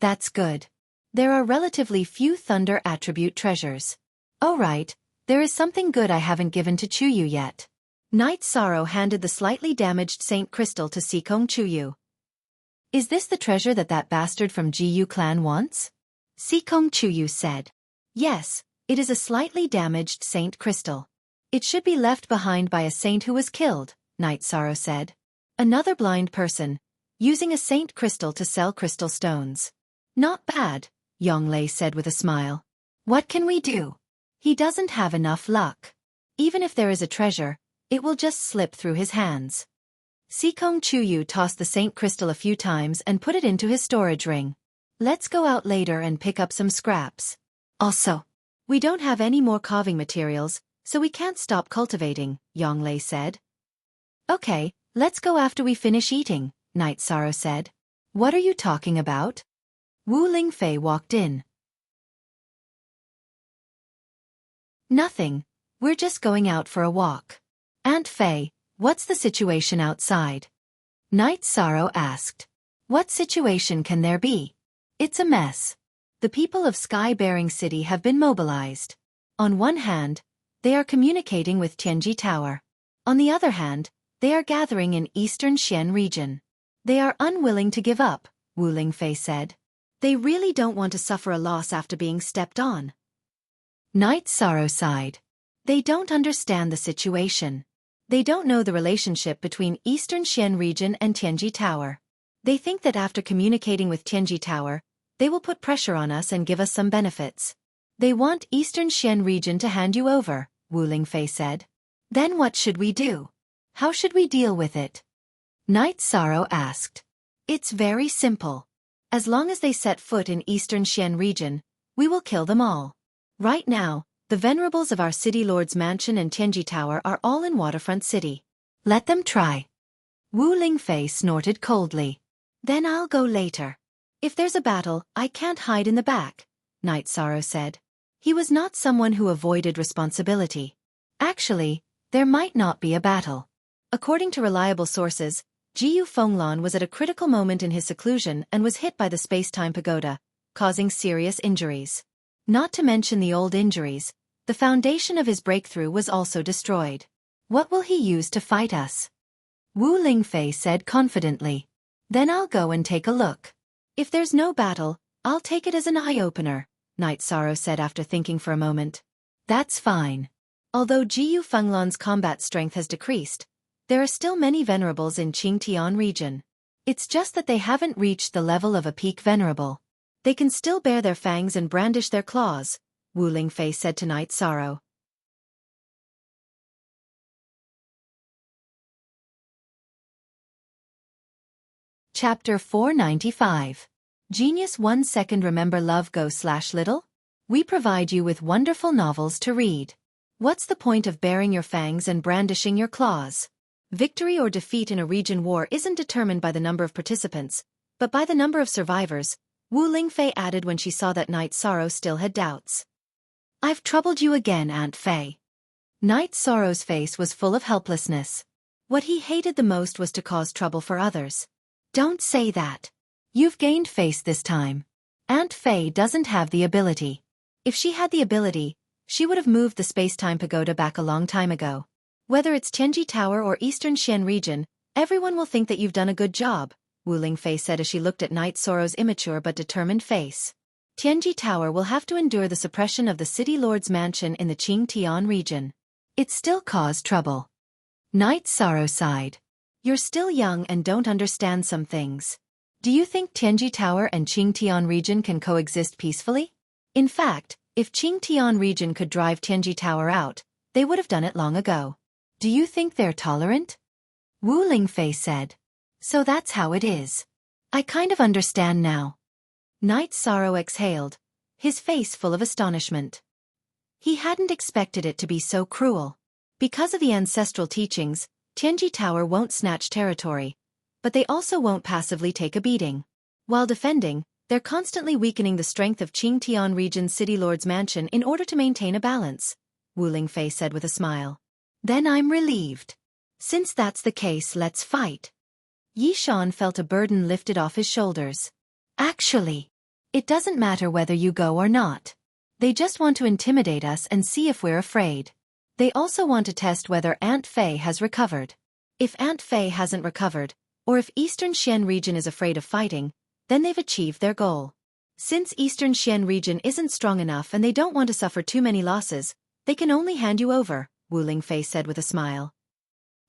That's good. There are relatively few thunder attribute treasures. Oh right, there is something good I haven't given to Chuyu yet. Night Sorrow handed the slightly damaged Saint Crystal to Sikong Chuyu. Is this the treasure that bastard from GU clan wants? Sikong Chuyu said. Yes, it is a slightly damaged Saint Crystal. It should be left behind by a saint who was killed, Night Sorrow said. Another blind person, using a Saint Crystal to sell crystal stones. Not bad, Yonglei said with a smile. What can we do? He doesn't have enough luck. Even if there is a treasure, it will just slip through his hands. Sikong Chuyu tossed the Saint Crystal a few times and put it into his storage ring. Let's go out later and pick up some scraps. Also, we don't have any more carving materials, so we can't stop cultivating, Yonglei said. Okay, let's go after we finish eating, Night Sorrow said. What are you talking about? Wu Lingfei walked in. Nothing, we're just going out for a walk. Aunt Fei, what's the situation outside? Night Sorrow asked. What situation can there be? It's a mess. The people of Sky-bearing City have been mobilized. On one hand, they are communicating with Tianji Tower. On the other hand, they are gathering in Eastern Xian region. They are unwilling to give up, Wu Lingfei said. They really don't want to suffer a loss after being stepped on. Night Sorrow sighed. They don't understand the situation. They don't know the relationship between Eastern Xian region and Tianji Tower. They think that after communicating with Tianji Tower, they will put pressure on us and give us some benefits. They want Eastern Xian region to hand you over, Wu Lingfei said. Then what should we do? How should we deal with it? Night Sorrow asked. It's very simple. As long as they set foot in Eastern Xian region, we will kill them all. Right now, the venerables of our city lord's mansion and Tianji Tower are all in Waterfront City. Let them try. Wu Lingfei snorted coldly. Then I'll go later. If there's a battle, I can't hide in the back, Night Sorrow said. He was not someone who avoided responsibility. Actually, there might not be a battle. According to reliable sources, Jiyu Fenglan was at a critical moment in his seclusion and was hit by the space-time pagoda, causing serious injuries. Not to mention the old injuries, the foundation of his breakthrough was also destroyed. What will he use to fight us? Wu Lingfei said confidently. Then I'll go and take a look. If there's no battle, I'll take it as an eye-opener, Night Sorrow said after thinking for a moment. That's fine. Although Jiyu Fenglan's combat strength has decreased, there are still many venerables in Qingtian region. It's just that they haven't reached the level of a peak venerable. They can still bare their fangs and brandish their claws, Wu Lingfei said to Night Sorrow. Chapter 495. Genius 1 second. Remember love go/little? We provide you with wonderful novels to read. What's the point of baring your fangs and brandishing your claws? Victory or defeat in a region war isn't determined by the number of participants, but by the number of survivors, Wu Lingfei added when she saw that Night Sorrow still had doubts. I've troubled you again, Aunt Fei. Night Sorrow's face was full of helplessness. What he hated the most was to cause trouble for others. Don't say that. You've gained face this time. Aunt Fei doesn't have the ability. If she had the ability, she would have moved the space-time pagoda back a long time ago. Whether it's Tianji Tower or Eastern Xian region, everyone will think that you've done a good job, Wu Lingfei said as she looked at Night Sorrow's immature but determined face. Tianji Tower will have to endure the suppression of the city lord's mansion in the Qingtian region. It still caused trouble. Night Sorrow sighed. You're still young and don't understand some things. Do you think Tianji Tower and Qingtian region can coexist peacefully? In fact, if Qingtian region could drive Tianji Tower out, they would have done it long ago. Do you think they're tolerant? Wu Lingfei said. So that's how it is. I kind of understand now. Night Sorrow exhaled, his face full of astonishment. He hadn't expected it to be so cruel. Because of the ancestral teachings, Tianji Tower won't snatch territory, but they also won't passively take a beating. While defending, they're constantly weakening the strength of Qingtian region's city lord's mansion in order to maintain a balance, Wu Lingfei said with a smile. Then I'm relieved. Since that's the case, let's fight. Yishan felt a burden lifted off his shoulders. Actually, it doesn't matter whether you go or not. They just want to intimidate us and see if we're afraid. They also want to test whether Aunt Fei has recovered. If Aunt Fei hasn't recovered, or if Eastern Xian region is afraid of fighting, then they've achieved their goal. Since Eastern Xian region isn't strong enough and they don't want to suffer too many losses, they can only hand you over, Wu Lingfei said with a smile.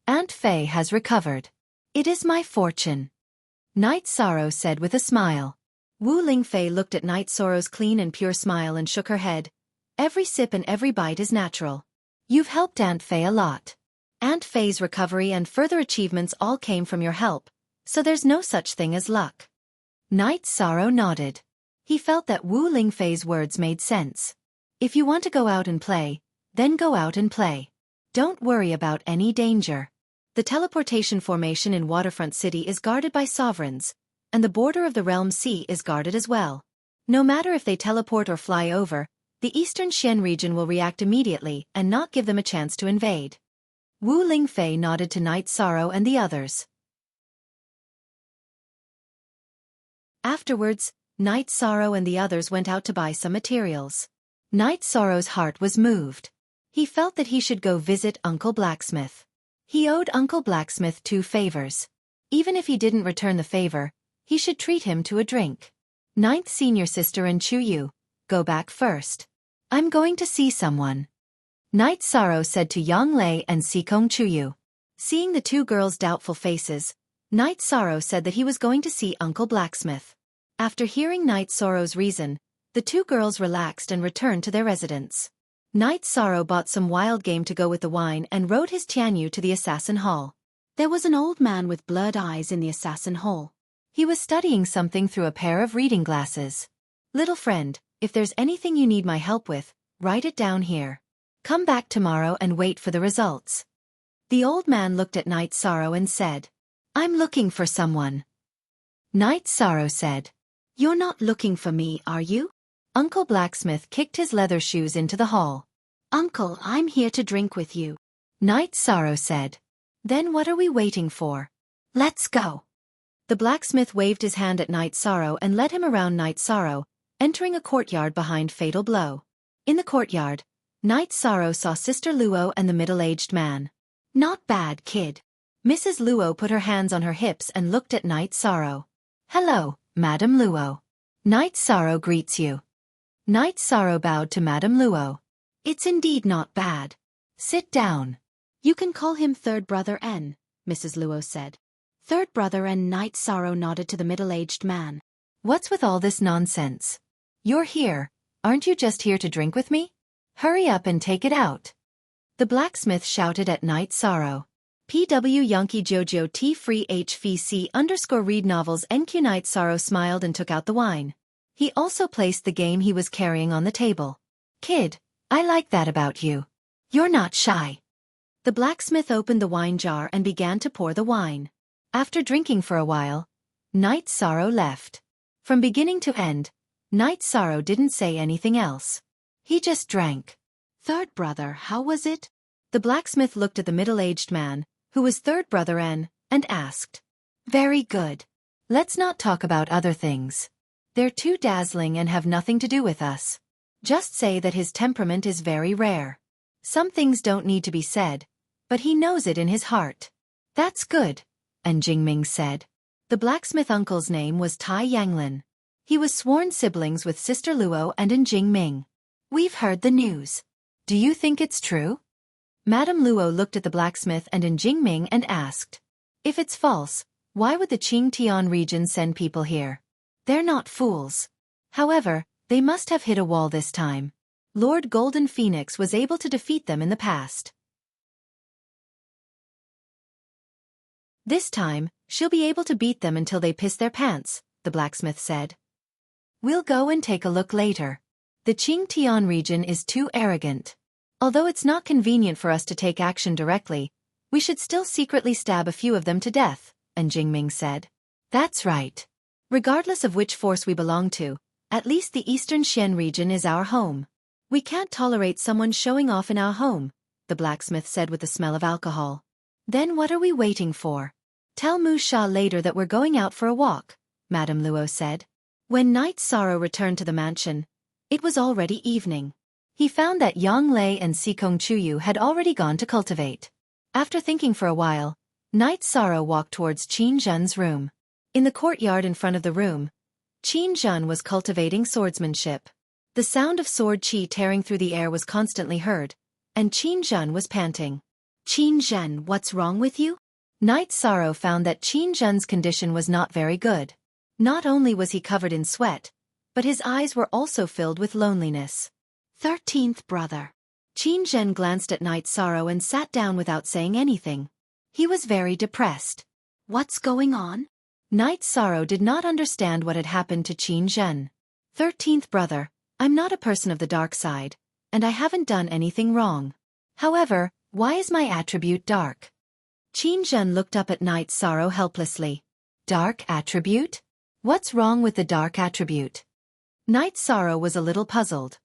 Aunt Fei has recovered. It is my fortune. Night Sorrow said with a smile. Wu Lingfei looked at Night Sorrow's clean and pure smile and shook her head. Every sip and every bite is natural. You've helped Aunt Fei a lot. Aunt Fei's recovery and further achievements all came from your help, so there's no such thing as luck. Night Sorrow nodded. He felt that Wu Lingfei's words made sense. If you want to go out and play, then go out and play. Don't worry about any danger. The teleportation formation in Waterfront City is guarded by sovereigns, and the border of the Realm Sea is guarded as well. No matter if they teleport or fly over, the Eastern Xian region will react immediately and not give them a chance to invade. Wu Lingfei nodded to Night Sorrow and the others. Afterwards, Night Sorrow and the others went out to buy some materials. Night Sorrow's heart was moved. He felt that he should go visit Uncle Blacksmith. He owed Uncle Blacksmith 2 favors. Even if he didn't return the favor, he should treat him to a drink. Ninth senior sister and Chuyu, go back first. I'm going to see someone. Night Sorrow said to Yang Lei and Sikong Chuyu. Seeing the 2 girls' doubtful faces, Night Sorrow said that he was going to see Uncle Blacksmith. After hearing Night Sorrow's reason, the 2 girls relaxed and returned to their residence. Night Sorrow bought some wild game to go with the wine and rode his Tianyu to the Assassin Hall. There was an old man with blurred eyes in the Assassin Hall. He was studying something through a pair of reading glasses. Little friend, if there's anything you need my help with, write it down here. Come back tomorrow and wait for the results. The old man looked at Night Sorrow and said, I'm looking for someone. Night Sorrow said, You're not looking for me, are you? Uncle Blacksmith kicked his leather shoes into the hall. Uncle, I'm here to drink with you. Night Sorrow said. Then what are we waiting for? Let's go. The blacksmith waved his hand at Night Sorrow and led him around Night Sorrow, entering a courtyard behind Fatal Blow. In the courtyard, Night Sorrow saw Sister Luo and the middle-aged man. Not bad, kid. Mrs. Luo put her hands on her hips and looked at Night Sorrow. Hello, Madam Luo. Night Sorrow greets you. Night Sorrow bowed to Madam Luo. It's indeed not bad. Sit down. You can call him Third Brother N, Mrs. Luo said. Third Brother and Night Sorrow nodded to the middle-aged man. What's with all this nonsense? You're here, aren't you just here to drink with me? Hurry up and take it out. The blacksmith shouted at Night Sorrow. PW Yankee Jojo T Free HVC _ read novels NQ. Night Sorrow smiled and took out the wine. He also placed the game he was carrying on the table. Kid, I like that about you. You're not shy. The blacksmith opened the wine jar and began to pour the wine. After drinking for a while, Night Sorrow left. From beginning to end, Night Sorrow didn't say anything else. He just drank. Third Brother, how was it? The blacksmith looked at the middle-aged man, who was Third Brother N, and asked. Very good. Let's not talk about other things. They're too dazzling and have nothing to do with us. Just say that his temperament is very rare. Some things don't need to be said, but he knows it in his heart. That's good, and Jingming said. The blacksmith uncle's name was Tai Yanglin. He was sworn siblings with Sister Luo and Jing Ming. We've heard the news. Do you think it's true? Madame Luo looked at the blacksmith and Jing Ming and asked. If it's false, why would the Qingtian region send people here? They're not fools. However, they must have hit a wall this time. Lord Golden Phoenix was able to defeat them in the past. This time, she'll be able to beat them until they piss their pants, the blacksmith said. We'll go and take a look later. The Qingtian region is too arrogant. Although it's not convenient for us to take action directly, we should still secretly stab a few of them to death, Jingming said. That's right. Regardless of which force we belong to, at least the Eastern Xian region is our home. We can't tolerate someone showing off in our home, the blacksmith said with the smell of alcohol. Then what are we waiting for? Tell Mu Sha later that we're going out for a walk, Madame Luo said. When Knight Sorrow returned to the mansion, it was already evening. He found that Yang Lei and Sikong Chuyu had already gone to cultivate. After thinking for a while, Knight Sorrow walked towards Qin Zhen's room. In the courtyard in front of the room, Qin Zhen was cultivating swordsmanship. The sound of sword qi tearing through the air was constantly heard, and Qin Zhen was panting. Qin Zhen, what's wrong with you? Knight Sorrow found that Qin Zhen's condition was not very good. Not only was he covered in sweat, but his eyes were also filled with loneliness. 13th brother. Qin Zhen glanced at Knight Sorrow and sat down without saying anything. He was very depressed. What's going on? Knight Sorrow did not understand what had happened to Qin Zhen. 13th brother, I'm not a person of the dark side, and I haven't done anything wrong. However, why is my attribute dark? Qin Zhen looked up at Knight Sorrow helplessly. Dark attribute? What's wrong with the dark attribute? Knight Sorrow was a little puzzled.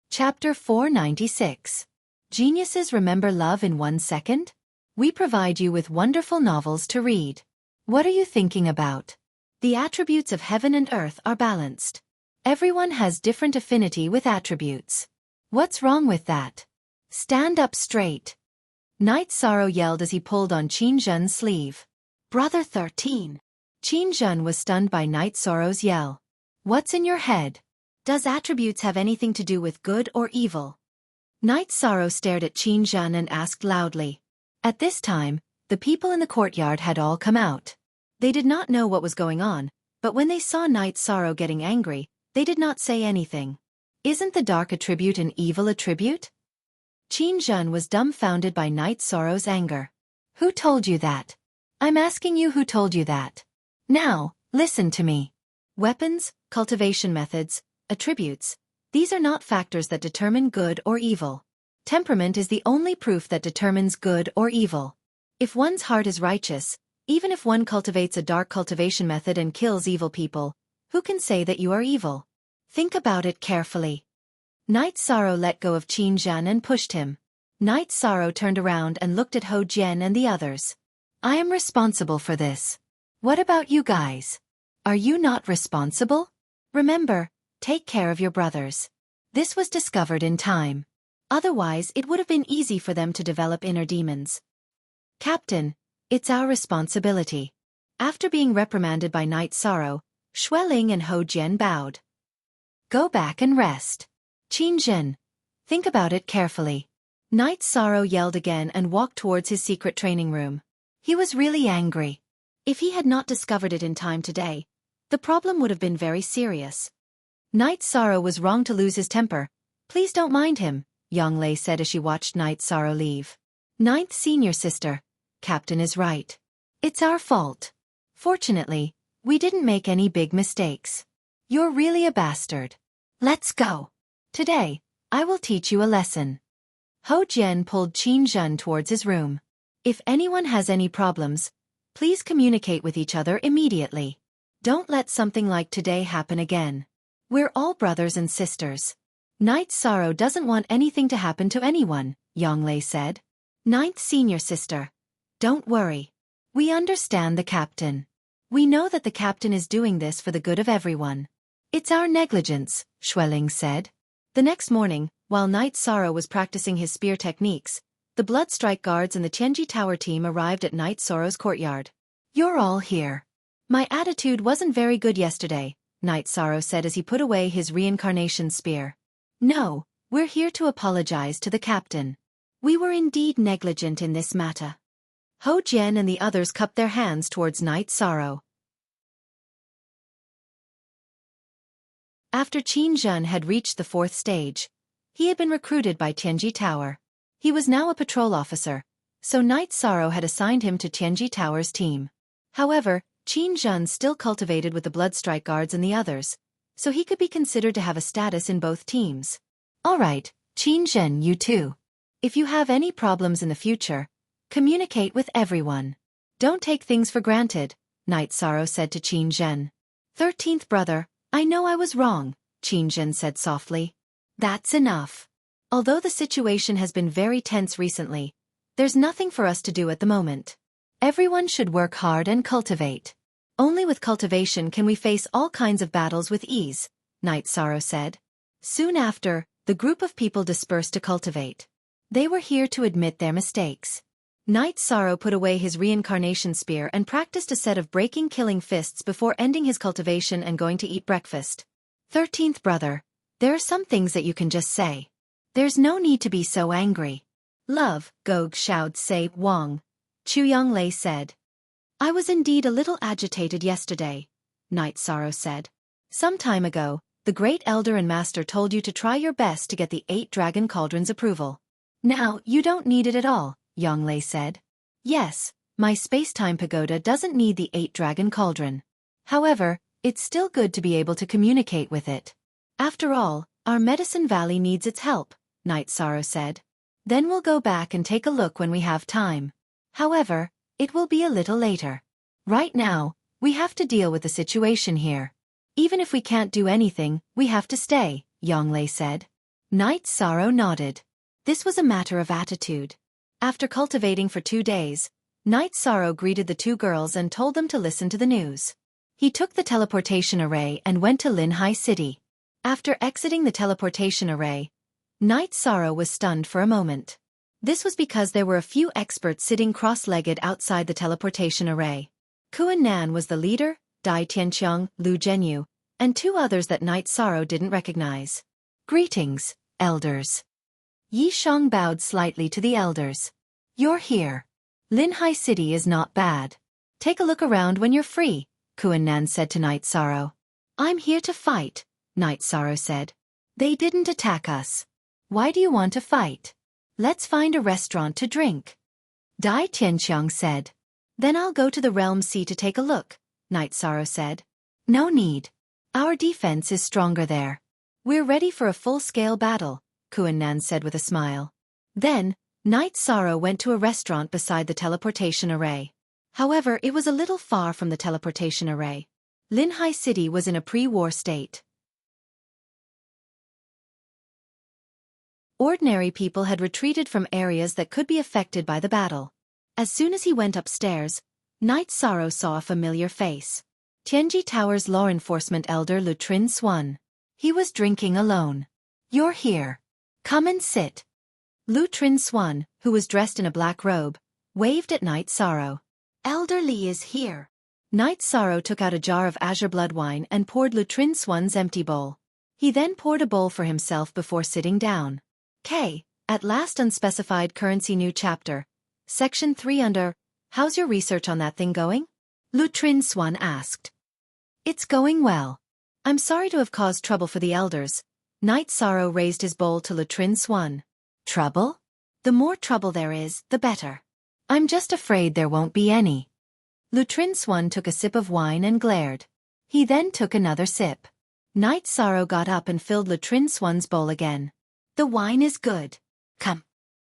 Chapter 496. Geniuses remember love in 1 second? We provide you with wonderful novels to read. What are you thinking about? The attributes of heaven and earth are balanced. Everyone has different affinity with attributes. What's wrong with that? Stand up straight. Knight Sorrow yelled as he pulled on Qin Zhen's sleeve. Brother 13. Qin Zhen was stunned by Knight Sorrow's yell. What's in your head? Does attributes have anything to do with good or evil? Knight Sorrow stared at Qin Zhen and asked loudly. At this time, the people in the courtyard had all come out. They did not know what was going on, but when they saw Knight Sorrow getting angry, they did not say anything. Isn't the dark attribute an evil attribute? Qin Zhen was dumbfounded by Knight Sorrow's anger. Who told you that? I'm asking you who told you that. Now, listen to me. Weapons, cultivation methods, attributes, these are not factors that determine good or evil. Temperament is the only proof that determines good or evil. If one's heart is righteous, even if one cultivates a dark cultivation method and kills evil people, who can say that you are evil? Think about it carefully. Knight Sorrow let go of Qin Zhen and pushed him. Knight Sorrow turned around and looked at Ho Jian and the others. I am responsible for this. What about you guys? Are you not responsible? Remember, take care of your brothers. This was discovered in time. Otherwise, it would have been easy for them to develop inner demons. Captain, it's our responsibility. After being reprimanded by Knight Sorrow, Xueling and Ho Jian bowed. Go back and rest. Qin Zhen, think about it carefully. Knight Sorrow yelled again and walked towards his secret training room. He was really angry. If he had not discovered it in time today, the problem would have been very serious. Knight Sorrow was wrong to lose his temper. Please don't mind him, Yang Lei said as she watched Knight Sorrow leave. Ninth senior sister, Captain is right. It's our fault. Fortunately, we didn't make any big mistakes. You're really a bastard. Let's go. Today, I will teach you a lesson. Ho Jian pulled Qin Zhen towards his room. If anyone has any problems, please communicate with each other immediately. Don't let something like today happen again. We're all brothers and sisters. Knight Sorrow doesn't want anything to happen to anyone, Yang Lei said. Ninth senior sister. Don't worry. We understand the captain. We know that the captain is doing this for the good of everyone. It's our negligence, Xueling said. The next morning, While Night Sorrow was practicing his spear techniques, the Blood Strike Guards and the Tianji Tower team arrived at Night Sorrow's courtyard. You're all here. My attitude wasn't very good yesterday, Night Sorrow said as he put away his reincarnation spear. No, we're here to apologize to the captain. We were indeed negligent in this matter. Ho Jian and the others cupped their hands towards Night Sorrow. After Qin Zhen had reached the 4th stage, he had been recruited by Tianji Tower. He was now a patrol officer, so Night Sorrow had assigned him to Tianji Tower's team. However, Qin Zhen still cultivated with the Bloodstrike Guards and the others, so he could be considered to have a status in both teams. All right, Qin Zhen, you too. If you have any problems in the future, communicate with everyone. Don't take things for granted, Night Sorrow said to Qin Zhen. 13th brother, I know I was wrong, Qin Zhen said softly. That's enough. Although the situation has been very tense recently, there's nothing for us to do at the moment. Everyone should work hard and cultivate. Only with cultivation can we face all kinds of battles with ease, Night Sorrow said. Soon after, the group of people dispersed to cultivate. They were here to admit their mistakes. Night Sorrow put away his reincarnation spear and practiced a set of breaking killing fists before ending his cultivation and going to eat breakfast. 13th brother, there are some things that you can just say. There's no need to be so angry. Love, Gog Xiao Sei Wang, Chu Yonglei said. I was indeed a little agitated yesterday, Night Sorrow said. Some time ago, the Great Elder and Master told you to try your best to get the 8 Dragon Cauldron's approval. Now, you don't need it at all, Yonglei said. Yes, my space-time pagoda doesn't need the 8 Dragon Cauldron. However, it's still good to be able to communicate with it. After all, our Medicine Valley needs its help, Night Sorrow said. Then we'll go back and take a look when we have time. However, it will be a little later. Right now, we have to deal with the situation here. Even if we can't do anything, we have to stay, Yonglei said. Night Sorrow nodded. This was a matter of attitude. After cultivating for 2 days, Night Sorrow greeted the 2 girls and told them to listen to the news. He took the teleportation array and went to Linhai City. After exiting the teleportation array, Night Sorrow was stunned for a moment. This was because there were a few experts sitting cross-legged outside the teleportation array. Kuan Nan was the leader, Dai Tianqiang, Lu Zhenyu, and 2 others that Night Sorrow didn't recognize. Greetings, elders. Yi Shang bowed slightly to the elders. You're here. Linhai City is not bad. Take a look around when you're free, Kuan Nan said to Night Sorrow. I'm here to fight, Night Sorrow said. They didn't attack us. Why do you want to fight? Let's find a restaurant to drink. Dai Tianqiang said. Then I'll go to the Realm Sea to take a look, Night Sorrow said. No need. Our defense is stronger there. We're ready for a full-scale battle, Kuan Nan said with a smile. Then, Night Sorrow went to a restaurant beside the teleportation array. However, it was a little far from the teleportation array. Linhai City was in a pre-war state. Ordinary people had retreated from areas that could be affected by the battle. As soon as he went upstairs, Night Sorrow saw a familiar face. Tianji Tower's law enforcement elder Lutrin Swan. He was drinking alone. You're here. Come and sit. Lutrin Swan, who was dressed in a black robe, waved at Night Sorrow. Elder Li is here. Night Sorrow took out a jar of azure blood wine and poured Lutrin Swan's empty bowl. He then poured a bowl for himself before sitting down. At last unspecified currency new chapter. Section 3 under, how's your research on that thing going? Lutrin Swan asked. It's going well. I'm sorry to have caused trouble for the elders. Night Sorrow raised his bowl to Lutrin Swan. Trouble? The more trouble there is, the better. I'm just afraid there won't be any. Lutrin Swan took a sip of wine and glared. He then took another sip. Night Sorrow got up and filled Lutrin Swan's bowl again. The wine is good. Come.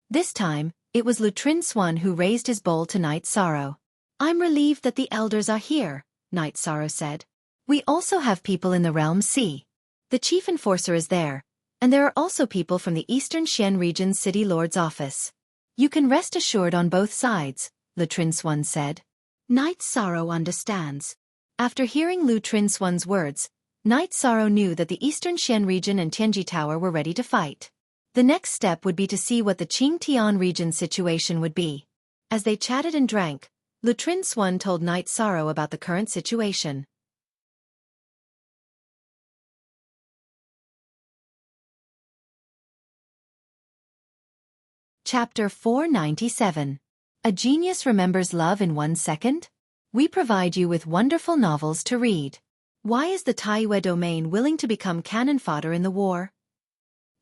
This time, it was Lutrin Swan who raised his bowl to Night Sorrow. I'm relieved that the elders are here, Night Sorrow said. We also have people in the Realm Sea. The chief enforcer is there, and there are also people from the Eastern Xian region's City Lord's office. You can rest assured on both sides, Lutrin Swan said. Night Sorrow understands. After hearing Lutrin Swan's words, Night Sorrow knew that the Eastern Xian region and Tianji Tower were ready to fight. The next step would be to see what the Qingtian region situation would be. As they chatted and drank, Lutrin Swan told Night Sorrow about the current situation. Chapter 497. A Genius Remembers Love in 1 Second? We provide you with wonderful novels to read. Why is the Taiyue domain willing to become cannon fodder in the war?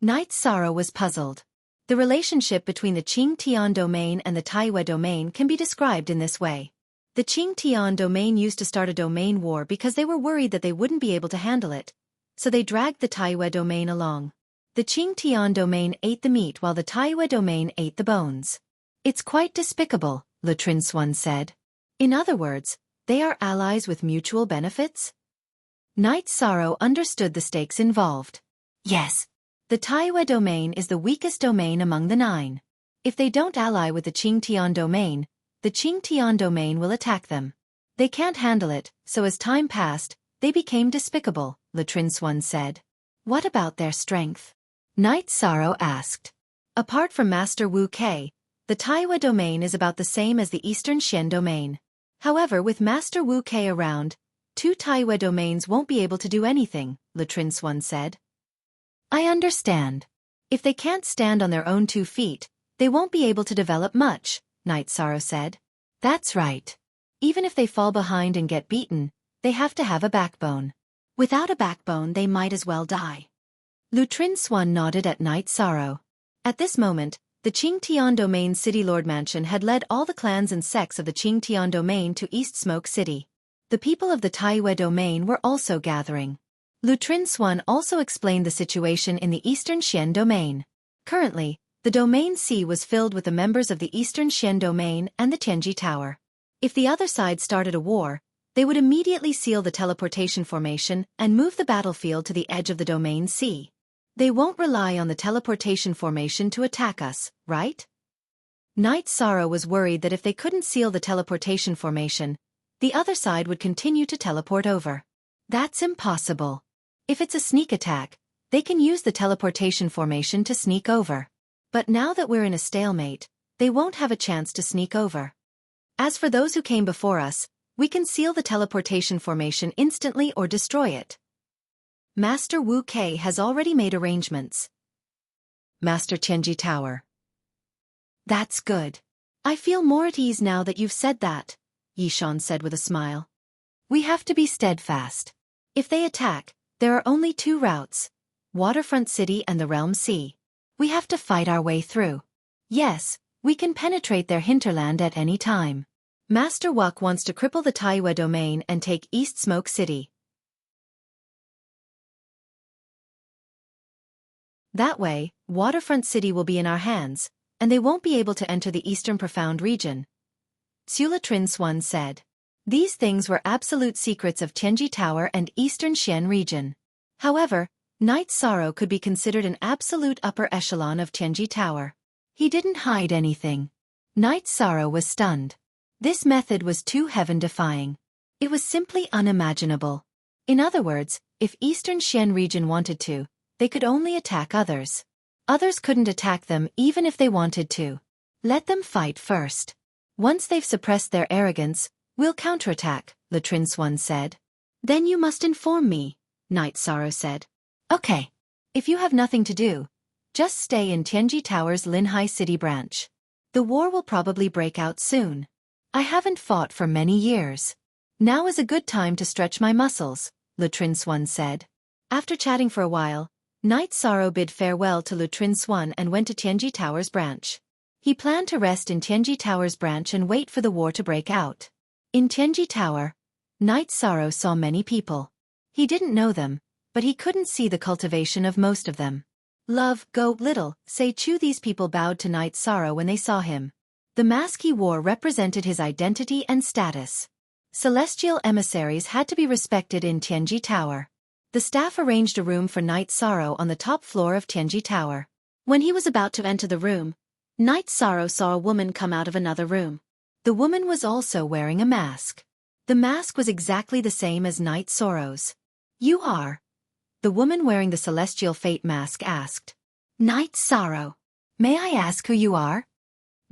Night Sorrow was puzzled. The relationship between the Qingtian domain and the Taiyue domain can be described in this way. The Qingtian domain used to start a domain war because they were worried that they wouldn't be able to handle it, so they dragged the Taiyue domain along. The Qingtian domain ate the meat while the Taiyue domain ate the bones. It's quite despicable, Lutrin Swan said. In other words, they are allies with mutual benefits? Night Sorrow understood the stakes involved. Yes. The Taiyue domain is the weakest domain among the 9. If they don't ally with the Qingtian domain, the Qingtian domain will attack them. They can't handle it, so as time passed, they became despicable, Lutrin Swan said. What about their strength? Night Sorrow asked. Apart from Master Wu Kei, the Taiyue domain is about the same as the Eastern Xian domain. However, with Master Wu Kei around, 2 Taiyue domains won't be able to do anything, Lutrin Swan said. I understand. If they can't stand on their own 2 feet, they won't be able to develop much, Night Sorrow said. That's right. Even if they fall behind and get beaten, they have to have a backbone. Without a backbone, they might as well die. Lutrin Swan nodded at Night Sorrow. At this moment, the Qingtian Domain City Lord Mansion had led all the clans and sects of the Qingtian Domain to East Smoke City. The people of the Taiyue Domain were also gathering. Lutrin Swan also explained the situation in the Eastern Xian Domain. Currently, the Domain Sea was filled with the members of the Eastern Xian Domain and the Tianji Tower. If the other side started a war, they would immediately seal the teleportation formation and move the battlefield to the edge of the Domain Sea. They won't rely on the teleportation formation to attack us, right? Night Sorrow was worried that if they couldn't seal the teleportation formation, the other side would continue to teleport over. That's impossible. If it's a sneak attack, they can use the teleportation formation to sneak over. But now that we're in a stalemate, they won't have a chance to sneak over. As for those who came before us, we can seal the teleportation formation instantly or destroy it. Master Wu Kei has already made arrangements. Master Tianji Tower. That's good. I feel more at ease now that you've said that, Yishan said with a smile. We have to be steadfast. If they attack, there are only 2 routes, Waterfront City and the Realm Sea. We have to fight our way through. Yes, we can penetrate their hinterland at any time. Master Wuk wants to cripple the Taiyue domain and take East Smoke City. That way, Waterfront City will be in our hands, and they won't be able to enter the Eastern Profound region. Lutrin Swan said. These things were absolute secrets of Tianji Tower and Eastern Xian region. However, Night Sorrow could be considered an absolute upper echelon of Tianji Tower. He didn't hide anything. Night Sorrow was stunned. This method was too heaven-defying. It was simply unimaginable. In other words, if Eastern Xian region wanted to, they could only attack others. Others couldn't attack them even if they wanted to. Let them fight first. Once they've suppressed their arrogance, we'll counterattack, Lutrin Swan said. Then you must inform me, Night Sorrow said. Okay. If you have nothing to do, just stay in Tianji Tower's Linhai City branch. The war will probably break out soon. I haven't fought for many years. Now is a good time to stretch my muscles, Lutrin Swan said. After chatting for a while, Night Sorrow bid farewell to Lutrin Swan and went to Tianji Tower's branch. He planned to rest in Tianji Tower's branch and wait for the war to break out. In Tianji Tower, Night Sorrow saw many people. He didn't know them, but he couldn't see the cultivation of most of them. Love, go, little, say Chu. These people bowed to Night Sorrow when they saw him. The mask he wore represented his identity and status. Celestial emissaries had to be respected in Tianji Tower. The staff arranged a room for Night Sorrow on the top floor of Tianji Tower. When he was about to enter the room, Night Sorrow saw a woman come out of another room. The woman was also wearing a mask. The mask was exactly the same as Night Sorrow's. You are? The woman wearing the Celestial Fate mask asked. Night Sorrow. May I ask who you are?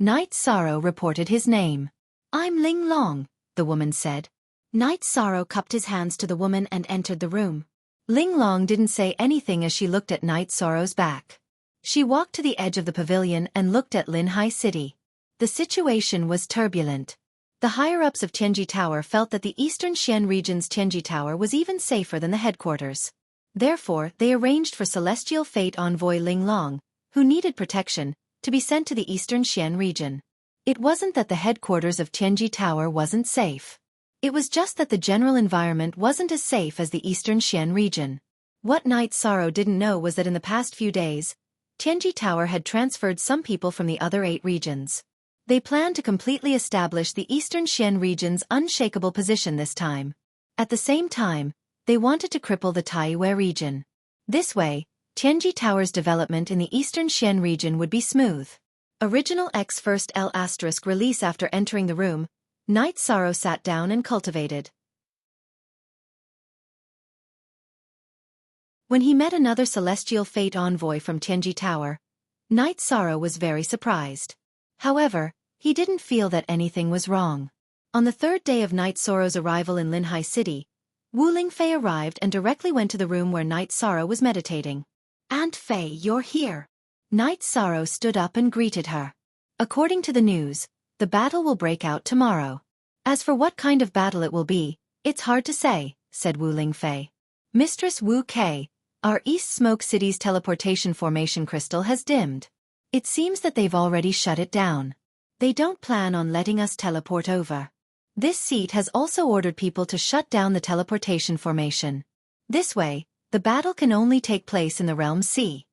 Night Sorrow reported his name. I'm Ling Long, the woman said. Night Sorrow cupped his hands to the woman and entered the room. Ling Long didn't say anything as she looked at Night Sorrow's back. She walked to the edge of the pavilion and looked at Linhai City. The situation was turbulent. The higher-ups of Tianji Tower felt that the Eastern Xian region's Tianji Tower was even safer than the headquarters. Therefore, they arranged for Celestial Fate envoy Ling Long, who needed protection, to be sent to the Eastern Xian region. It wasn't that the headquarters of Tianji Tower wasn't safe. It was just that the general environment wasn't as safe as the Eastern Xian region. What Night Sorrow didn't know was that in the past few days, Tianji Tower had transferred some people from the other 8 regions. They planned to completely establish the Eastern Xian region's unshakable position this time. At the same time, they wanted to cripple the Taiyue region. This way, Tianji Tower's development in the Eastern Xian region would be smooth. Original X First L** release. After entering the room, Night Sorrow sat down and cultivated. When he met another Celestial Fate envoy from Tianji Tower, Night Sorrow was very surprised. However, he didn't feel that anything was wrong. On the 3rd day of Night Sorrow's arrival in Linhai City, Wu Lingfei arrived and directly went to the room where Night Sorrow was meditating. Aunt Fei, you're here. Night Sorrow stood up and greeted her. According to the news, the battle will break out tomorrow. As for what kind of battle it will be, it's hard to say, said Wu Lingfei. Mistress Wu Kei, our East Smoke City's teleportation formation crystal has dimmed. It seems that they've already shut it down. They don't plan on letting us teleport over. This seat has also ordered people to shut down the teleportation formation. This way, the battle can only take place in the Realm C.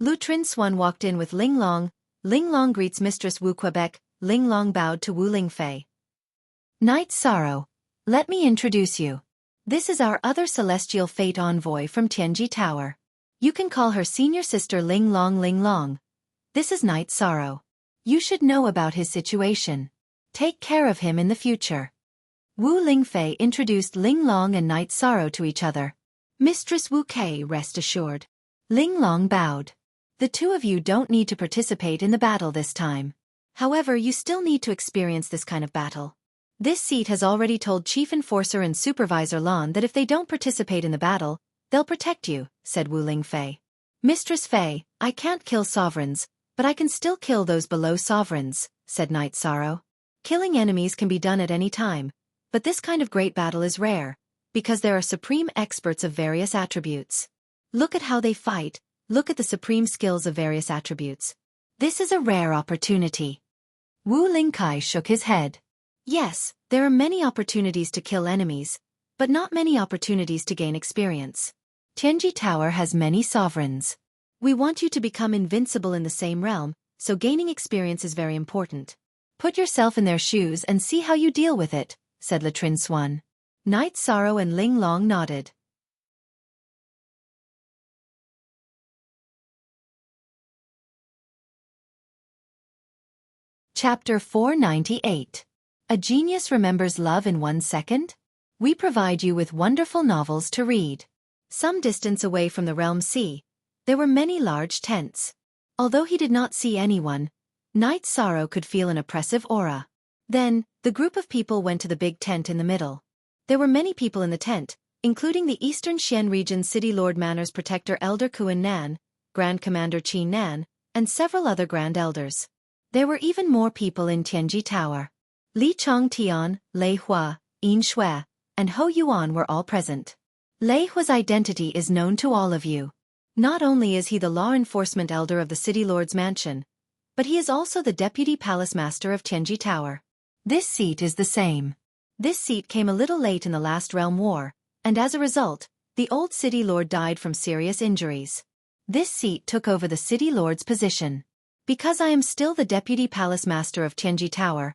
Lu Trin Swan walked in with Ling Long. Ling Long greets Mistress Wu Quebec. Ling Long bowed to Wu Lingfei. Night Sorrow, let me introduce you. This is our other Celestial Fate envoy from Tianji Tower. You can call her senior sister Ling Long Ling Long. This is Night Sorrow. You should know about his situation. Take care of him in the future. Wu Lingfei introduced Ling Long and Night Sorrow to each other. Mistress Wu Kei, rest assured. Ling Long bowed. The two of you don't need to participate in the battle this time. However, you still need to experience this kind of battle. This seat has already told Chief Enforcer and Supervisor Lan that if they don't participate in the battle, they'll protect you, said Wu Lingfei. Mistress Fei, I can't kill sovereigns, but I can still kill those below sovereigns, said Night Sorrow. Killing enemies can be done at any time, but this kind of great battle is rare, because there are supreme experts of various attributes. Look at how they fight, look at the supreme skills of various attributes. This is a rare opportunity. Wu Lingkai shook his head. Yes, there are many opportunities to kill enemies, but not many opportunities to gain experience. Tianji Tower has many sovereigns. We want you to become invincible in the same realm, so gaining experience is very important. Put yourself in their shoes and see how you deal with it, said Le Trin Swan. Night Sorrow and Ling Long nodded. Chapter 498. A Genius Remembers Love in 1 Second? We provide you with wonderful novels to read. Some distance away from the Realm C, there were many large tents. Although he did not see anyone, Night Sorrow could feel an oppressive aura. Then, the group of people went to the big tent in the middle. There were many people in the tent, including the Eastern Xian Region City Lord Manor's Protector Elder Kuan Nan, Grand Commander Qin Nan, and several other Grand Elders. There were even more people in Tianji Tower. Li Chongtian, Lei Hua, Yin Shui, and Ho Yuan were all present. Lei Hua's identity is known to all of you. Not only is he the law enforcement elder of the City Lord's mansion, but he is also the Deputy Palace Master of Tianji Tower. This seat is the same. This seat came a little late in the last Realm War, and as a result, the old City Lord died from serious injuries. This seat took over the City Lord's position. Because I am still the Deputy Palace Master of Tianji Tower,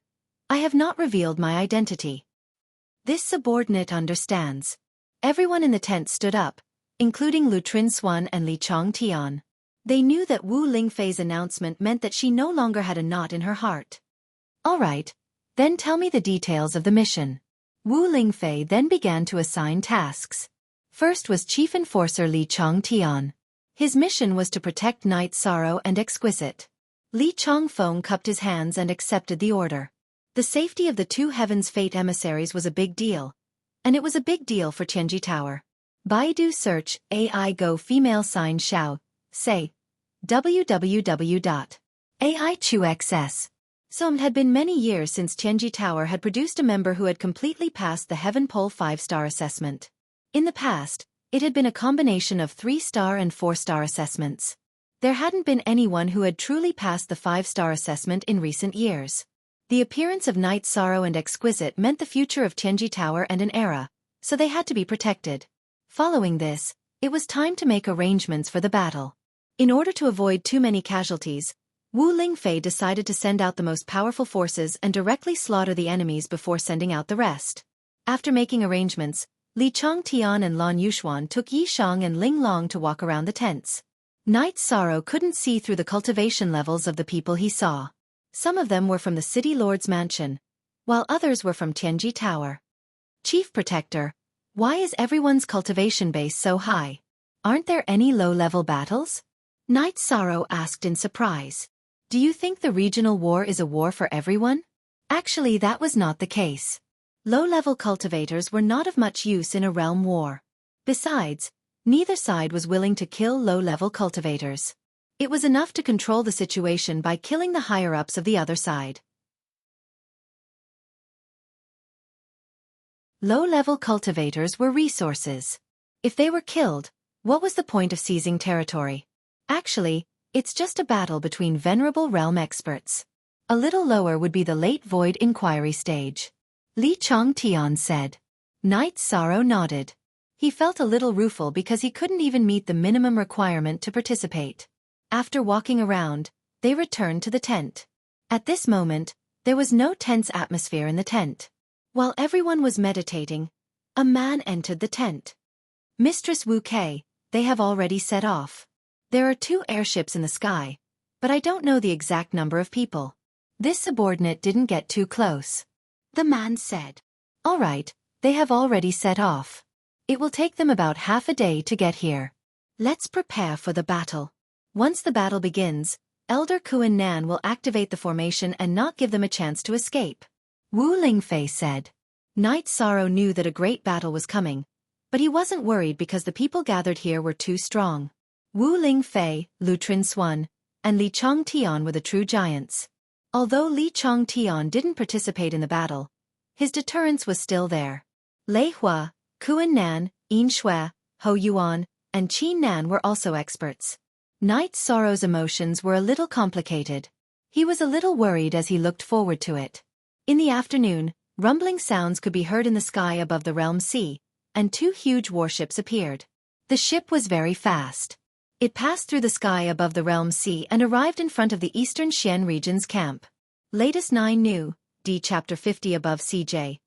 I have not revealed my identity. This subordinate understands. Everyone in the tent stood up, including Lu Trin Swan and Li Chongtian. They knew that Wu Lingfei's announcement meant that she no longer had a knot in her heart. All right, then tell me the details of the mission. Wu Lingfei then began to assign tasks. First was Chief Enforcer Li Chongtian. His mission was to protect Night Sorrow and Exquisite. Li Chongfeng cupped his hands and accepted the order. The safety of the two Heaven's Fate emissaries was a big deal, and it was a big deal for Tianji Tower. Baidu search AI Go female sign Xiao, say www.aichuxs. So it had been many years since Tianji Tower had produced a member who had completely passed the Heaven Pole 5-star assessment. In the past, it had been a combination of 3-star and 4-star assessments. There hadn't been anyone who had truly passed the 5-star assessment in recent years. The appearance of Night Sorrow and Exquisite meant the future of Tianji Tower and an era, so they had to be protected. Following this, it was time to make arrangements for the battle. In order to avoid too many casualties, Wu Lingfei decided to send out the most powerful forces and directly slaughter the enemies before sending out the rest. After making arrangements, Li Chongtian and Lan Yuxuan took Yi Shang and Ling Long to walk around the tents. Night Sorrow couldn't see through the cultivation levels of the people he saw. Some of them were from the City Lord's mansion, while others were from Tianji Tower. Chief Protector, why is everyone's cultivation base so high? Aren't there any low-level battles? Night Sorrow asked in surprise. Do you think the regional war is a war for everyone? Actually, that was not the case. Low-level cultivators were not of much use in a realm war. Besides, neither side was willing to kill low-level cultivators. It was enough to control the situation by killing the higher-ups of the other side. Low-level cultivators were resources. If they were killed, what was the point of seizing territory? Actually, it's just a battle between venerable realm experts. A little lower would be the late void inquiry stage. Li Chongtian said. Night Sorrow nodded. He felt a little rueful because he couldn't even meet the minimum requirement to participate. After walking around, they returned to the tent. At this moment, there was no tense atmosphere in the tent. While everyone was meditating, a man entered the tent. Mistress Wu Kei, they have already set off. There are 2 airships in the sky, but I don't know the exact number of people. This subordinate didn't get too close. The man said. All right, they have already set off. It will take them about half a day to get here. Let's prepare for the battle. Once the battle begins, Elder Kuan Nan will activate the formation and not give them a chance to escape. Wu Lingfei said. Night Sorrow knew that a great battle was coming, but he wasn't worried because the people gathered here were too strong. Wu Lingfei, Lu Trinswan, and Li Chongtian were the true giants. Although Li Chongtian didn't participate in the battle, his deterrence was still there. Lei Hua, Kuan Nan, Yin Shui, Ho Yuan, and Qin Nan were also experts. Night Sorrow's emotions were a little complicated. He was a little worried as he looked forward to it. In the afternoon, rumbling sounds could be heard in the sky above the realm sea, and 2 huge warships appeared. The ship was very fast. It passed through the sky above the realm sea and arrived in front of the Eastern Xian region's camp. Latest 9 new, D Chapter 50 above CJ.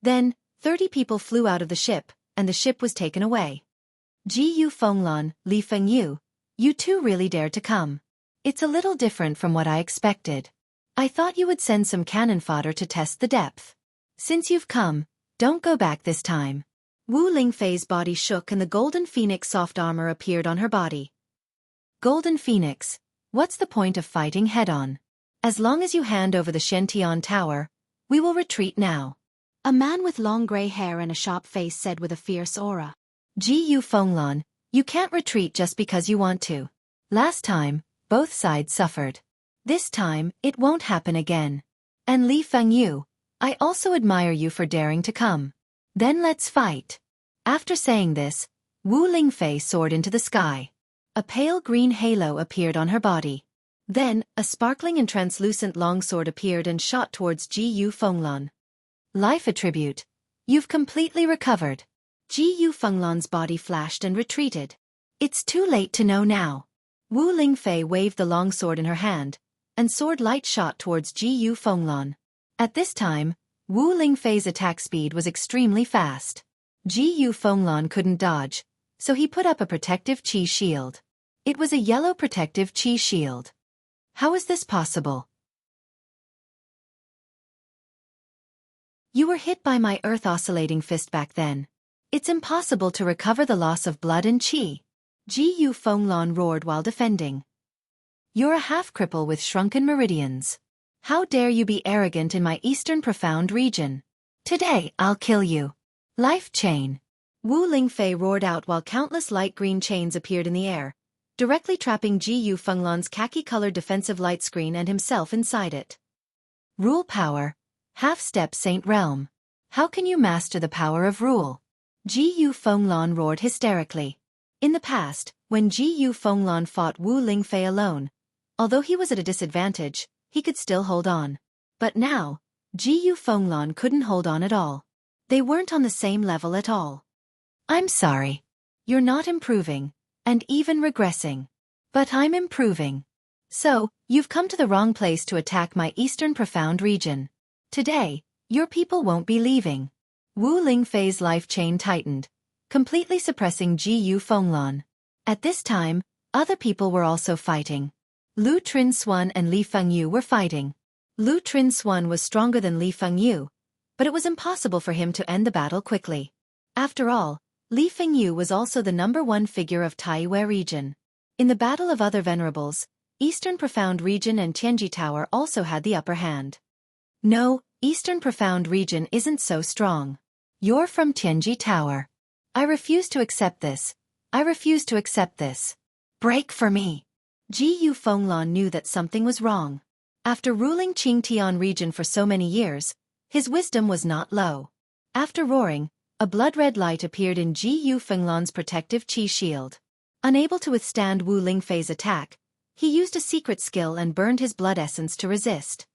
Then, 30 people flew out of the ship, and the ship was taken away. Ji Yu Fenglan, Li Fengyu, you 2 really dared to come. It's a little different from what I expected. I thought you would send some cannon fodder to test the depth. Since you've come, don't go back this time. Wu Lingfei's body shook and the Golden Phoenix soft armor appeared on her body. Golden Phoenix, what's the point of fighting head-on? As long as you hand over the Shentian Tower, we will retreat now. A man with long gray hair and a sharp face said with a fierce aura. Ji Yu Fenglan, you can't retreat just because you want to. Last time, both sides suffered. This time, it won't happen again. And Li Fengyu, I also admire you for daring to come. Then let's fight. After saying this, Wu Lingfei soared into the sky. A pale green halo appeared on her body. Then, a sparkling and translucent longsword appeared and shot towards Ji Yu Fenglan. Life attribute. You've completely recovered. Ji Yu Fenglan's body flashed and retreated. It's too late to know now. Wu Lingfei waved the longsword in her hand, and sword light shot towards Ji Yu Fenglan. At this time, Wu Lingfei's attack speed was extremely fast. Ji Yu Fenglan couldn't dodge, so he put up a protective qi shield. It was a yellow protective qi shield. How is this possible? You were hit by my earth oscillating fist back then. It's impossible to recover the loss of blood and qi. Yu Fenglan roared while defending. You're a half-cripple with shrunken meridians. How dare you be arrogant in my eastern profound region? Today, I'll kill you. Life chain. Wu Lingfei roared out while countless light green chains appeared in the air, directly trapping Yu Fenglan's khaki-colored defensive light screen and himself inside it. Rule power. Half-step Saint Realm. How can you master the power of rule? Yu Fenglan roared hysterically. In the past, when Yu Fenglan fought Wu Lingfei alone, although he was at a disadvantage, he could still hold on. But now, Yu Fenglan couldn't hold on at all. They weren't on the same level at all. I'm sorry. You're not improving, and even regressing. But I'm improving. So, you've come to the wrong place to attack my eastern profound region. Today, your people won't be leaving. Wu Lingfei's life chain tightened, completely suppressing Yu Fenglan. At this time, other people were also fighting. Lu Trinsuan and Li Fengyu were fighting. Lu Trinsuan was stronger than Li Fengyu, but it was impossible for him to end the battle quickly. After all, Li Fengyu was also the #1 figure of Taiyue region. In the Battle of Other Venerables, Eastern Profound Region and Tianji Tower also had the upper hand. No, Eastern Profound Region isn't so strong. You're from Tianji Tower. I refuse to accept this. I refuse to accept this. Break for me. Yu Fenglan knew that something was wrong. After ruling Qingtian region for so many years, his wisdom was not low. After roaring, a blood-red light appeared in Yu Fenglan's protective qi shield. Unable to withstand Wu Lingfei's attack, he used a secret skill and burned his blood essence to resist.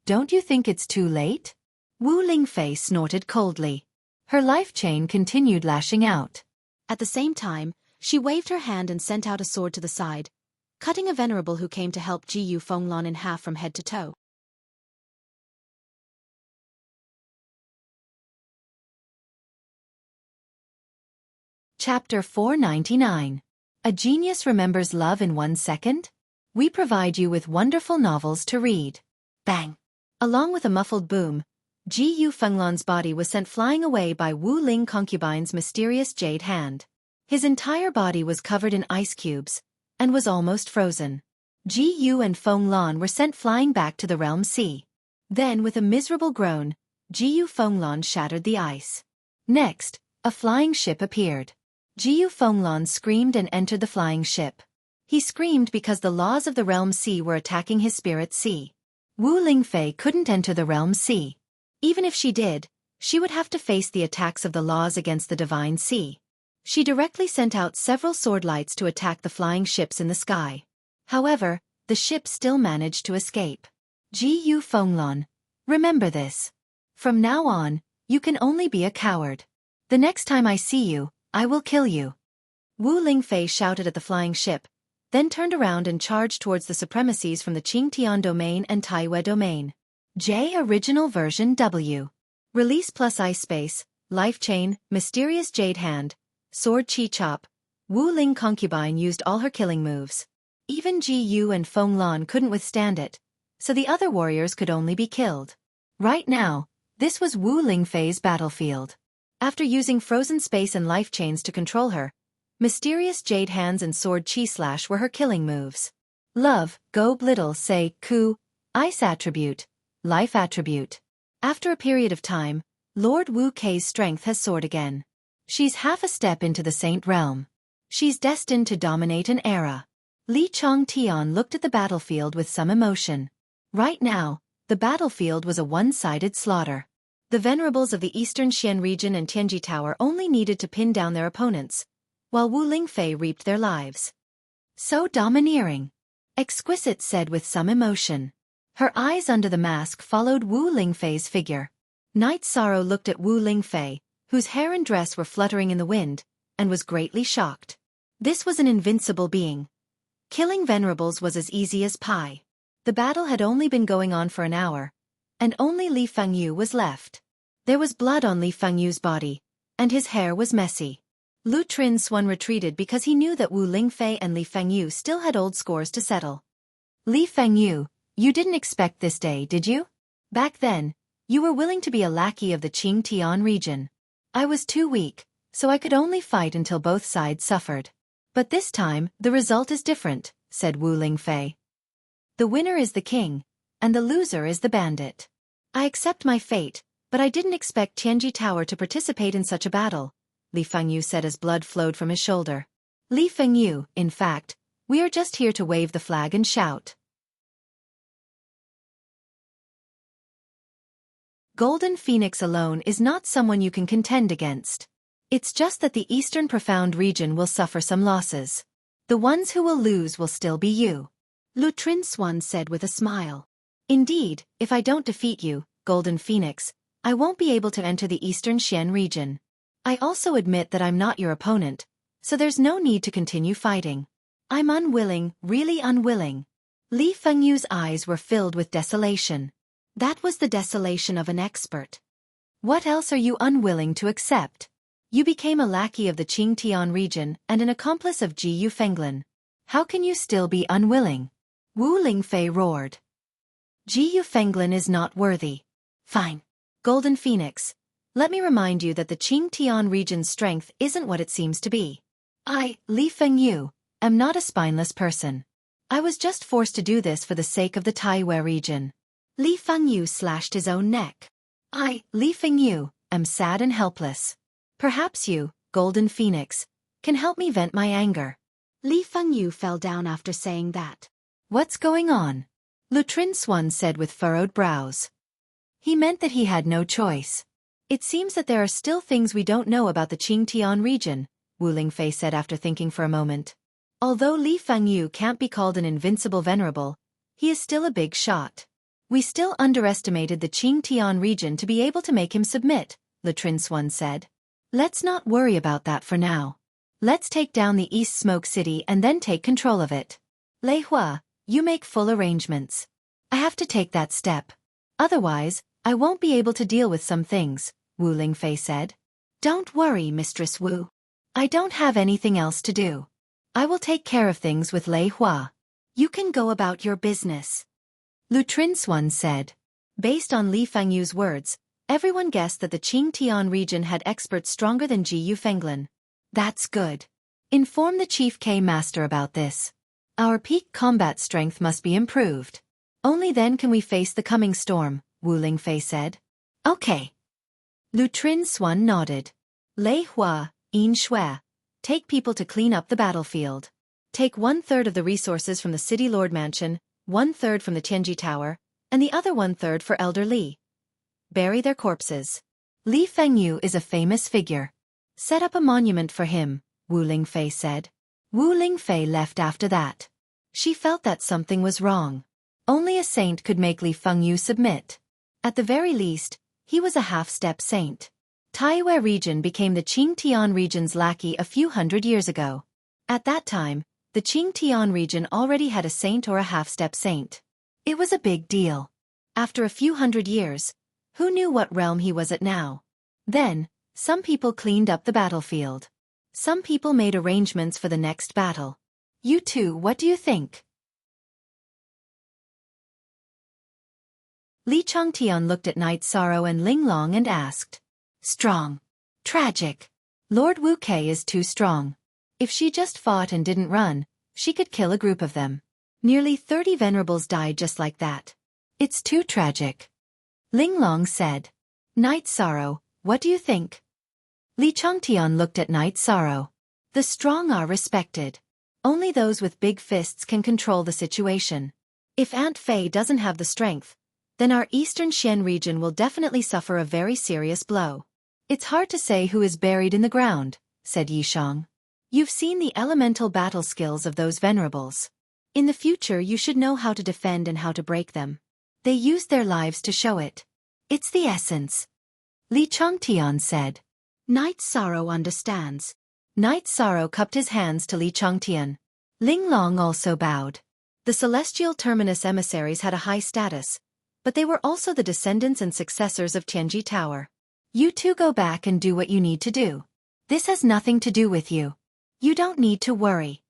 Don't you think it's too late? Wu Lingfei snorted coldly. Her life chain continued lashing out. At the same time, she waved her hand and sent out a sword to the side, cutting a venerable who came to help Yu Fenglan in half from head to toe. Chapter 499. A Genius Remembers Love in 1 Second? We provide you with wonderful novels to read. Bang! Along with a muffled boom, Yu Fenglan's body was sent flying away by Wu Ling concubine's mysterious jade hand. His entire body was covered in ice cubes, and was almost frozen. Yu and Fenglan were sent flying back to the realm sea. Then with a miserable groan, Yu Fenglan shattered the ice. Next, a flying ship appeared. Yu Fenglan screamed and entered the flying ship. He screamed because the laws of the realm sea were attacking his spirit sea. Wu Lingfei couldn't enter the realm sea. Even if she did, she would have to face the attacks of the laws against the divine sea. She directly sent out several sword lights to attack the flying ships in the sky. However, the ship still managed to escape. Yu Fenglan, remember this. From now on, you can only be a coward. The next time I see you, I will kill you. Wu Lingfei shouted at the flying ship, then turned around and charged towards the supremacies from the Qingtian domain and Taiyue domain. J Original Version W. Release plus Ice Space, Life Chain, Mysterious Jade Hand, Sword Chi Chop. Wu Ling concubine used all her killing moves. Even Yu and Fenglan couldn't withstand it, so the other warriors could only be killed. Right now, this was Wu Lingfei's battlefield. After using frozen space and life chains to control her, mysterious jade hands and sword chi slash were her killing moves. Love, go little say, ku, ice attribute, life attribute. After a period of time, Lord Wu Kei's strength has soared again. She's half a step into the Saint Realm. She's destined to dominate an era. Li Chongtian looked at the battlefield with some emotion. Right now, the battlefield was a one-sided slaughter. The venerables of the Eastern Xian region and Tianji Tower only needed to pin down their opponents, while Wu Lingfei reaped their lives. So domineering. Exquisite said with some emotion. Her eyes under the mask followed Wu Lingfei's figure. Night Sorrow looked at Wu Lingfei, whose hair and dress were fluttering in the wind, and was greatly shocked. This was an invincible being. Killing venerables was as easy as pie. The battle had only been going on for an hour, and only Li Fengyu was left. There was blood on Li Fengyu's body, and his hair was messy. Lu Trinsuan retreated because he knew that Wu Lingfei and Li Fengyu still had old scores to settle. Li Fengyu, you didn't expect this day, did you? Back then, you were willing to be a lackey of the Qingtian region. I was too weak, so I could only fight until both sides suffered. But this time, the result is different, said Wu Lingfei. The winner is the king, and the loser is the bandit. I accept my fate, but I didn't expect Tianji Tower to participate in such a battle, Li Fengyu said as blood flowed from his shoulder. Li Fengyu, in fact, we are just here to wave the flag and shout. Golden Phoenix alone is not someone you can contend against. It's just that the Eastern Profound region will suffer some losses. The ones who will lose will still be you. Lu Trinswan said with a smile. Indeed, if I don't defeat you, Golden Phoenix, I won't be able to enter the Eastern Xian region. I also admit that I'm not your opponent, so there's no need to continue fighting. I'm unwilling, really unwilling. Li Fengyu's eyes were filled with desolation. That was the desolation of an expert. What else are you unwilling to accept? You became a lackey of the Qingtian region and an accomplice of Ji Yufenglan. How can you still be unwilling? Wu Lingfei roared. Ji Yufenglan is not worthy. Fine. Golden Phoenix, let me remind you that the Qingtian region's strength isn't what it seems to be. I, Li Fengyu, am not a spineless person. I was just forced to do this for the sake of the Taiwei region. Li Fengyu slashed his own neck. I, Li Fengyu, am sad and helpless. Perhaps you, Golden Phoenix, can help me vent my anger. Li Fengyu fell down after saying that. What's going on? Lu Trinswan said with furrowed brows. He meant that he had no choice. It seems that there are still things we don't know about the Qingtian region, Wu Lingfei said after thinking for a moment. Although Li Fengyu can't be called an invincible venerable, he is still a big shot. We still underestimated the Qingtian region to be able to make him submit, Lu Trinswan said. Let's not worry about that for now. Let's take down the East Smoke City and then take control of it. Lei Hua, you make full arrangements. I have to take that step. Otherwise, I won't be able to deal with some things, Wu Lingfei said. Don't worry, Mistress Wu. I don't have anything else to do. I will take care of things with Lei Hua. You can go about your business. Lu Trinswan said. Based on Li Fengyu's words, everyone guessed that the Qingtian region had experts stronger than Ji Yufenglan. That's good. Inform the Chief K Master about this. Our peak combat strength must be improved. Only then can we face the coming storm, Wu Lingfei said. Okay. Lu Trinswan nodded. Lei Hua, Yin Shui, take people to clean up the battlefield. Take 1/3 of the resources from the City Lord Mansion, 1/3 from the Tianji Tower, and the other 1/3 for Elder Li. Bury their corpses. Li Fengyu is a famous figure. Set up a monument for him, Wu Lingfei said. Wu Lingfei left after that. She felt that something was wrong. Only a saint could make Li Fengyu submit. At the very least, he was a half-step saint. Taiwei region became the Qingtian region's lackey a few hundred years ago. At that time, the Qingtian region already had a saint or a half-step saint. It was a big deal. After a few hundred years, who knew what realm he was at now? Then, some people cleaned up the battlefield. Some people made arrangements for the next battle. You two, what do you think? Li Changtian looked at Night Sorrow and Ling Long and asked. Strong. Tragic. Lord Wu Kei is too strong. If she just fought and didn't run, she could kill a group of them. Nearly 30 venerables died just like that. It's too tragic. Ling Long said. Night Sorrow, what do you think? Li Changtian looked at Night Sorrow. The strong are respected. Only those with big fists can control the situation. If Aunt Fei doesn't have the strength, then our Eastern Xian region will definitely suffer a very serious blow. It's hard to say who is buried in the ground, said Yishang. You've seen the elemental battle skills of those venerables. In the future you should know how to defend and how to break them. They used their lives to show it. It's the essence. Li Changtian said. Night Sorrow understands. Night Sorrow cupped his hands to Li Changtian. Ling Long also bowed. The celestial terminus emissaries had a high status, but they were also the descendants and successors of Tianji Tower. You two go back and do what you need to do. This has nothing to do with you. You don't need to worry.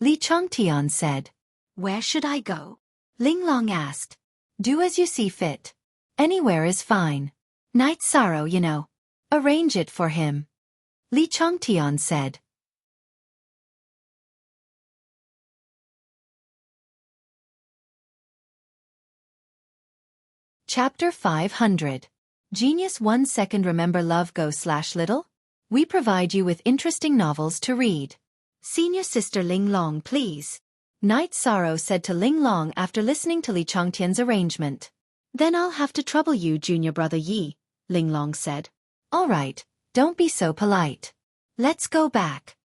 Li Changtian said. Where should I go? Ling Long asked. Do as you see fit. Anywhere is fine. Night Sorrow, you know. Arrange it for him. Li Changtian said. Chapter 500. Genius 1 second remember love go/little? We provide you with interesting novels to read. Senior sister Ling Long, please. Night Sorrow said to Ling Long after listening to Li Chongtian's arrangement. Then I'll have to trouble you, junior brother Yi, Ling Long said. All right, don't be so polite. Let's go back.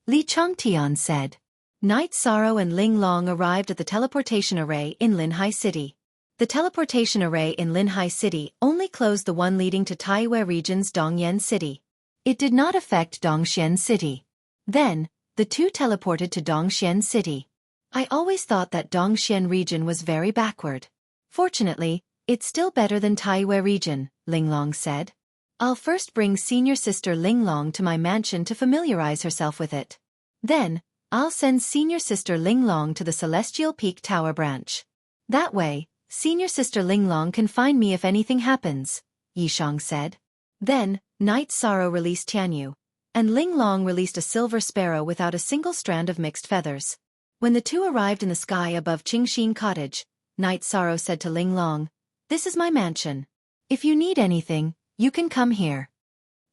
Li Chongtian said. Night Sorrow and Ling Long arrived at the teleportation array in Linhai City. The teleportation array in Linhai City only closed the one leading to Taiyue region's Dongyan City. It did not affect Dongxian City. Then, the two teleported to Dongxian City. I always thought that Dongxian region was very backward. Fortunately, it's still better than Taiyue region, Ling Long said. I'll first bring senior sister Ling Long to my mansion to familiarize herself with it. Then, I'll send senior sister Ling Long to the Celestial Peak Tower branch. That way, senior sister Ling Long can find me if anything happens, Yishang said. Then, Night Sorrow released Tianyu, and Ling Long released a silver sparrow without a single strand of mixed feathers. When the two arrived in the sky above Qingxin Cottage, Night Sorrow said to Ling Long, "This is my mansion. If you need anything, you can come here."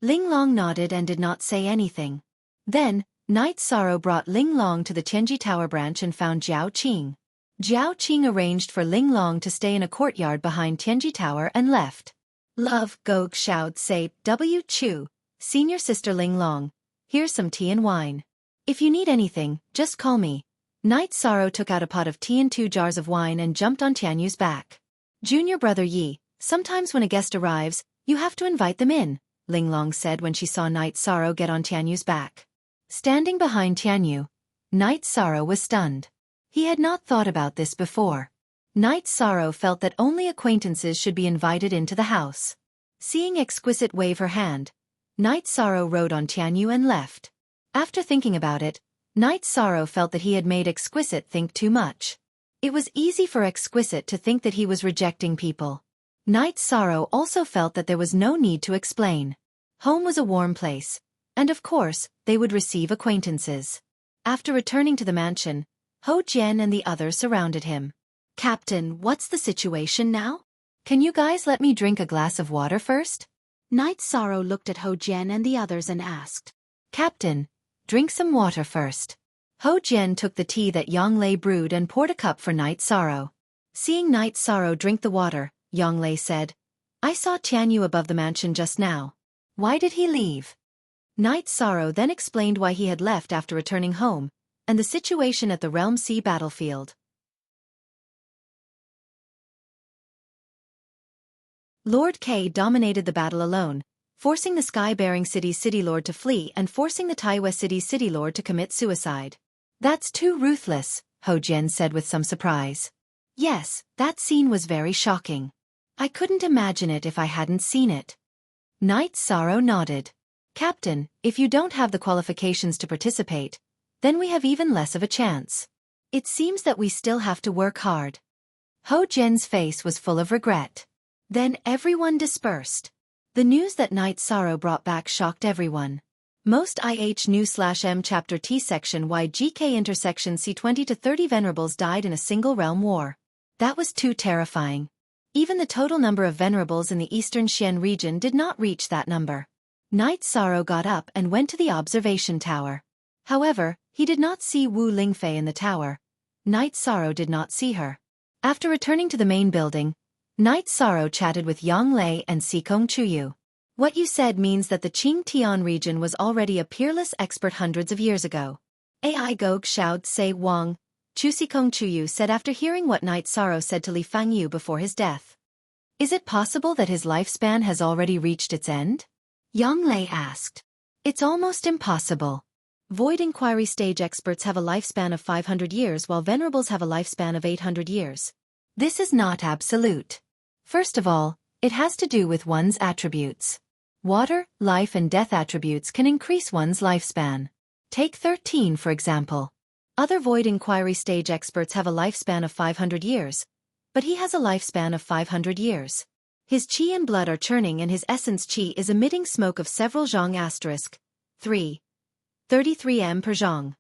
Ling Long nodded and did not say anything. Then, Night Sorrow brought Ling Long to the Tianji Tower branch and found Jiao Qing. Jiao Qing arranged for Ling Long to stay in a courtyard behind Tianji Tower and left. Love, Gog Xiao Tse, W. Chu, senior sister Ling Long, here's some tea and wine. If you need anything, just call me. Night Sorrow took out a pot of tea and 2 jars of wine and jumped on Tianyu's back. Junior brother Yi, sometimes when a guest arrives, you have to invite them in, Ling Long said when she saw Night Sorrow get on Tianyu's back. Standing behind Tianyu, Night Sorrow was stunned. He had not thought about this before. Night Sorrow felt that only acquaintances should be invited into the house. Seeing Exquisite wave her hand, Night Sorrow rode on Tianyu and left. After thinking about it, Night Sorrow felt that he had made Exquisite think too much. It was easy for Exquisite to think that he was rejecting people. Night Sorrow also felt that there was no need to explain. Home was a warm place, and of course, they would receive acquaintances. After returning to the mansion, Ho Jian and the others surrounded him. Captain, what's the situation now? Can you guys let me drink a glass of water first? Night Sorrow looked at Ho Jian and the others and asked. Captain, drink some water first. Ho Jian took the tea that Yang Lei brewed and poured a cup for Night Sorrow. Seeing Night Sorrow drink the water, Yang Lei said, I saw Tianyu above the mansion just now. Why did he leave? Night Sorrow then explained why he had left after returning home, and the situation at the Realm Sea battlefield. Lord K dominated the battle alone, forcing the Sky-bearing City's City Lord to flee and forcing the Taiyue City's City Lord to commit suicide. That's too ruthless, Ho Jian said with some surprise. Yes, that scene was very shocking. I couldn't imagine it if I hadn't seen it. Night Sorrow nodded. Captain, if you don't have the qualifications to participate, then we have even less of a chance. It seems that we still have to work hard. Ho Jian's face was full of regret. Then everyone dispersed. The news that Night Sorrow brought back shocked everyone. Most IH News/M Chapter T Section YGK Intersection C20 to 30 Venerables died in a single realm war. That was too terrifying. Even the total number of Venerables in the Eastern Xian region did not reach that number. Night Sorrow got up and went to the observation tower. However, he did not see Wu Lingfei in the tower. Night Sorrow did not see her. After returning to the main building, Night Sorrow chatted with Yang Lei and Sikong Chuyu. What you said means that the Qing Tian region was already a peerless expert hundreds of years ago. AI Gog Xiao Tse Wang, Chu Sikong Chuyu said after hearing what Night Sorrow said to Li Fangyu before his death. Is it possible that his lifespan has already reached its end? Yang Lei asked. It's almost impossible. Void Inquiry stage experts have a lifespan of 500 years while Venerables have a lifespan of 800 years. This is not absolute. First of all, it has to do with one's attributes. Water, life and death attributes can increase one's lifespan. Take 13 for example. Other Void Inquiry stage experts have a lifespan of 500 years, but he has a lifespan of 500 years. His qi and blood are churning and his essence qi is emitting smoke of several zhang asterisk. 3. 33 m per zhang.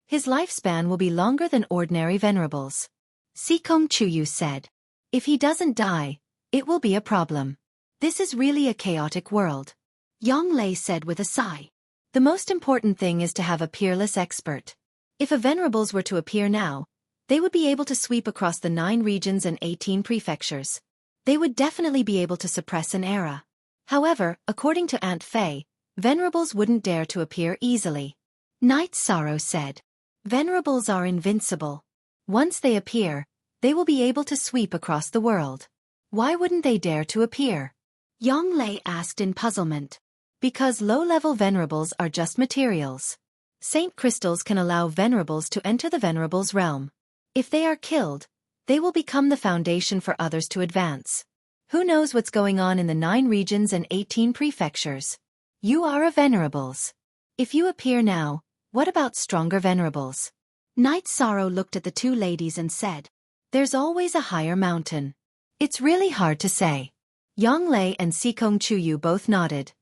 His lifespan will be longer than ordinary Venerables. Sikong Chuyu said. If he doesn't die, It will be a problem. This is really a chaotic world. Yang Lei said with a sigh. The most important thing is to have a peerless expert. If a venerables were to appear now, they would be able to sweep across the 9 regions and 18 prefectures. They would definitely be able to suppress an era. However, according to Aunt Fei, venerables wouldn't dare to appear easily. Night Sorrow said. Venerables are invincible. Once they appear, they will be able to sweep across the world. Why wouldn't they dare to appear? Yang Lei asked in puzzlement. Because low-level venerables are just materials. Saint crystals can allow venerables to enter the venerables realm. If they are killed, they will become the foundation for others to advance. Who knows what's going on in the 9 regions and 18 prefectures? You are a venerables. If you appear now, what about stronger venerables? Night Sorrow looked at the 2 ladies and said, There's always a higher mountain. It's really hard to say. Yang Lei and Sikong Chuyu both nodded.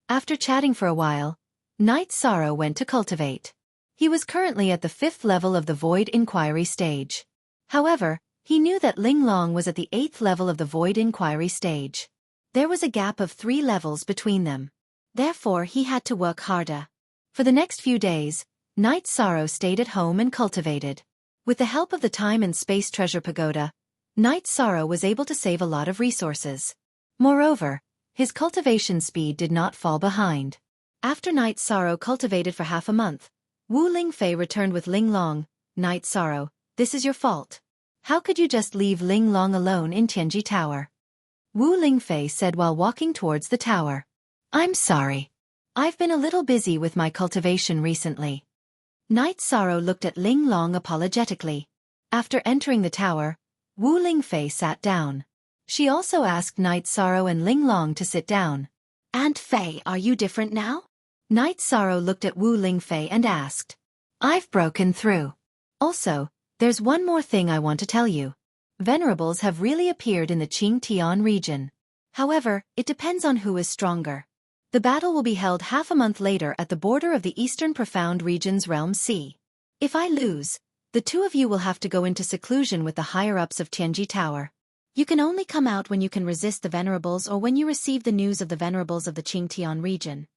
After chatting for a while, Night Sorrow went to cultivate. He was currently at the 5th level of the Void Inquiry stage. However, he knew that Ling Long was at the 8th level of the Void Inquiry stage. There was a gap of 3 levels between them. Therefore, he had to work harder. For the next few days, Night Sorrow stayed at home and cultivated. With the help of the Time and Space Treasure Pagoda, Night Sorrow was able to save a lot of resources. Moreover, his cultivation speed did not fall behind. After Night Sorrow cultivated for half a month, Wu Lingfei returned with Ling Long. Night Sorrow, this is your fault. How could you just leave Ling Long alone in Tianji Tower? Wu Lingfei said while walking towards the tower. I'm sorry. I've been a little busy with my cultivation recently. Night Sorrow looked at Ling Long apologetically. After entering the tower, Wu Lingfei sat down. She also asked Night Sorrow and Ling Long to sit down. Aunt Fei, are you different now? Night Sorrow looked at Wu Lingfei and asked. I've broken through. Also, there's one more thing I want to tell you. Venerables have really appeared in the Qingtian region. However, it depends on who is stronger. The battle will be held half a month later at the border of the Eastern Profound Region's Realm C. If I lose, the 2 of you will have to go into seclusion with the higher-ups of Tianji Tower. You can only come out when you can resist the venerables or when you receive the news of the venerables of the Qingtian region.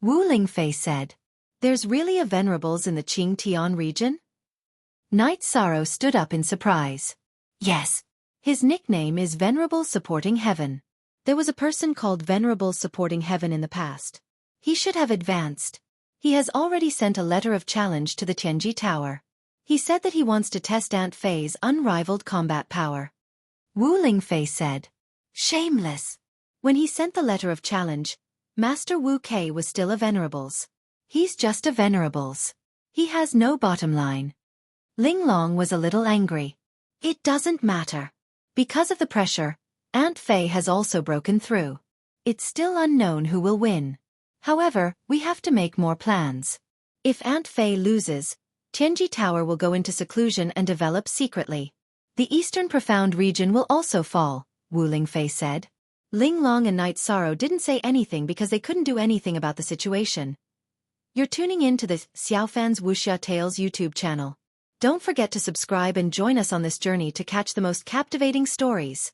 Wu Lingfei said. There's really a venerables in the Qingtian region? Night Sorrow stood up in surprise. Yes. His nickname is Venerables Supporting Heaven. There was a person called Venerables Supporting Heaven in the past. He should have advanced. He has already sent a letter of challenge to the Tianji Tower. He said that he wants to test Aunt Fei's unrivaled combat power. Wu Lingfei said. Shameless. When he sent the letter of challenge, Master Wu Kei was still a venerables. He's just a venerables. He has no bottom line. Ling Long was a little angry. It doesn't matter. Because of the pressure, Aunt Fei has also broken through. It's still unknown who will win. However, we have to make more plans. If Aunt Fei loses, Tianji Tower will go into seclusion and develop secretly. The Eastern Profound Region will also fall, Wu Lingfei said. Ling Long and Night Sorrow didn't say anything because they couldn't do anything about the situation. You're tuning in to the Xiaofan's Wuxia Tales YouTube channel. Don't forget to subscribe and join us on this journey to catch the most captivating stories.